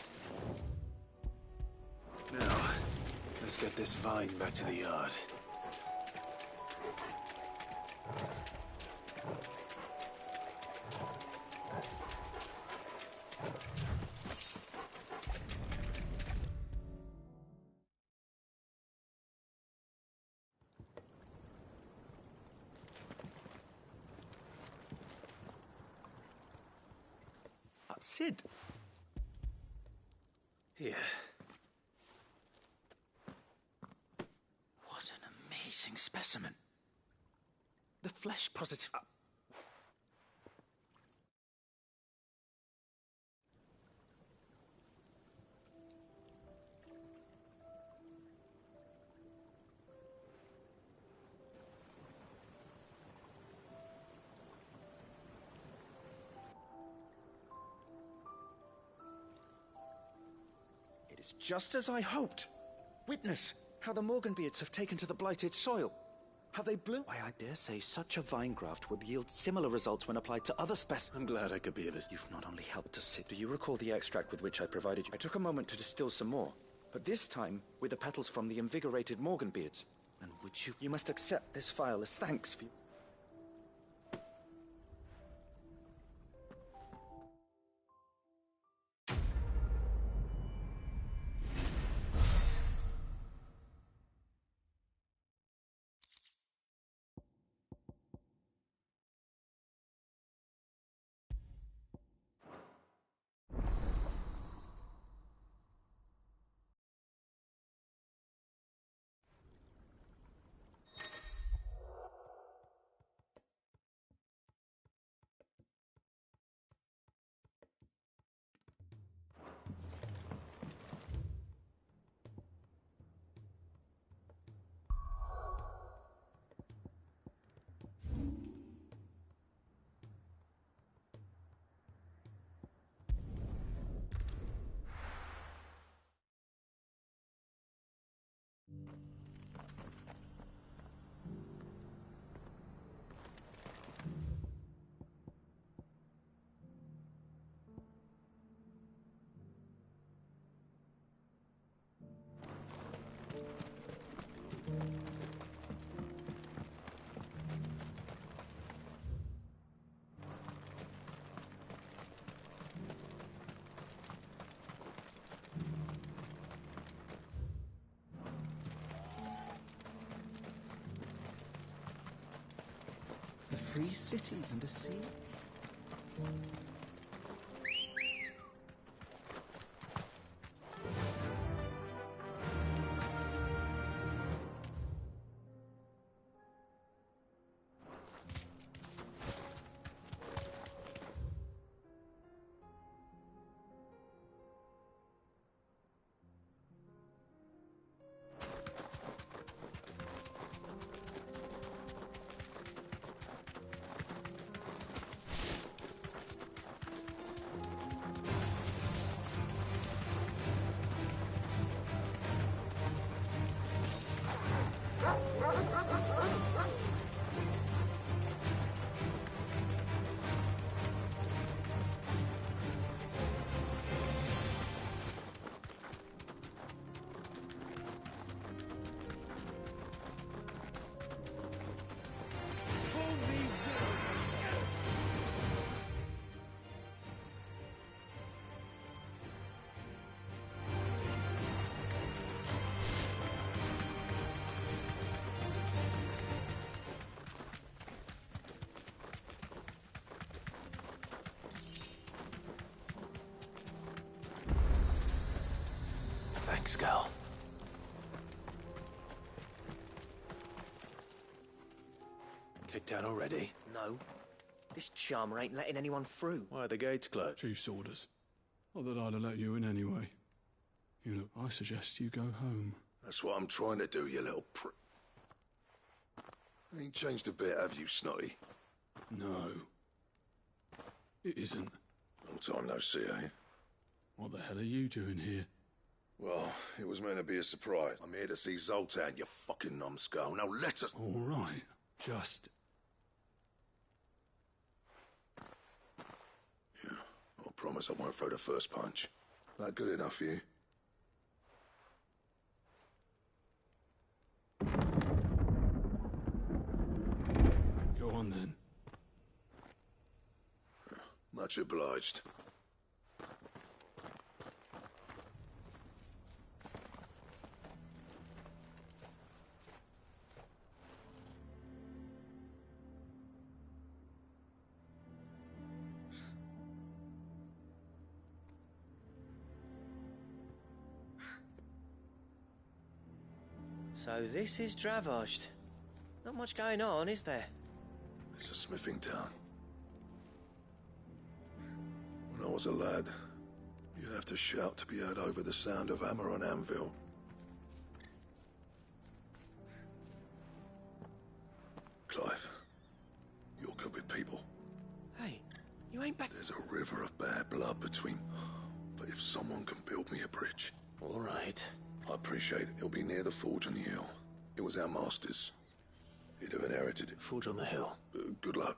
Now, let's get this vine back to the yard. Sid. Here. What an amazing specimen. The flesh positive. It is just as I hoped. Witness how the Morganbeards have taken to the blighted soil. How they blew. Why, I dare say such a vine graft would yield similar results when applied to other specimens. I'm glad I could be of assistance. You've not only helped us, Sid. Do you recall the extract with which I provided you? I took a moment to distill some more, but this time with the petals from the invigorated Morganbeards. And would you... You must accept this file as thanks for... The free cities and the sea? Thanks, girl. Kicked out already? No. This charmer ain't letting anyone through. Why are the gates closed? Chief's orders. Not that I'd have let you in anyway. You look, I suggest you go home. That's what I'm trying to do, you little prick. Ain't changed a bit, have you, Snotty? No. It isn't. Long time no see, eh? What the hell are you doing here? Well, it was meant to be a surprise. I'm here to see Zoltan, you fucking numbskull. Now let us... All right. Just... Yeah, I promise I won't throw the first punch. That good enough for you? Go on then. Much obliged. So this is Dravoged. Not much going on, is there? It's a smithing town. When I was a lad, you'd have to shout to be heard over the sound of hammer on anvil. Clive, you're good with people. Hey, you ain't back. There's a river of bad blood between... But if someone can build me a bridge... All right. I appreciate it. It'll be near the forge on the hill. It was our master's. He'd have inherited it. Forge on the hill. Good luck.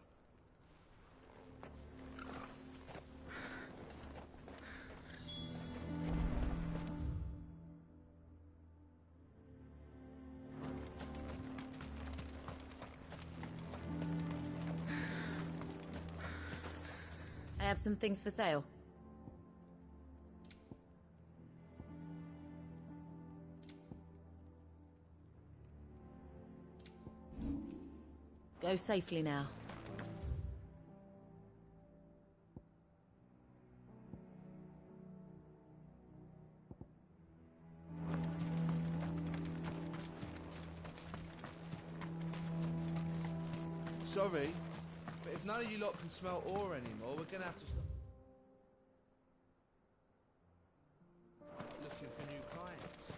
I have some things for sale. Go safely now. Sorry, but if none of you lot can smell ore anymore, we're gonna have to stop looking for new clients.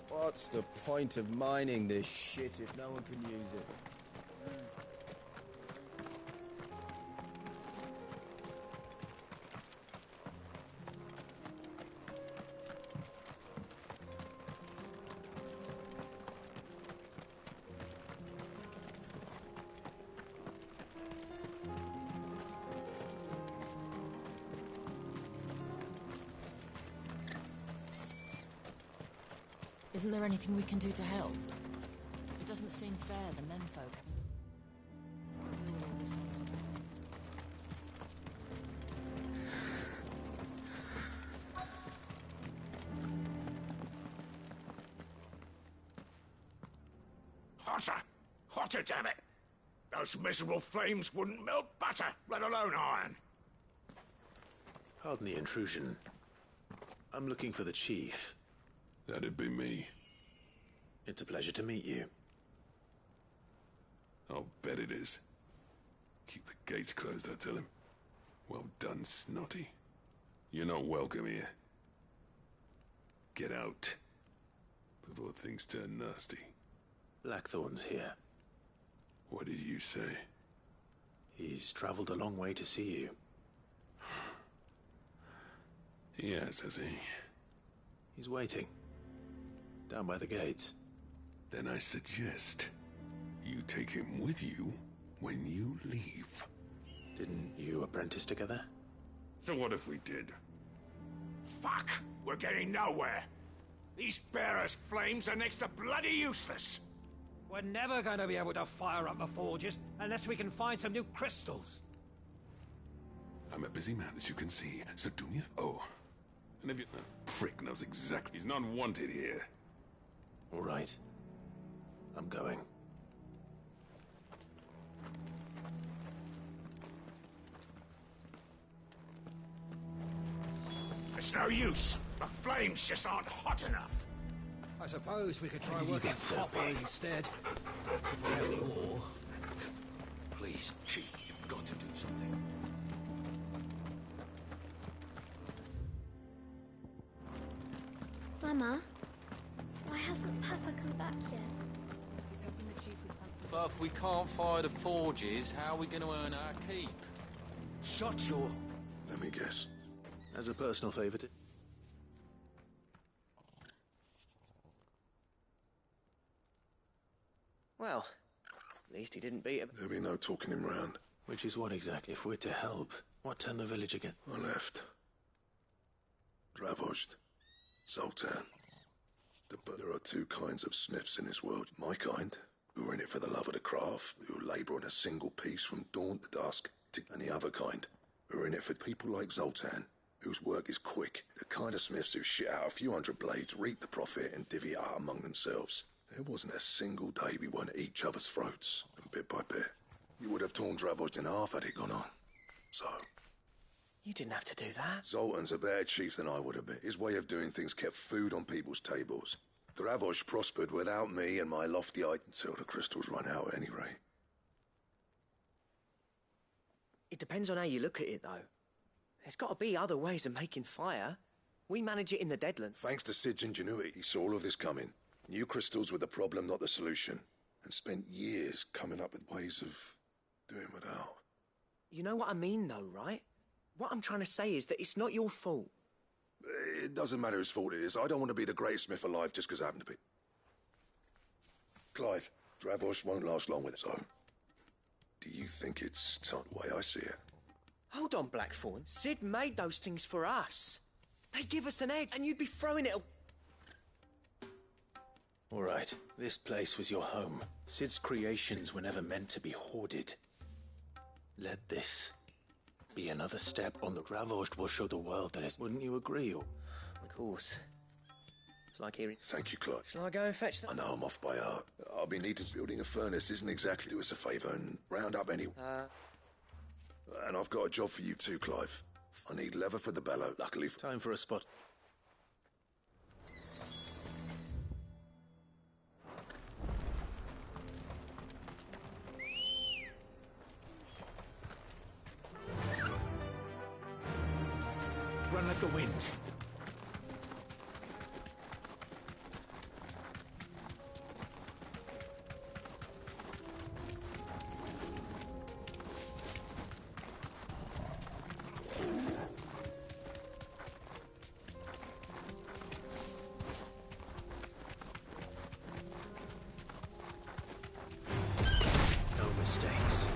What's the point of mining this shit if no one can use it? Isn't there anything we can do to help? It doesn't seem fair, the menfolk. Hotter! Hotter, damn it! Those miserable flames wouldn't melt butter, let alone iron. Pardon the intrusion. I'm looking for the chief. That'd be me. It's a pleasure to meet you. I'll bet it is. Keep the gates closed, I tell him. Well done, Snotty. You're not welcome here. Get out. Before things turn nasty. Blackthorn's here. What did you say? He's traveled a long way to see you. Yes, has he? He's waiting. Down by the gates. Then I suggest you take him with you when you leave. Didn't you apprentice together? So what if we did? Fuck! We're getting nowhere. These bearers' flames are next to bloody useless. We're never going to be able to fire up the forges unless we can find some new crystals. I'm a busy man, as you can see, so do me a... Oh. And if you... That prick knows exactly... He's not wanted here. All right. I'm going. It's no use. The flames just aren't hot enough. I suppose we could try When did you working get so copper big? instead. If we have the ore. Please, Chief, you've got to do something. Mama, why hasn't Papa come back yet? He's helping the chief with something. But if we can't fire the forges, how are we going to earn our keep? Shut your... Let me guess. As a personal favor to... Well, at least he didn't beat him. There'll be no talking him round. Which is what exactly? If we're to help, what turned the village again? I left. Ravaged. Zoltan. But there are two kinds of smiths in this world. My kind, who are in it for the love of the craft, who labour on a single piece from dawn to dusk, and the other kind, who are in it for people like Zoltan, whose work is quick, the kind of smiths who shit out a few hundred blades, reap the profit, and divvy it out among themselves. There wasn't a single day we weren't at each other's throats, and bit by bit, you would have torn Dravozd in half had it gone on. So... You didn't have to do that. Zoltan's a better chief than I would have been. His way of doing things kept food on people's tables. Dravozd prospered without me and my lofty idea until the crystals run out at any rate. It depends on how you look at it, though. There's got to be other ways of making fire. We manage it in the Deadlands. Thanks to Sid's ingenuity, he saw all of this coming. Knew crystals were the problem, not the solution. And spent years coming up with ways of doing without. You know what I mean, though, right? What I'm trying to say is that it's not your fault. It doesn't matter whose fault it is. I don't want to be the greatest smith alive just because I happen to be. Clive, Dravozd won't last long with it, so... Do you think it's not the way I see it? Hold on, Blackthorn. Sid made those things for us. They give us an edge, and you'd be throwing it... All right, this place was your home. Sid's creations were never meant to be hoarded. Let this be another step on the Dravozd will show the world that is... Wouldn't you agree, or... Of course. It's like hearing... Thank you, Clive. Shall I go and fetch them? I know I'm off by heart. I'll be needed building a furnace isn't exactly do us a favour and round up any... And I've got a job for you too, Clive. I need leather for the bellow, luckily... Time for a spot. Run like the wind. No mistakes.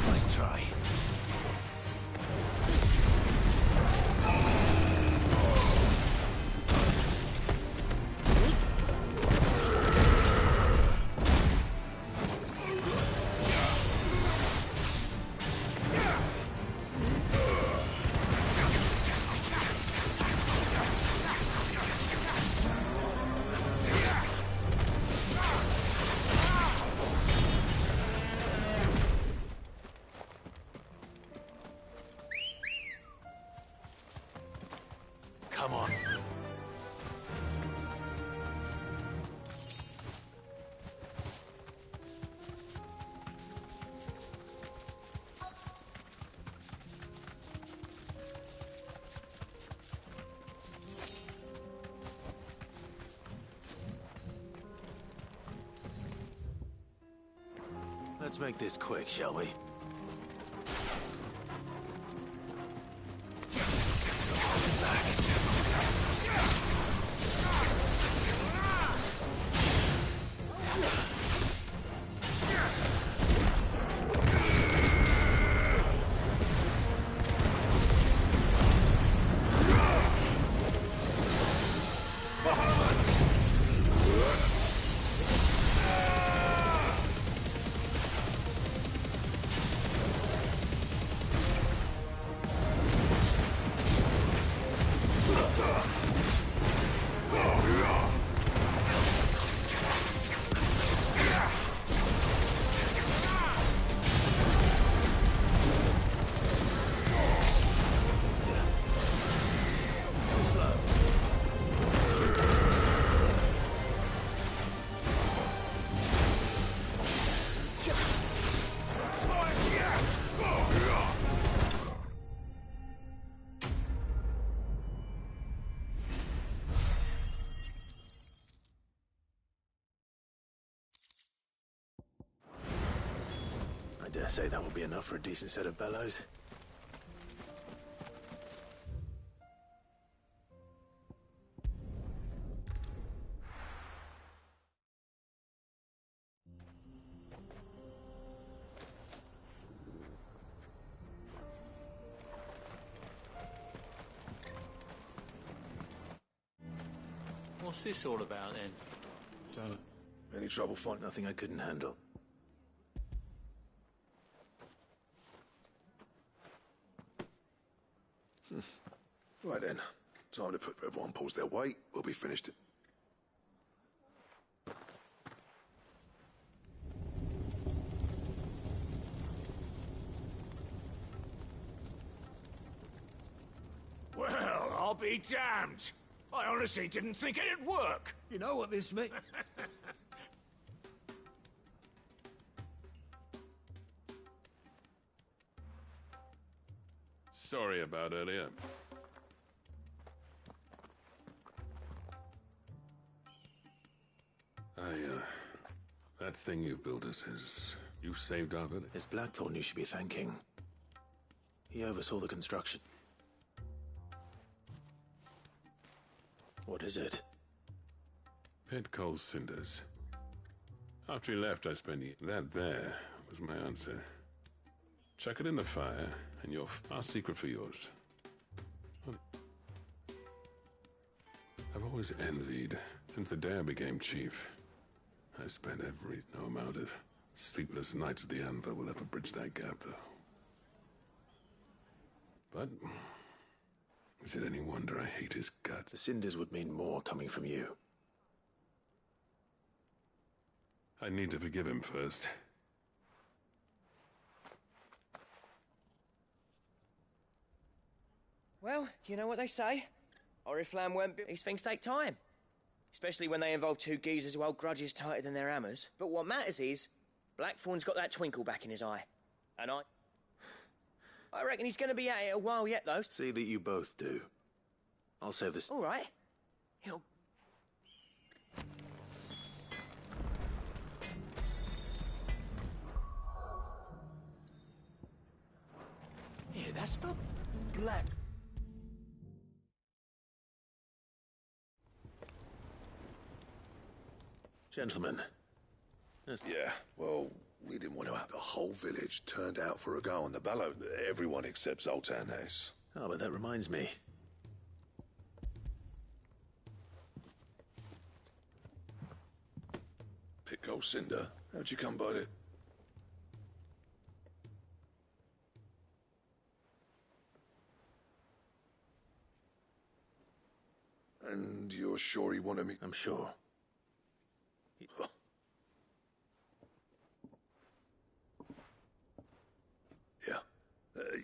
Nice try. Come on. Let's make this quick, shall we? Dare say that will be enough for a decent set of bellows. What's this all about, then? Don't know. Any trouble finding? Nothing I couldn't handle. Right then. Time to put everyone pulls their weight. We'll be finished. Well, I'll be damned. I honestly didn't think it'd work. You know what this means? Sorry about earlier. That thing you built us is... You saved our village. It's Blackthorn you should be thanking. He oversaw the construction. What is it? Pit coal cinders. After he left, I spent that there was my answer. Chuck it in the fire, and our secret for yours. I've always envied, since the day I became chief. I spent no amount of sleepless nights at the anvil will ever bridge that gap, though. But is it any wonder I hate his guts? The cinders would mean more coming from you. I need to forgive him first. Well, you know what they say. Oriflamme weren't built. These things take time. Especially when they involve two geezers who hold grudges tighter than their hammers. But what matters is, Blackthorn's got that twinkle back in his eye. And I reckon he's going to be at it a while yet, though. See that you both do. I'll save this. All right. He'll... Yeah, that's not black. Gentlemen. Yeah, well, we didn't want to have the whole village turned out for a go on the bellow. Everyone except Zoltan has. Oh, but that reminds me. Pit gold cinder. How'd you come by it? And you're sure he wanted me? I'm sure. Yeah.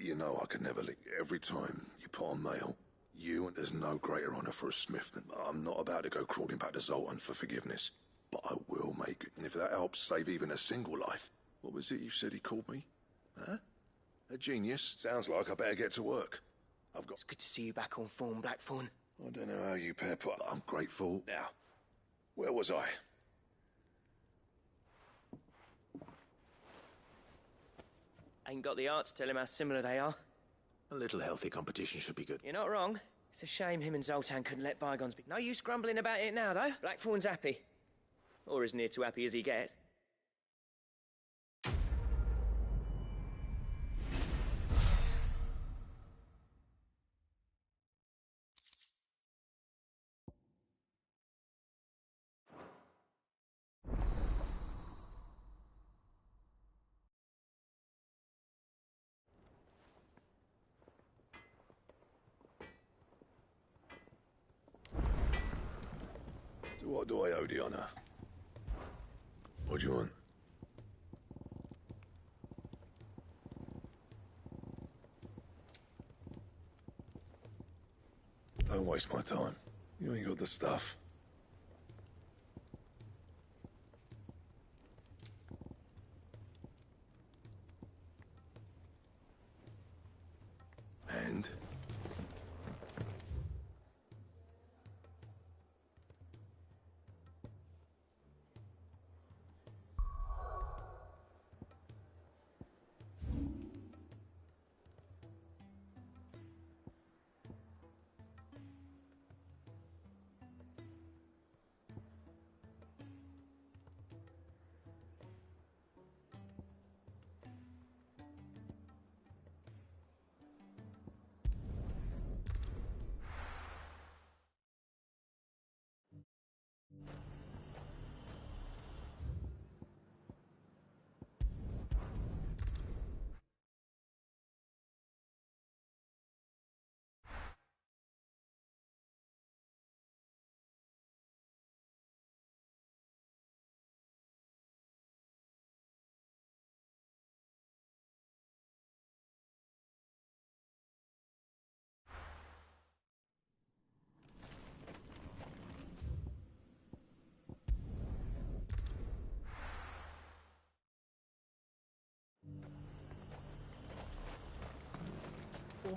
You know I could never leave. Every time you put on mail, and there's no greater honor for a smith than... I'm not about to go crawling back to Zoltan for forgiveness, but I will make it. And if that helps save even a single life... What was it you said he called me? Huh? A genius? Sounds like I better get to work. I've got... It's good to see you back on form, Blackthorn. I don't know how you pair put... I'm grateful. Now, where was I? Ain't got the art to tell him how similar they are. A little healthy competition should be good. You're not wrong. It's a shame him and Zoltan couldn't let bygones be. No use grumbling about it now, though. Blackthorn's happy. Or as near to happy as he gets. What do I owe the honor? What do you want? Don't waste my time. You ain't got the stuff. And?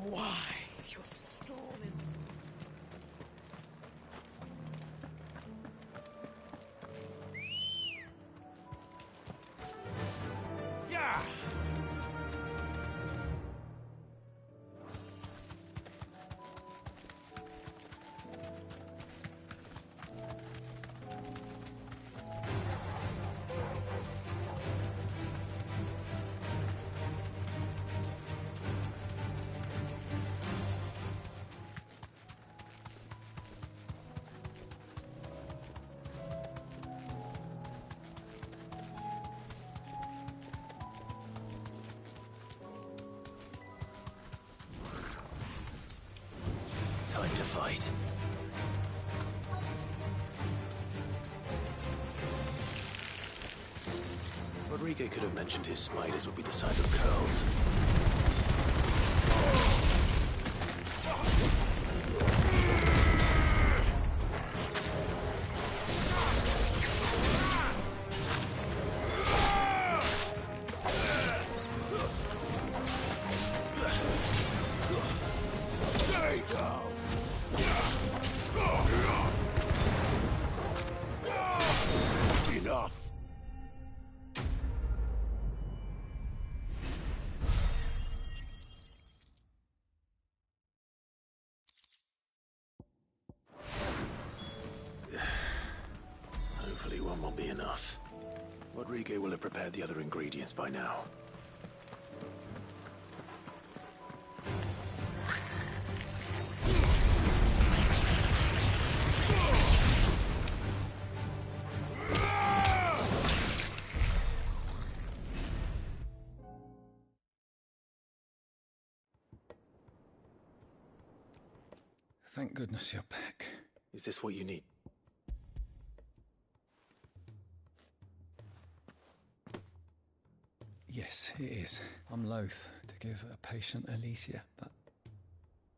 why your storm is... Yeah! Time to fight. Rodrigo could have mentioned his spiders would be the size of curls. Enough. Hopefully one will be enough. Rodrigo will have prepared the other ingredients by now. Thank goodness you're back. Is this what you need? Yes, it is. I'm loath to give a patient Alicia, but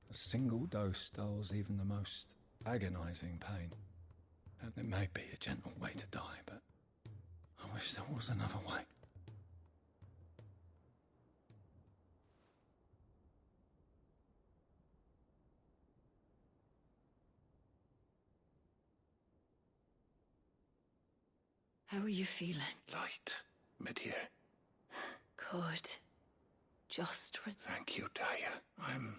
a single dose dulls even the most agonizing pain. And it may be a gentle way to die, but I wish there was another way. How are you feeling? Light. Mid here. Good. Just Thank you, Daya. I'm...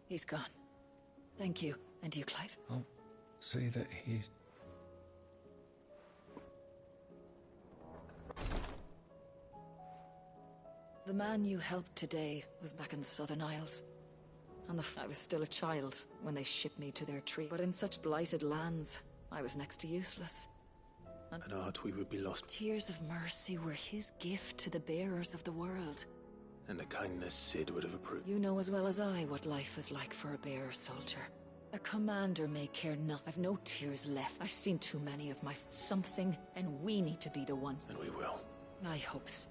He's gone. Thank you. And you, Clive? I'll see that he's... The man you helped today was back in the Southern Isles. I was still a child when they shipped me to their tree. But in such blighted lands, I was next to useless. An art we would be lost. Tears of mercy were his gift to the bearers of the world. And a kindness Sid would have approved. You know as well as I what life is like for a bearer soldier. A commander may care nothing. I've no tears left. I've seen too many of my something, and we need to be the ones. And we will. I hope so.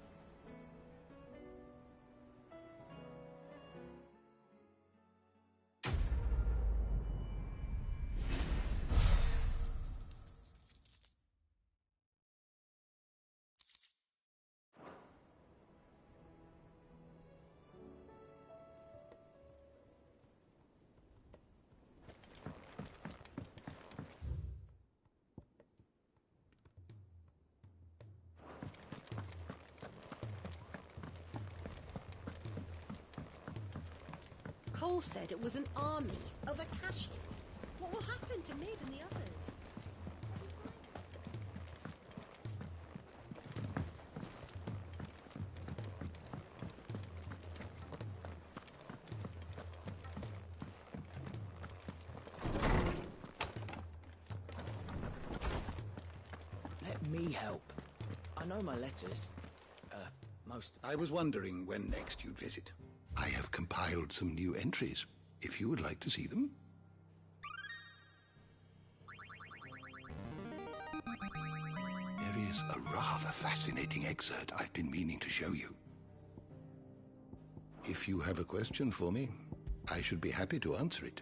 Cole said it was an army of Akashi. What will happen to Mid and the others? Let me help. I know my letters. Most. I was wondering when next you'd visit. I have compiled some new entries, if you would like to see them. There is a rather fascinating excerpt I've been meaning to show you. If you have a question for me, I should be happy to answer it.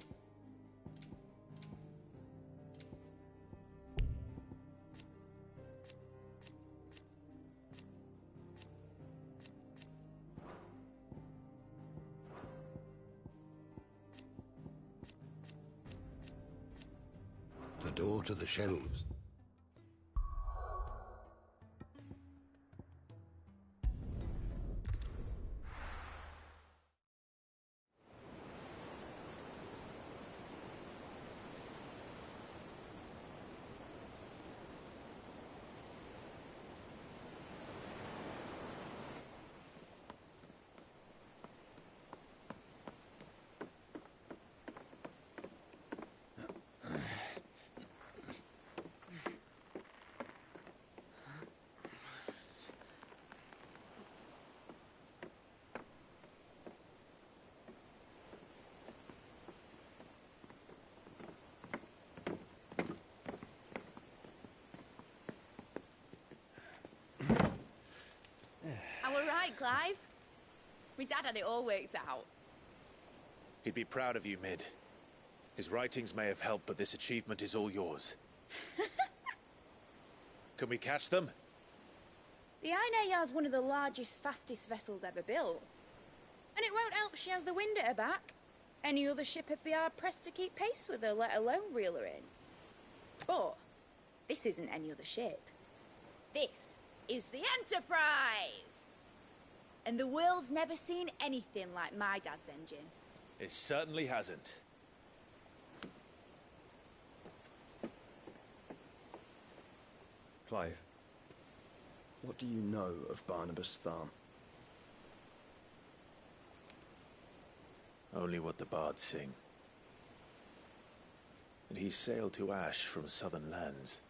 The door to the shelves. I were right, Clive. My dad had it all worked out. He'd be proud of you, Mid. His writings may have helped, but this achievement is all yours. Can we catch them? The Aina is one of the largest, fastest vessels ever built. And it won't help she has the wind at her back. Any other ship would be hard-pressed to keep pace with her, let alone reel her in. But this isn't any other ship. This is the Enterprise! And the world's never seen anything like my dad's engine. It certainly hasn't. Clive, what do you know of Barnabas Tharm? Only what the bards sing. That he sailed to Ash from southern lands.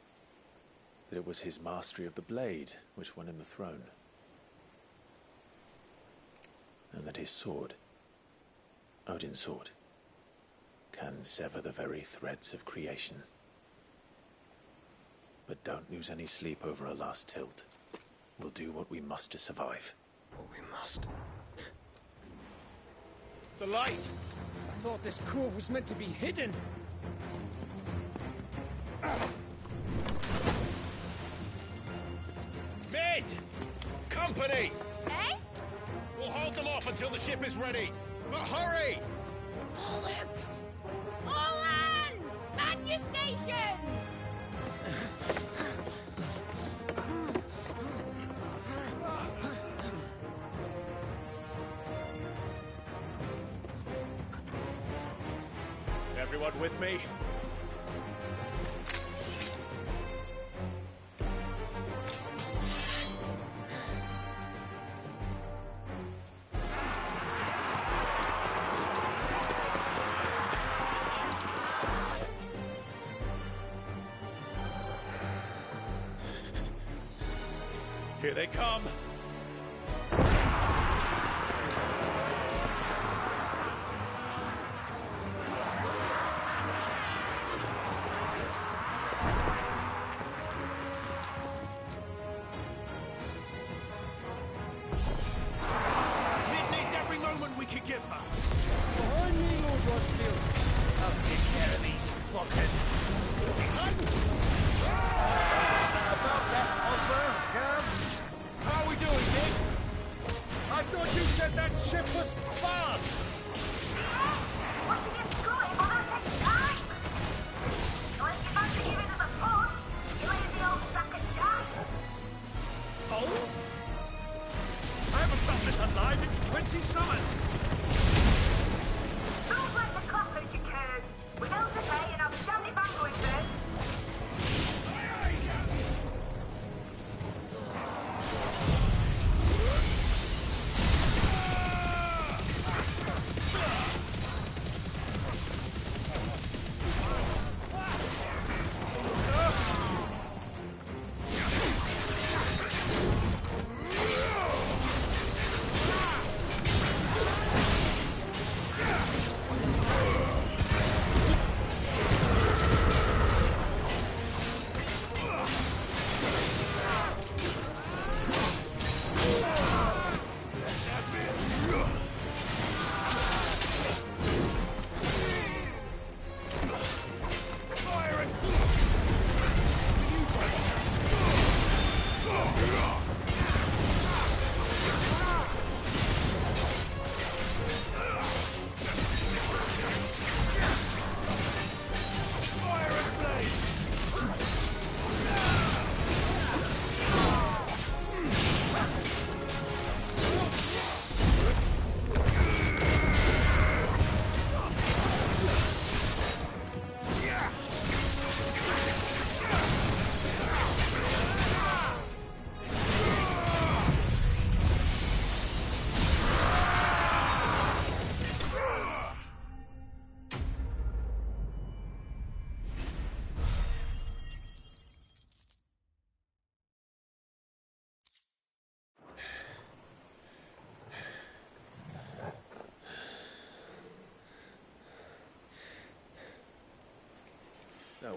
That it was his mastery of the blade which won him the throne. And that his sword, Odin's sword, can sever the very threads of creation. But don't lose any sleep over a last tilt. We'll do what we must to survive. What we must? The light! I thought this cove was meant to be hidden. Mid! Company! Eh? We'll hold them off until the ship is ready. But hurry! Bullets! All hands! Man your stations! Everyone with me? Here they come! Mid needs every moment we can give her. Behind me, Lord Rossfield. I'll take care of these fuckers. About that offer, Gav? How are we doing, Mid? I thought you said that ship was fast! Oh? I haven't done this alive in 20 summers! Don't let the clock lose your curve. We held the bay and I'll stand it back going first.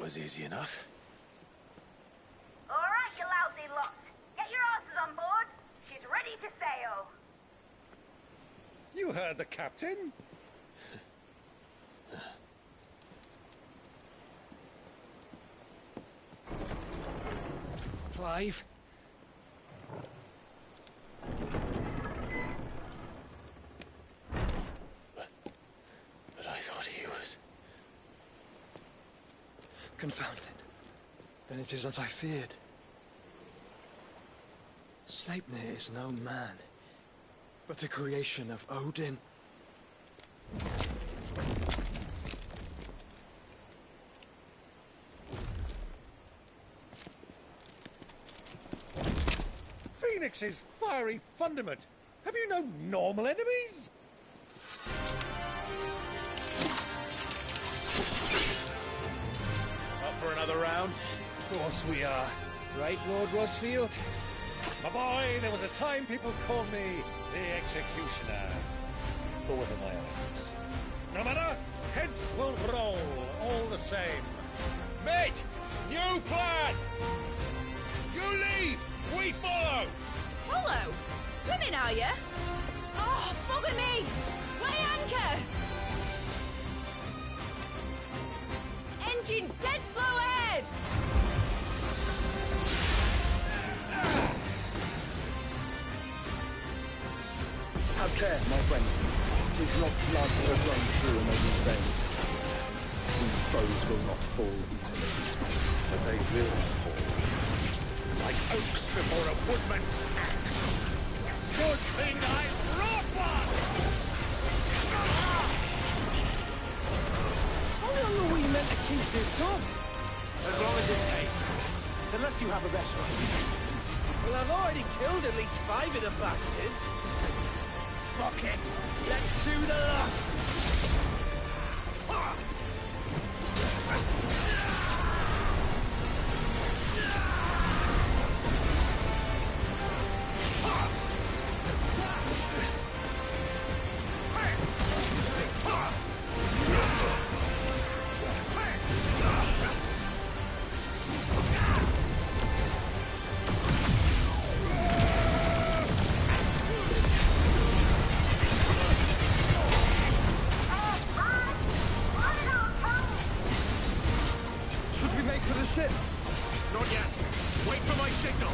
was easy enough. All right, you lousy lot. Get your asses on board. She's ready to sail. You heard the captain. Clive? But I thought he was... Confounded. Then it is as I feared. Sleipnir is no man, but a creation of Odin. Phoenix's fiery fundament. Have you no normal enemies? Up for another round? Of course we are. Right, Lord Rosfield? My boy, there was a time people called me the Executioner. Who was in my eyes? No matter, heads will roll, all the same. Mate! New plan! You leave! We follow! Follow? Swimming, are you? Oh, bugger me! Weigh anchor! Engine's dead slow ahead! Have care, my friends. 'Tis not blood that runs through Odin's veins. These foes will not fall easily, but they will fall. Like oaks before a woodman's axe. Good thing I brought one! How long are we meant to keep this on? As long as it takes. Unless you have a better idea. Well, I've already killed at least 5 of the bastards. Fuck it. Let's do the lot. Not yet. Wait for my signal.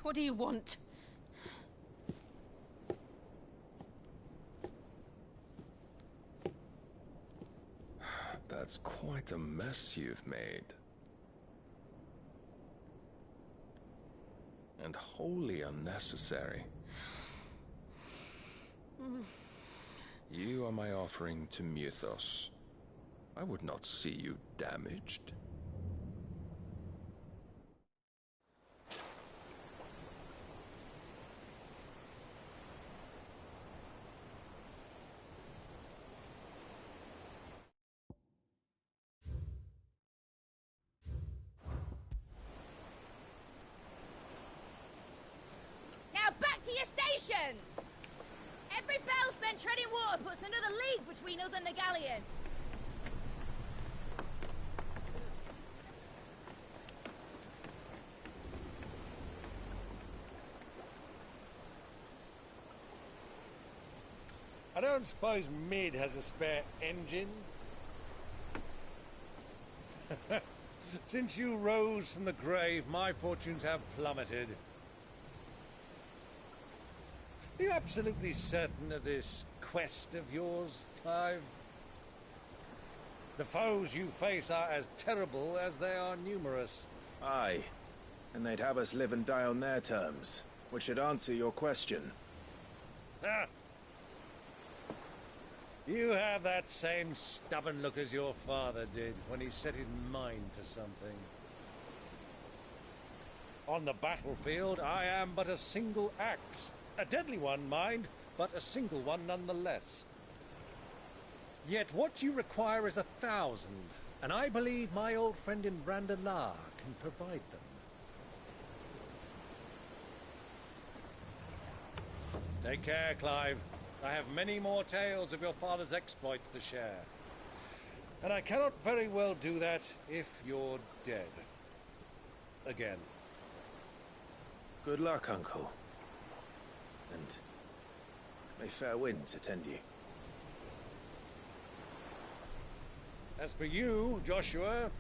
What do you want? That's quite a mess you've made. And wholly unnecessary. You are my offering to Mythos. I would not see you damaged. Now back to your stations! Every bell spent treading water puts another league between us and the galleon. I don't suppose Mid has a spare engine? Since you rose from the grave, my fortunes have plummeted. Are you absolutely certain of this quest of yours, Clive? The foes you face are as terrible as they are numerous. Aye. And they'd have us live and die on their terms, which should answer your question. Ah! You have that same stubborn look as your father did when he set his mind to something. On the battlefield, I am but a single axe. A deadly one, mind, but a single one nonetheless. Yet what you require is 1,000, and I believe my old friend in Brandalar can provide them. Take care, Clive. I have many more tales of your father's exploits to share. And I cannot very well do that if you're dead. Again. Good luck, Uncle. And may fair winds attend you. As for you, Joshua,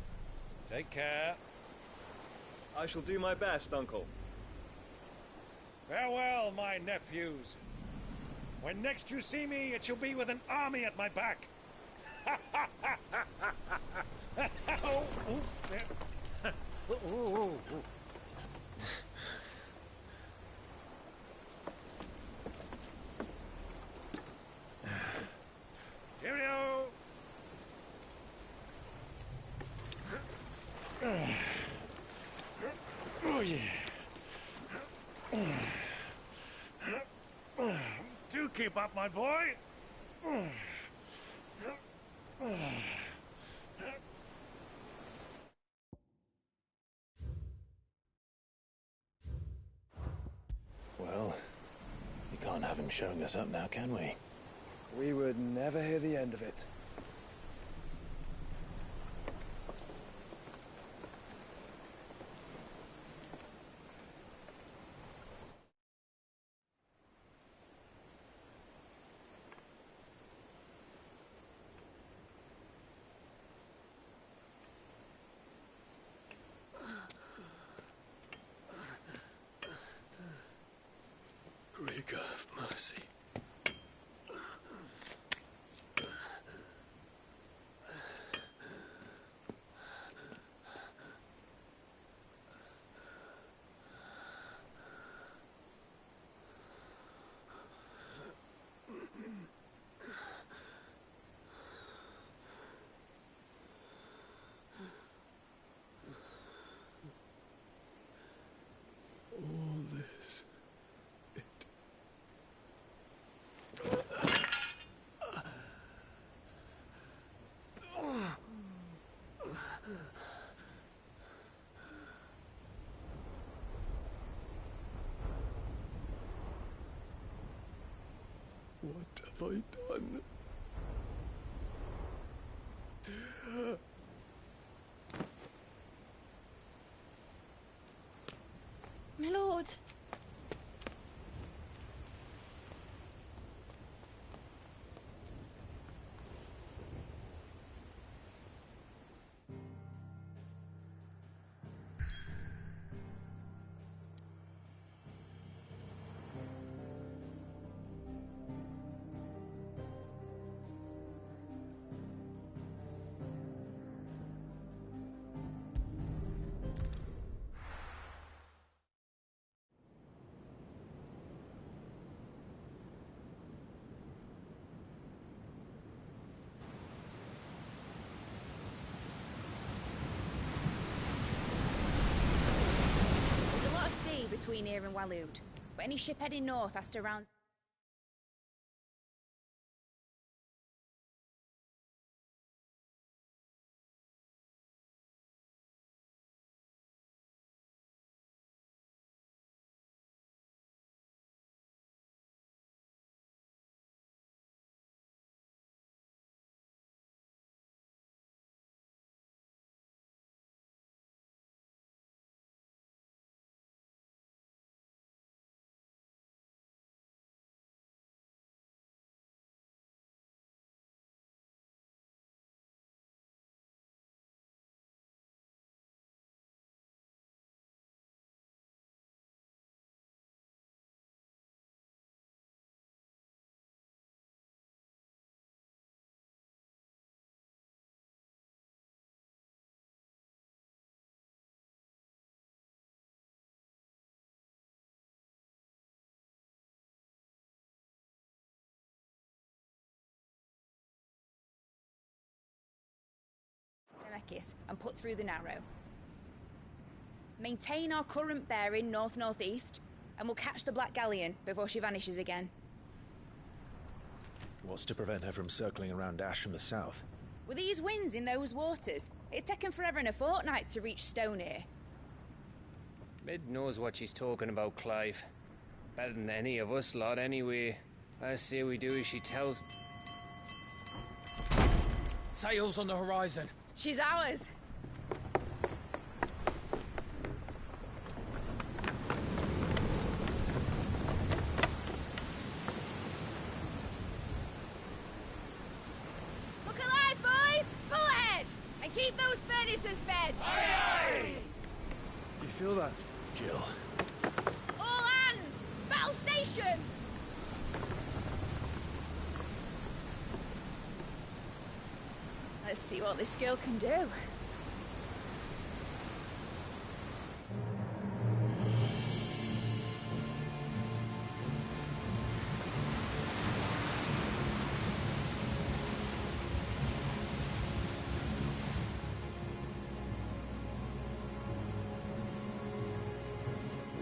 take care. I shall do my best, Uncle. Farewell, my nephews. When next you see me, it shall be with an army at my back. Oh, ooh, yeah. Ooh, ooh, ooh. Cheerio! Oh, yeah. Do keep up, my boy. Well, we can't have him showing us up now, can we? We would never hear the end of it. Rigor of mercy. All this. What have I done? My lord. between here and Waloed. But any ship heading north has to round... and put through the Narrow. Maintain our current bearing north-northeast, and we'll catch the Black Galleon before she vanishes again. What's to prevent her from circling around Ash from the south? With these winds in those waters, it'd taken forever and a fortnight to reach Stonehenge. Mid knows what she's talking about, Clive. Better than any of us lot, anyway. I say we do as she tells. Sails on the horizon. She's ours. Look alive, boys! Pull ahead! And keep those furnaces fed! Aye, aye! Do you feel that? Jill. All hands! Battle stations! Let's see what this girl can do.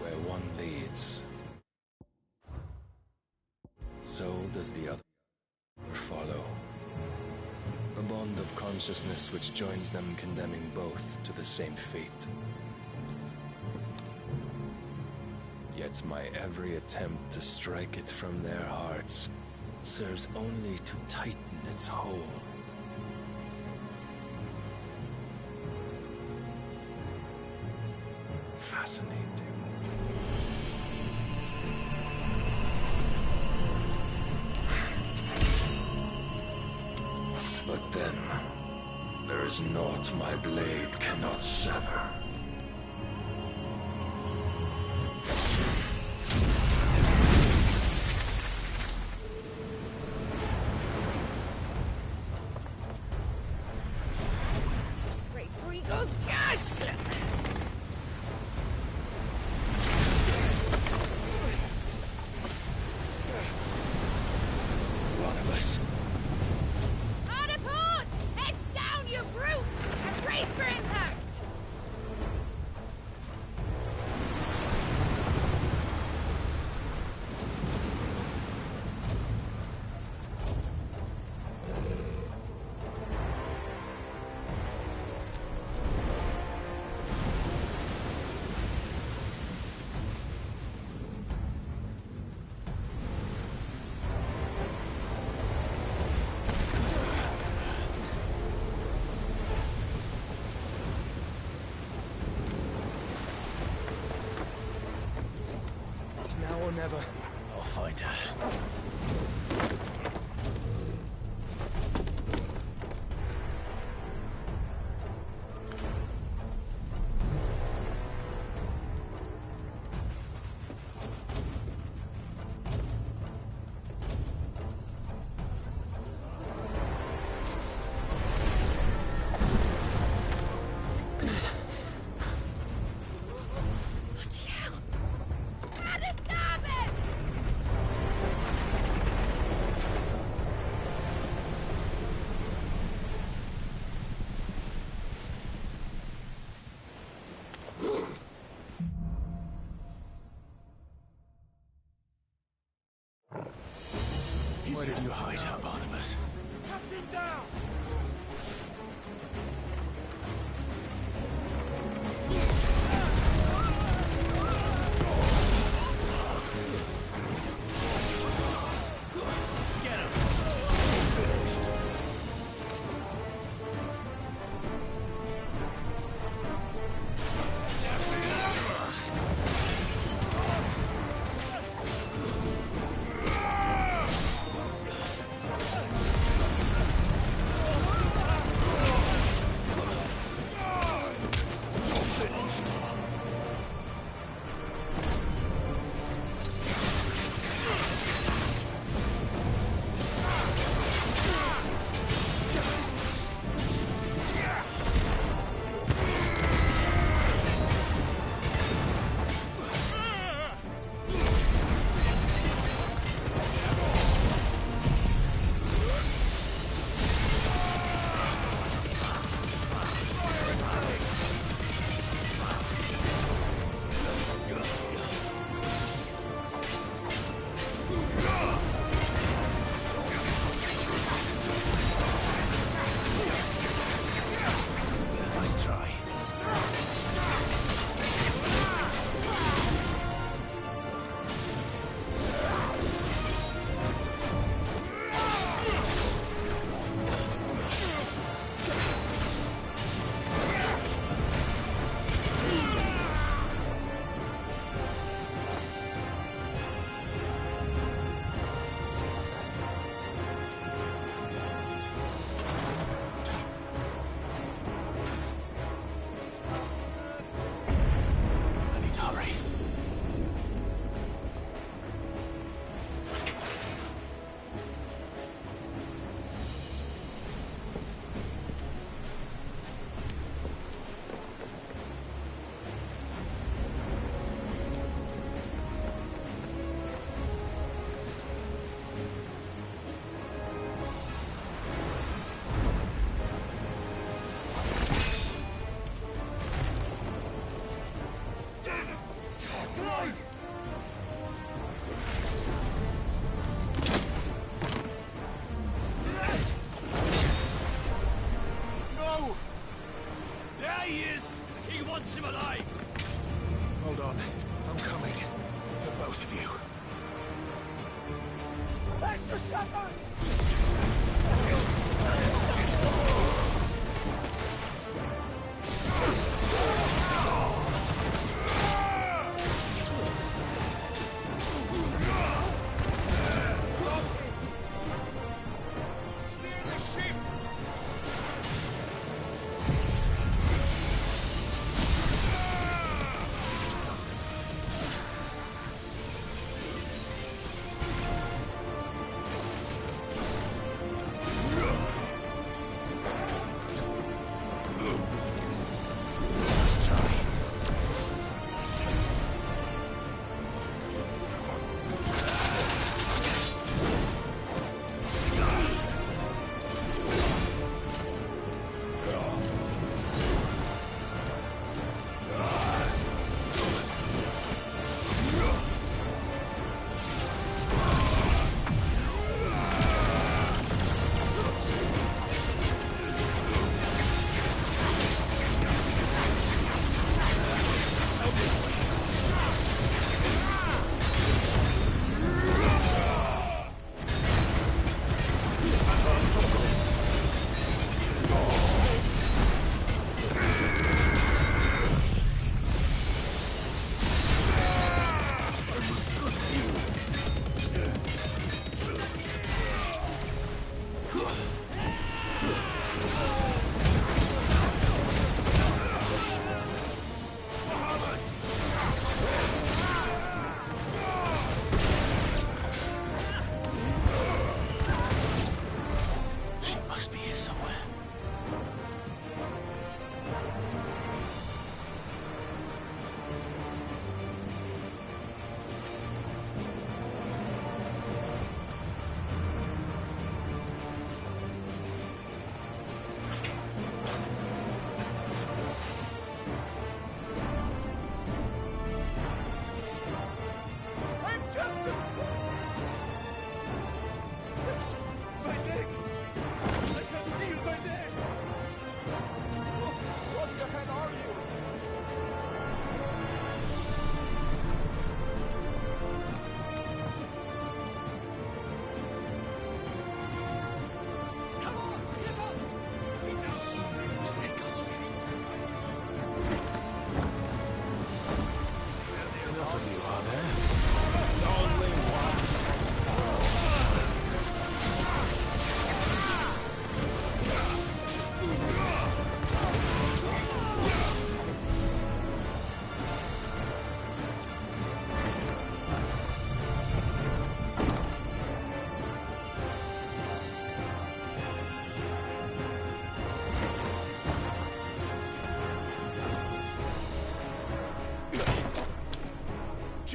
Where one leads, so does the other follow. A bond of consciousness which joins them, condemning both to the same fate. Yet my every attempt to strike it from their hearts serves only to tighten its hold. Fascinating. But then, there is naught my blade cannot sever. Great Gregor's gosh! One of us. Now or never. I'll find her. hide her, Barnabas. Cut him down! Him alive! Hold on. I'm coming. For both of you. Extra shepherds! Steer the ship!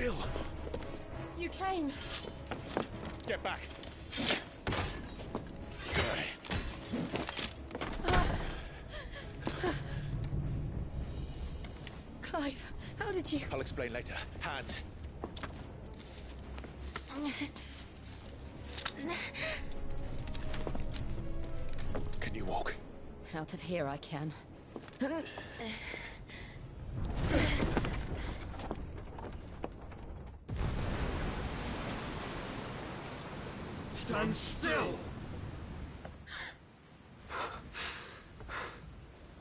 Jill! You came. Get back! Clive, how did you... I'll explain later. Hands. Can you walk? Out of here I can. Stand still!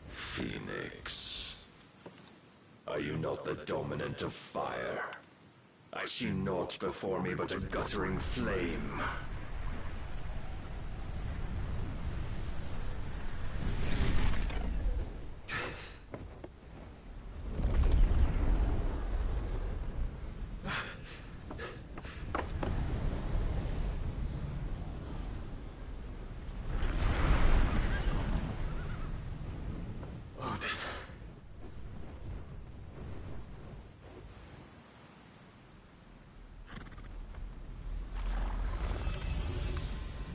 Phoenix. Are you not the dominant of fire? I see naught before me but a guttering flame.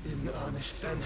In earnest, then.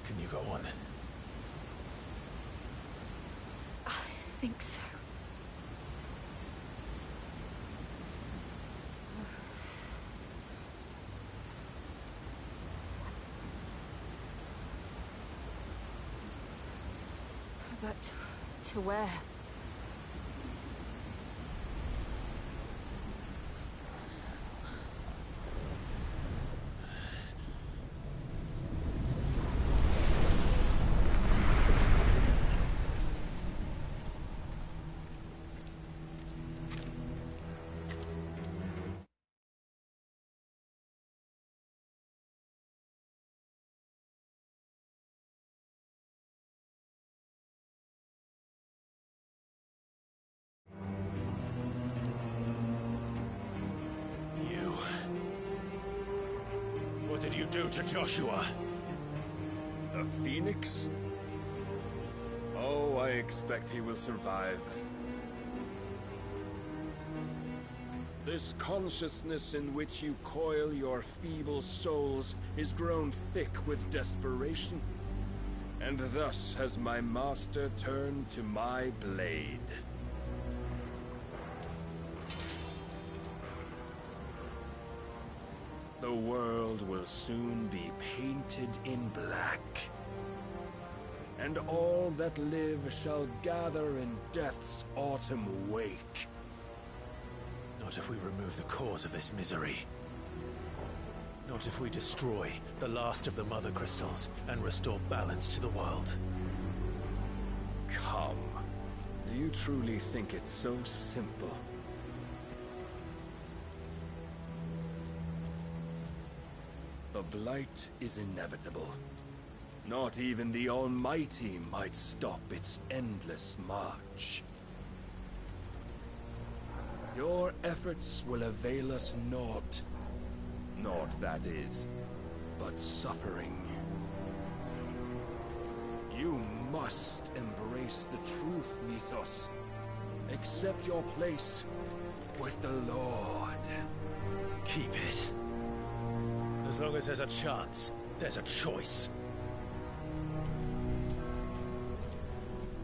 Can you go on? I think so. But to where? What did you do to Joshua? The Phoenix? Oh, I expect he will survive. This consciousness in which you coil your feeble souls is grown thick with desperation. And thus has my master turned to my blade. The world will soon be painted in black. And all that live shall gather in death's autumn wake. Not if we remove the cause of this misery. Not if we destroy the last of the Mother Crystals and restore balance to the world. Come. Do you truly think it's so simple? The Blight is inevitable. Not even the Almighty might stop its endless march. Your efforts will avail us naught. Naught, that is, but suffering. You must embrace the truth, Mythos. Accept your place with the Lord. Keep it. As long as there's a chance, there's a choice.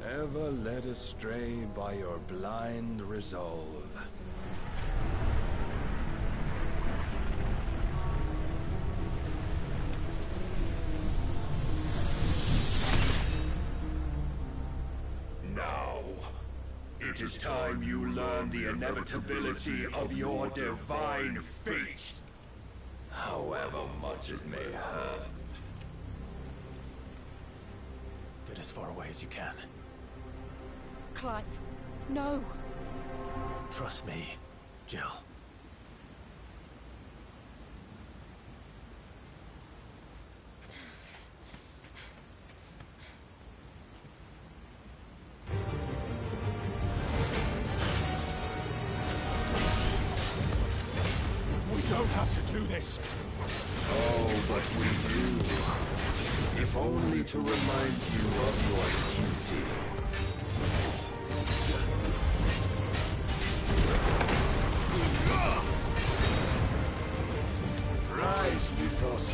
Ever led astray by your blind resolve. Now, it is time you learn the inevitability of your divine fate, however much it may hurt. Get as far away as you can. Clive, no. Trust me, Jill. We don't have to do this. Oh, but we do. If only to remind you of your duty. Rise with us.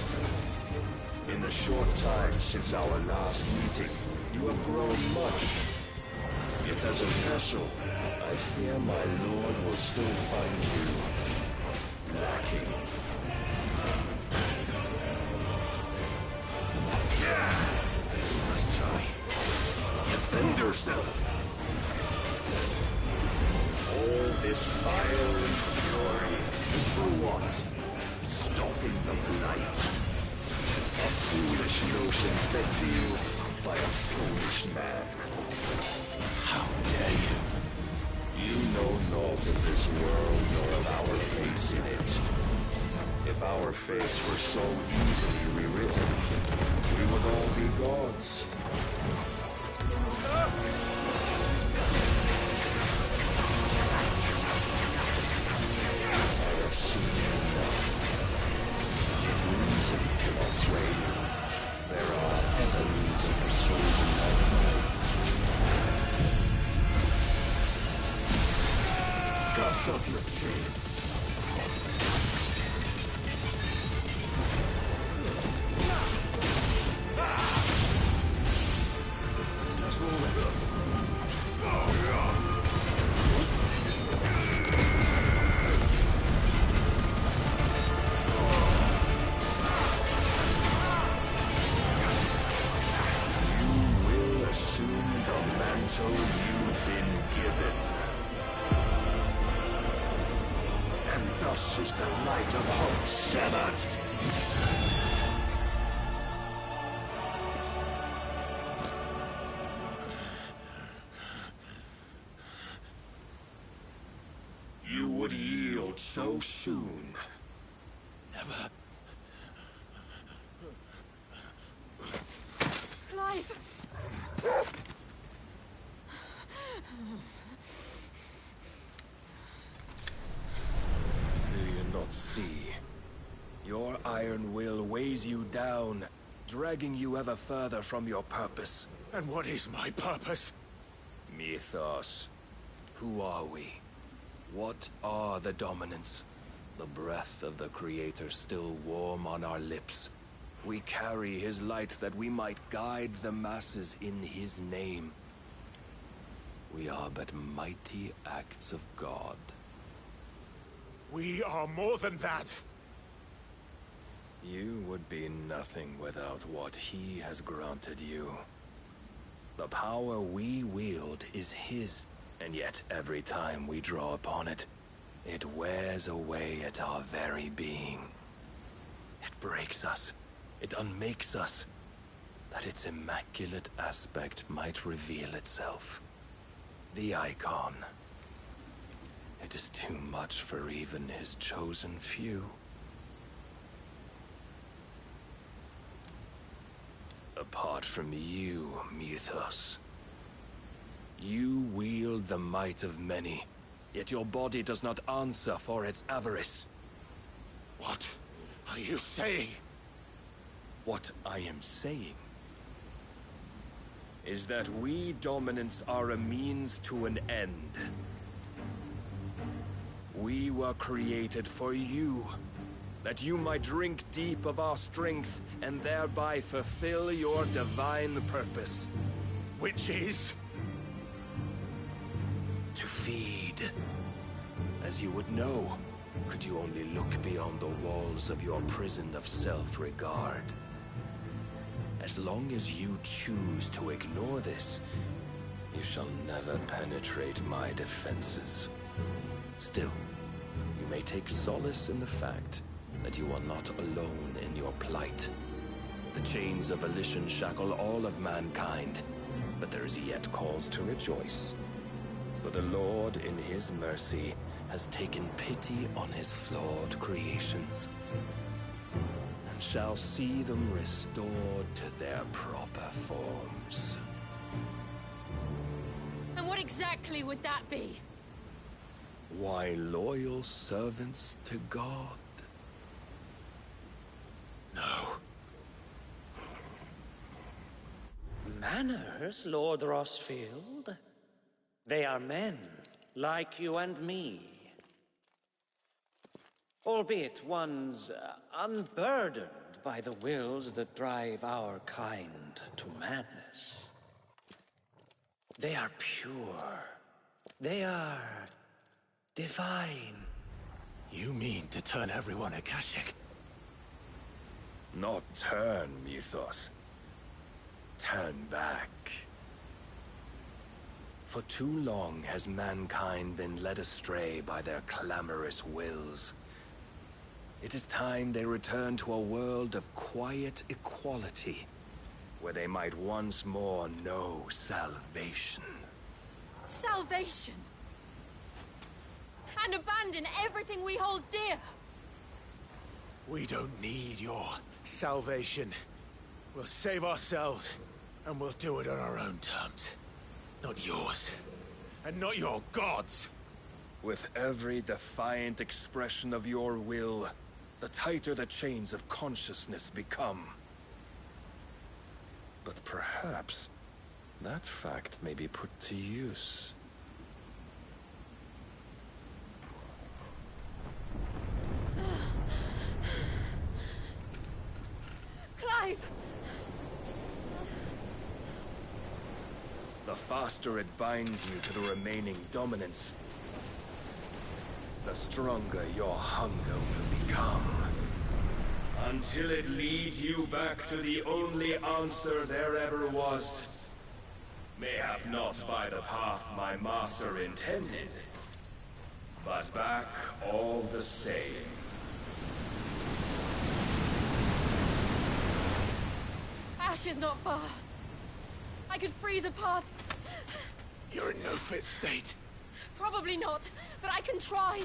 In the short time since our last meeting, you have grown much. Yet as a vessel, I fear my lord will still find you lacking. Nice try. Defend yourself. All this fire and fury, for what? Stopping the blight. A foolish notion fed to you by a foolish man. How dare you? You know naught of this world nor of our place in it. If our fates were so easily rewritten, we would all be gods. I have seen enough. If reason cannot sway you, there are other means of persuasion my mind. Cast off your chains. Let's roll it. You've been given. And thus is the light of hope severed. You would yield so soon. Never. Clive! Do you not see? Your iron will weighs you down, dragging you ever further from your purpose. And what is my purpose? Mythos. Who are we? What are the dominants? The breath of the Creator still warm on our lips. We carry his light that we might guide the masses in his name. We are but mighty acts of God. We are more than that. You would be nothing without what he has granted you. The power we wield is his, and yet every time we draw upon it, it wears away at our very being. It breaks us. It unmakes us, that its immaculate aspect might reveal itself. The icon. It is too much for even his chosen few. Apart from you, Mythos, you wield the might of many, Yet your body does not answer for its avarice. What are you saying? What I am saying is that we dominants are a means to an end. We were created for you, that you might drink deep of our strength and thereby fulfill your divine purpose. Which is? To feed. As you would know, could you only look beyond the walls of your prison of self-regard. As long as you choose to ignore this, you shall never penetrate my defenses. Still, you may take solace in the fact that you are not alone in your plight. The chains of volition shackle all of mankind, but there is yet cause to rejoice. For the Lord, in his mercy, has taken pity on his flawed creations, and shall see them restored to their proper forms. And what exactly would that be? Why, loyal servants to God. No. Manners, Lord Rossfield? They are men, like you and me. Albeit ones unburdened by the wills that drive our kind to madness. They are pure. They are divine. You mean to turn everyone Akashic? Not turn, Mythos. Turn back. For too long has mankind been led astray by their clamorous wills. It is time they return to a world of quiet equality, where they might once more know salvation. Salvation? And abandon everything we hold dear? We don't need your salvation. We'll save ourselves, and we'll do it on our own terms. Not yours. And not your gods! With every defiant expression of your will, the tighter the chains of consciousness become. But perhaps that fact may be put to use. Clive! The faster it binds you to the remaining dominance, the stronger your hunger will become. Until it leads you back to the only answer there ever was. Mayhap not by the path my master intended, but back all the same. Ash is not far. I could freeze a path. You're in no fit state. Probably not, but I can try.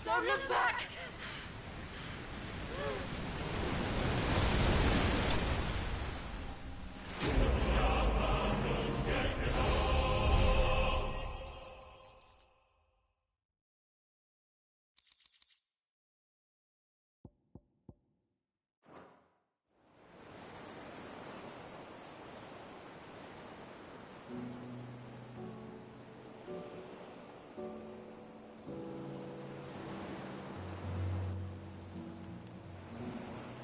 Don't look back!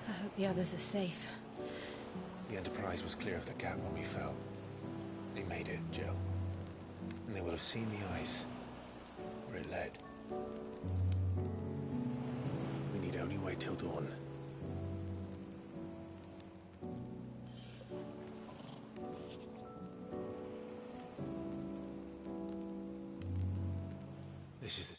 I hope the others are safe. The Enterprise was clear of the gap when we fell. They made it, Jill. And they will have seen the ice, where it led. We need only wait till dawn. This is the...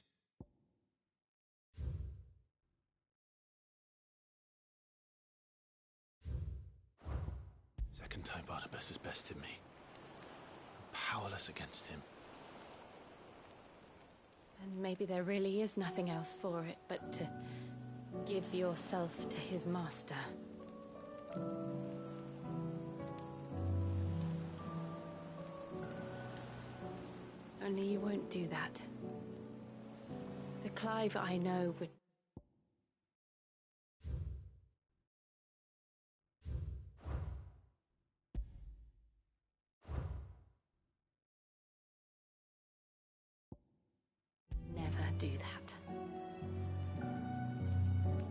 second time Barnabas has bested me. I'm powerless against him. And maybe there really is nothing else for it but to give yourself to his master. Only you won't do that. The Clive I know would... never do that.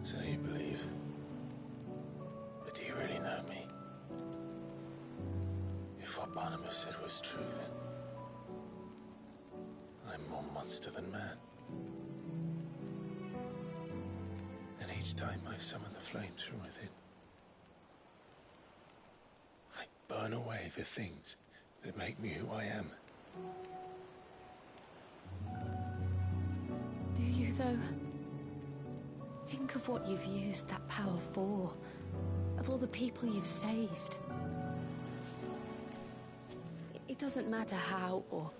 So you believe? But do you really know me? If what Barnabas said was true, then I'm more monster than man. And each time I summon the flames from within, I burn away the things that make me who I am. Do you, though? Think of what you've used that power for. Of all the people you've saved. It doesn't matter how or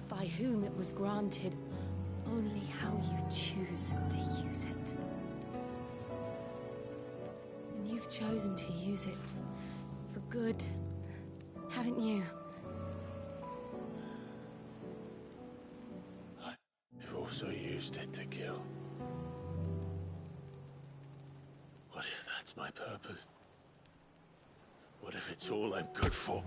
by whom it was granted, only how you choose to use it. And you've chosen to use it for good, haven't you? I've also used it to kill. What if that's my purpose? What if it's all I'm good for?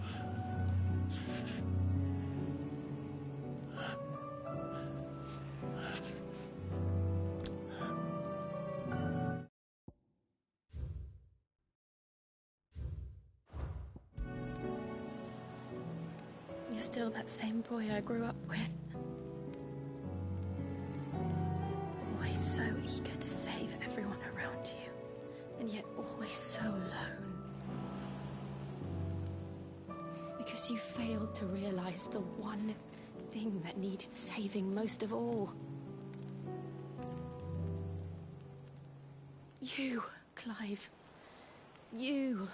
You're still that same boy I grew up with. Always so eager to save everyone around you, and yet always so alone. Because you failed to realize the one thing that needed saving most of all. You, Clive. You.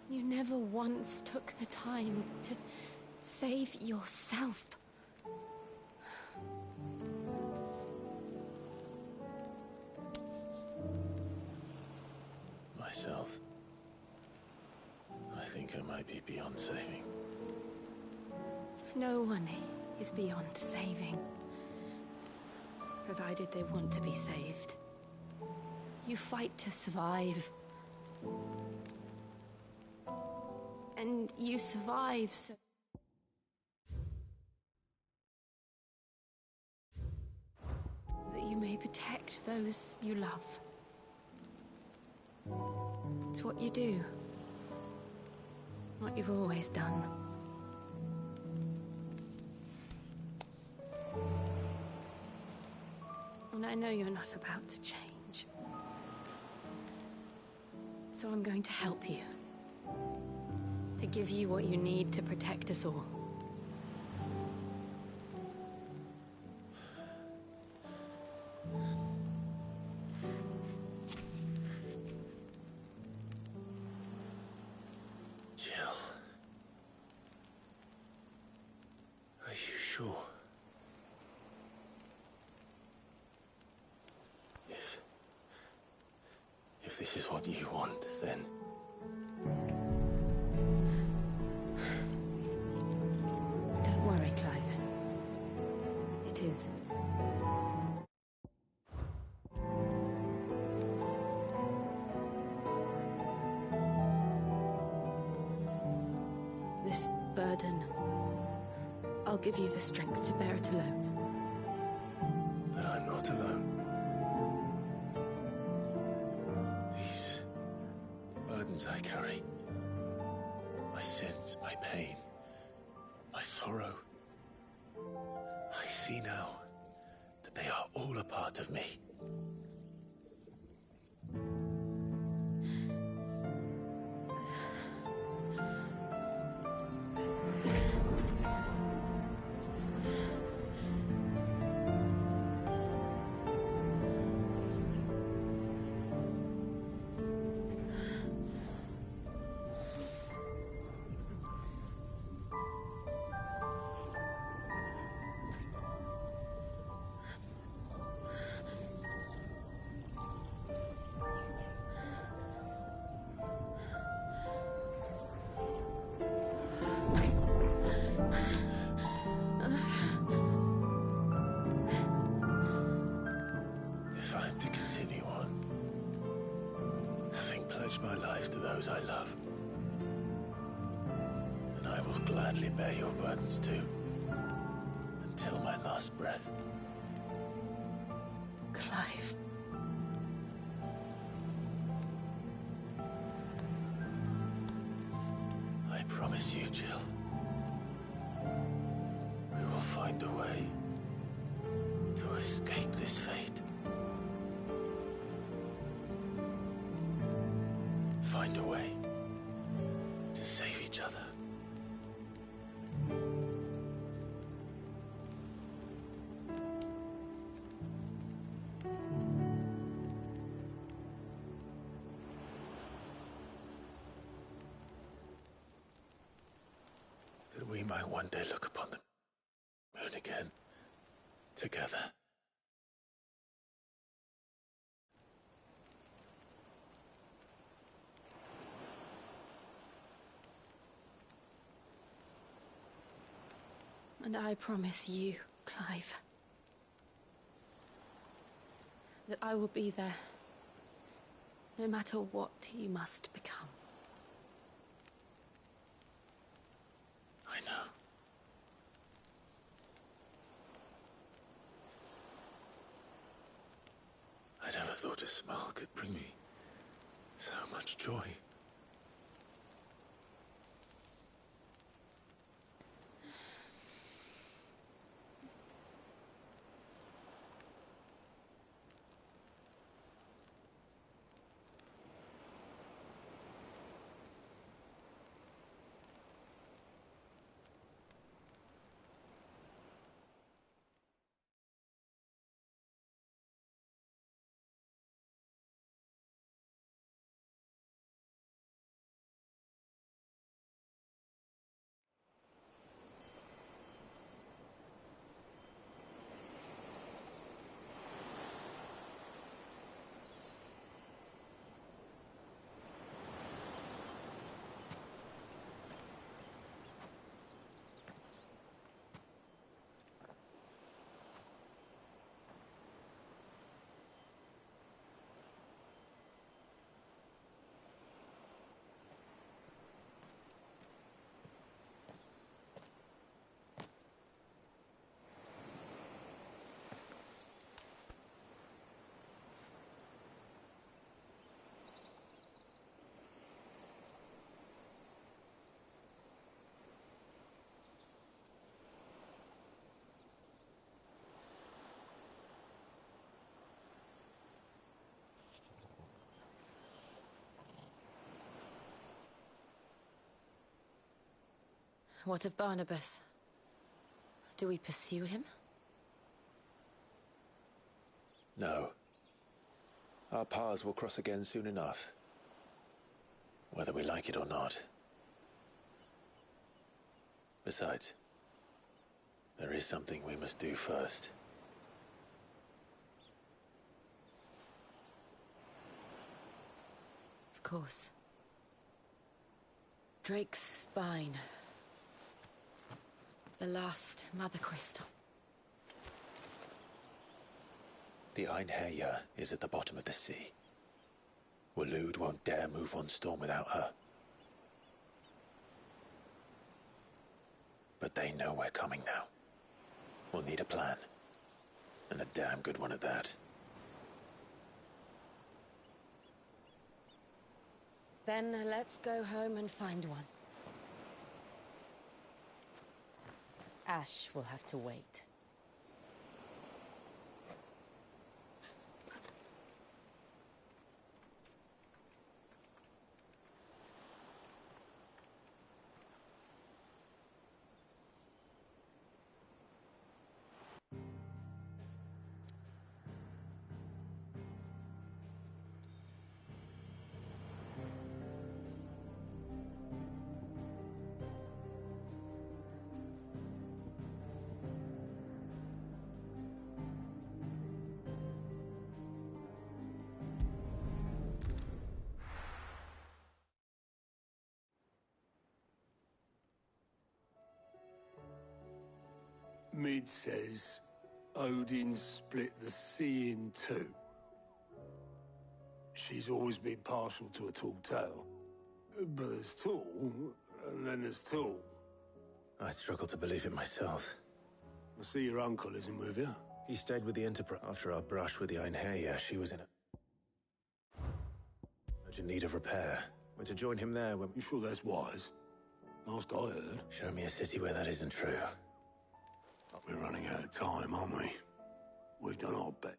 You never once took the time to save yourself. Myself? I think I might be beyond saving. No one is beyond saving, provided they want to be saved. You fight to survive. And you survive so... that you may protect those you love. It's what you do. What you've always done. And I know you're not about to change. So I'm going to help you. To give you what you need to protect us all. Jill. Are you sure? If this is what you want, then... Don't worry, Clive. It is. This burden, I'll give you the strength to bear it alone. But I'm not alone. These burdens I carry, my sins, my pain, my sorrow, I see now that they are all a part of me. pledge my life to those I love. And I will gladly bear your burdens too, until my last breath. Clive. I promise you, Jill. We will find a way to escape this fate. Find a way to save each other. That we might one day look upon the moon again, together. And I promise you, Clive, that I will be there, no matter what you must become. I know. I never thought a smile could bring me so much joy. What of Barnabas? Do we pursue him? No. Our paths will cross again soon enough. Whether we like it or not. Besides, there is something we must do first. Of course. Drake's spine. The last Mother Crystal. The Einherjar is at the bottom of the sea. Waloed won't dare move on Storm without her. But they know we're coming now. We'll need a plan. And a damn good one at that. Then let's go home and find one. Ash will have to wait. Mid says Odin split the sea in two. She's always been partial to a tall tale. But there's tall, and then there's tall. I struggle to believe it myself. I see your uncle isn't with you. He stayed with the Enterprise. After our brush with the Einherja, she was in a urgent need of repair. We're to join him there when... You sure that's wise? Last I heard. Show me a city where that isn't true. We're running out of time, aren't we? We've done our best.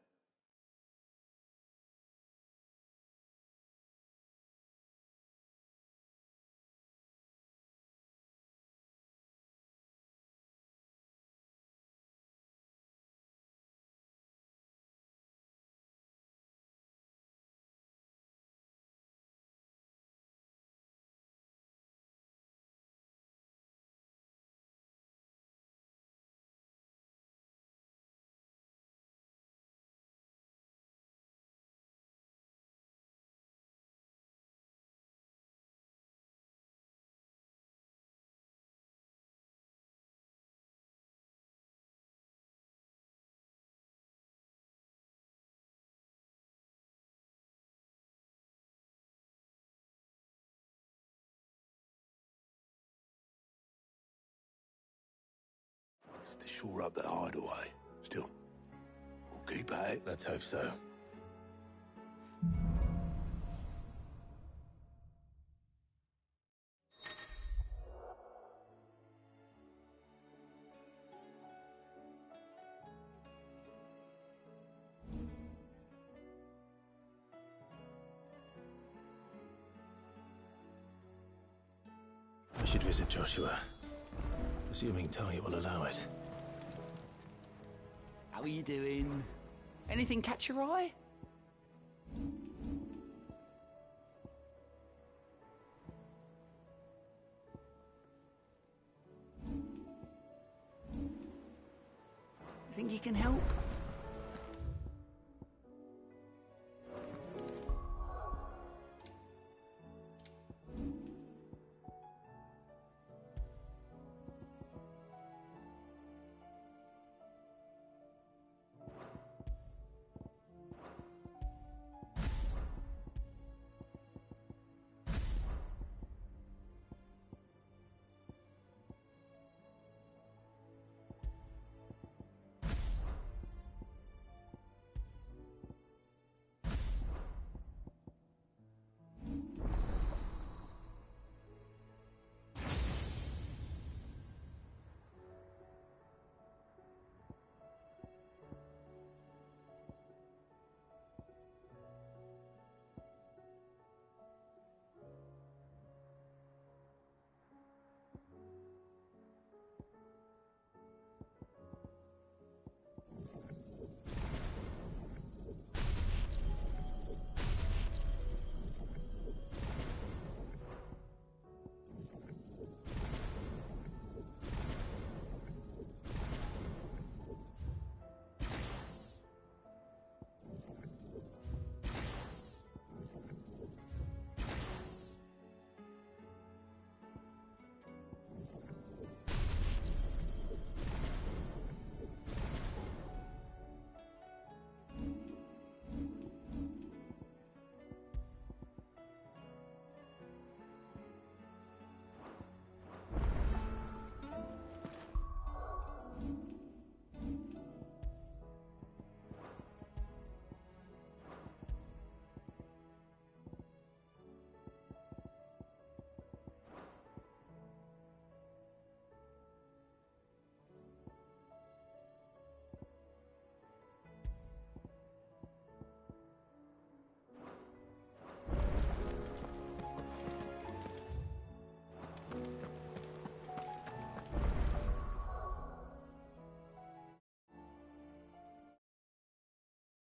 It's to shore up that hideaway. Still, we'll keep at it. Let's hope so. I should visit Joshua. Assuming Talia will allow it. How are you doing? Anything catch your eye? Think you can help?